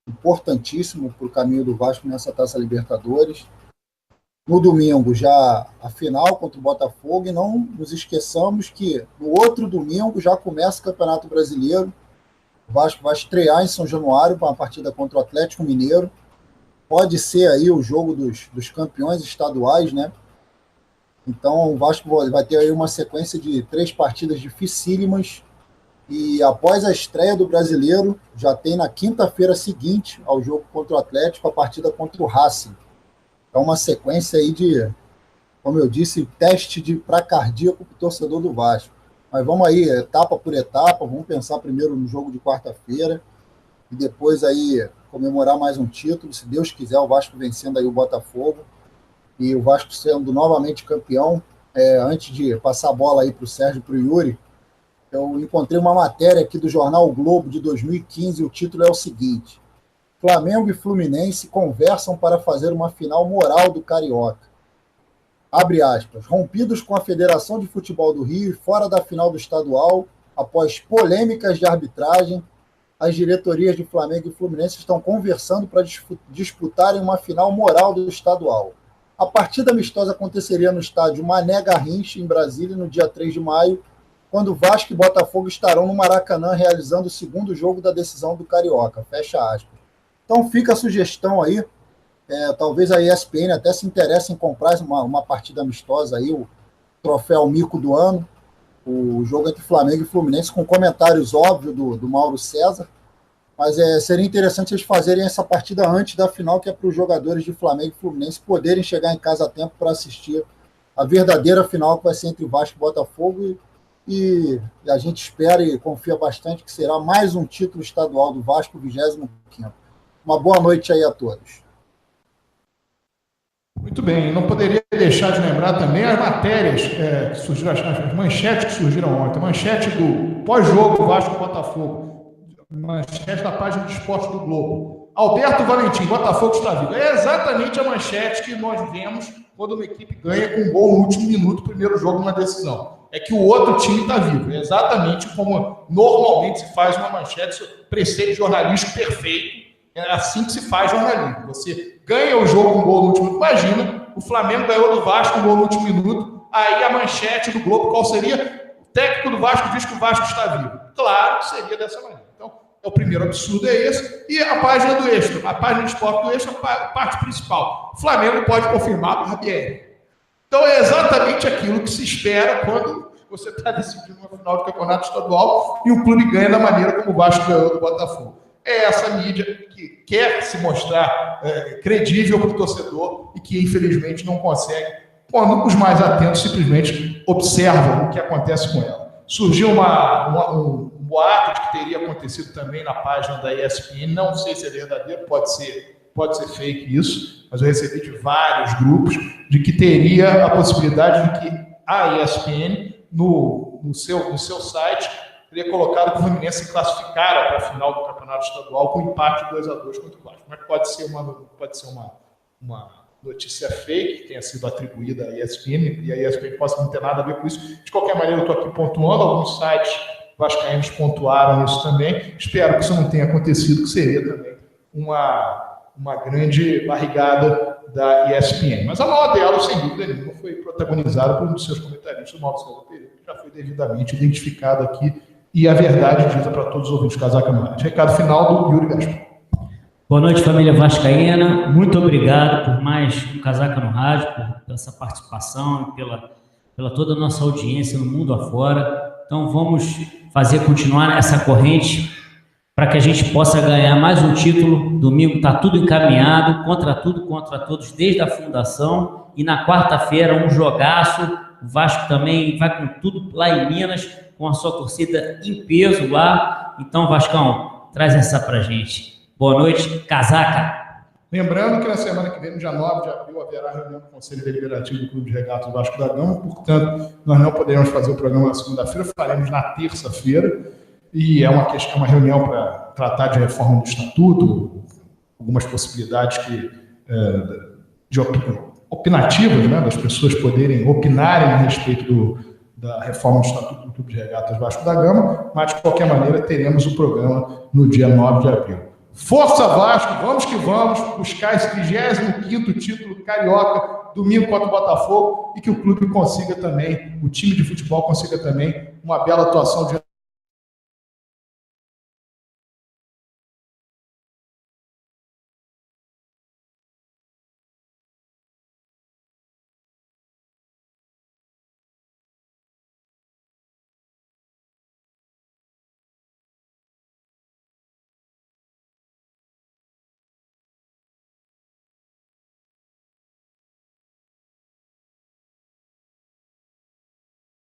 importantíssimo para o caminho do Vasco nessa Taça Libertadores. No domingo, já a final contra o Botafogo, e não nos esqueçamos que no outro domingo já começa o Campeonato Brasileiro. O Vasco vai estrear em São Januário para uma partida contra o Atlético Mineiro. Pode ser aí o jogo dos campeões estaduais, né? Então o Vasco vai ter aí uma sequência de 3 partidas dificílimas. E após a estreia do Brasileiro, já tem na quinta-feira seguinte ao jogo contra o Atlético a partida contra o Racing. Então uma sequência aí de, como eu disse, teste para cardíaco para o torcedor do Vasco. Mas vamos aí, etapa por etapa, vamos pensar primeiro no jogo de quarta-feira e depois aí comemorar mais um título, se Deus quiser, o Vasco vencendo aí o Botafogo e o Vasco sendo novamente campeão. Antes de passar a bola aí para o Sérgio e para o Yuri, eu encontrei uma matéria aqui do jornal o Globo de 2015, o título é o seguinte: Flamengo e Fluminense conversam para fazer uma final moral do Carioca. Abre aspas, rompidos com a Federação de Futebol do Rio e fora da final do estadual, após polêmicas de arbitragem, as diretorias de Flamengo e Fluminense estão conversando para disputarem uma final moral do estadual. A partida amistosa aconteceria no estádio Mané Garrincha, em Brasília, no dia 3 de maio, quando Vasco e Botafogo estarão no Maracanã realizando o segundo jogo da decisão do Carioca. Fecha aspas. Então fica a sugestão aí, talvez a ESPN até se interesse em comprar uma partida amistosa aí, o troféu Mico do ano, o jogo entre Flamengo e Fluminense, com comentários óbvios do Mauro César, mas seria interessante eles fazerem essa partida antes da final, que é para os jogadores de Flamengo e Fluminense poderem chegar em casa a tempo para assistir a verdadeira final que vai ser entre Vasco e Botafogo, e a gente espera e confia bastante que será mais um título estadual do Vasco, 25º. Uma boa noite aí a todos. Muito bem, não poderia deixar de lembrar também as matérias que surgiram, as manchetes que surgiram ontem. Manchete do pós-jogo Vasco-Botafogo, manchete da página de esporte do Globo. Alberto Valentim, Botafogo está vivo. É exatamente a manchete que nós vemos quando uma equipe ganha com um gol no último minuto, primeiro jogo, uma decisão. É que o outro time está vivo. É exatamente como normalmente se faz uma manchete, preceito jornalístico perfeito. É assim que se faz jornalismo. Você ganha o jogo com um gol no último minuto. Imagina, o Flamengo ganhou do Vasco um gol no último minuto. Aí a manchete do Globo, qual seria? O técnico do Vasco diz que o Vasco está vivo. Claro que seria dessa maneira. Então, o primeiro absurdo é esse. E a página do Extra, a página de esporte do Extra, a parte principal. O Flamengo pode confirmar o Barbieri. Então, é exatamente aquilo que se espera quando você está decidindo uma final de campeonato estadual e o clube ganha da maneira como o Vasco ganhou do Botafogo. É essa mídia que quer se mostrar credível para o torcedor e que, infelizmente, não consegue, quando os mais atentos simplesmente observam o que acontece com ela. Surgiu um boato de que teria acontecido também na página da ESPN, não sei se é verdadeiro, pode ser fake isso, mas eu recebi de vários grupos de que teria a possibilidade de que a ESPN, no seu site, teria colocado que o Fluminense se classificara para a final do Campeonato Estadual com empate 2-2 contra o Vasco. Mas pode ser uma notícia fake que tenha sido atribuída à ESPN, e a ESPN possa não ter nada a ver com isso. De qualquer maneira, eu estou aqui pontuando, alguns sites vascaínos pontuaram isso também. Espero que isso não tenha acontecido, que seria também uma grande barrigada da ESPN. Mas a maior dela, sem dúvida nenhuma, foi protagonizada por um dos seus comentaristas, o Mauro César Pereira, que já foi devidamente identificado aqui, e a verdade dita para todos os ouvintes Casaca no Rádio. Recado final do Yuri Gaspar. Boa noite, família vascaína. Muito obrigado por mais um Casaca no Rádio, por essa participação e pela toda a nossa audiência no mundo afora. Então, vamos continuar essa corrente para que a gente possa ganhar mais um título. Domingo está tudo encaminhado, contra tudo, contra todos, desde a fundação. E na quarta-feira, um jogaço. O Vasco também vai com tudo lá em Minas, com a sua torcida em peso lá. Então, Vascão, traz essa pra gente. Boa noite, Casaca. Lembrando que na semana que vem, no dia 9 de abril, haverá reunião do Conselho Deliberativo do Clube de Regatas Vasco da Gama. Portanto, nós não poderemos fazer o programa na segunda-feira, faremos na terça-feira. E é uma reunião para tratar de reforma do estatuto, algumas possibilidades opinativas, né, das pessoas poderem opinarem a respeito da reforma do estatuto do Clube de Regatas Vasco da Gama, mas de qualquer maneira teremos o programa no dia 9 de abril. Força Vasco, vamos que vamos buscar esse 35º título carioca domingo contra o Botafogo e que o clube consiga também, o time de futebol consiga também uma bela atuação de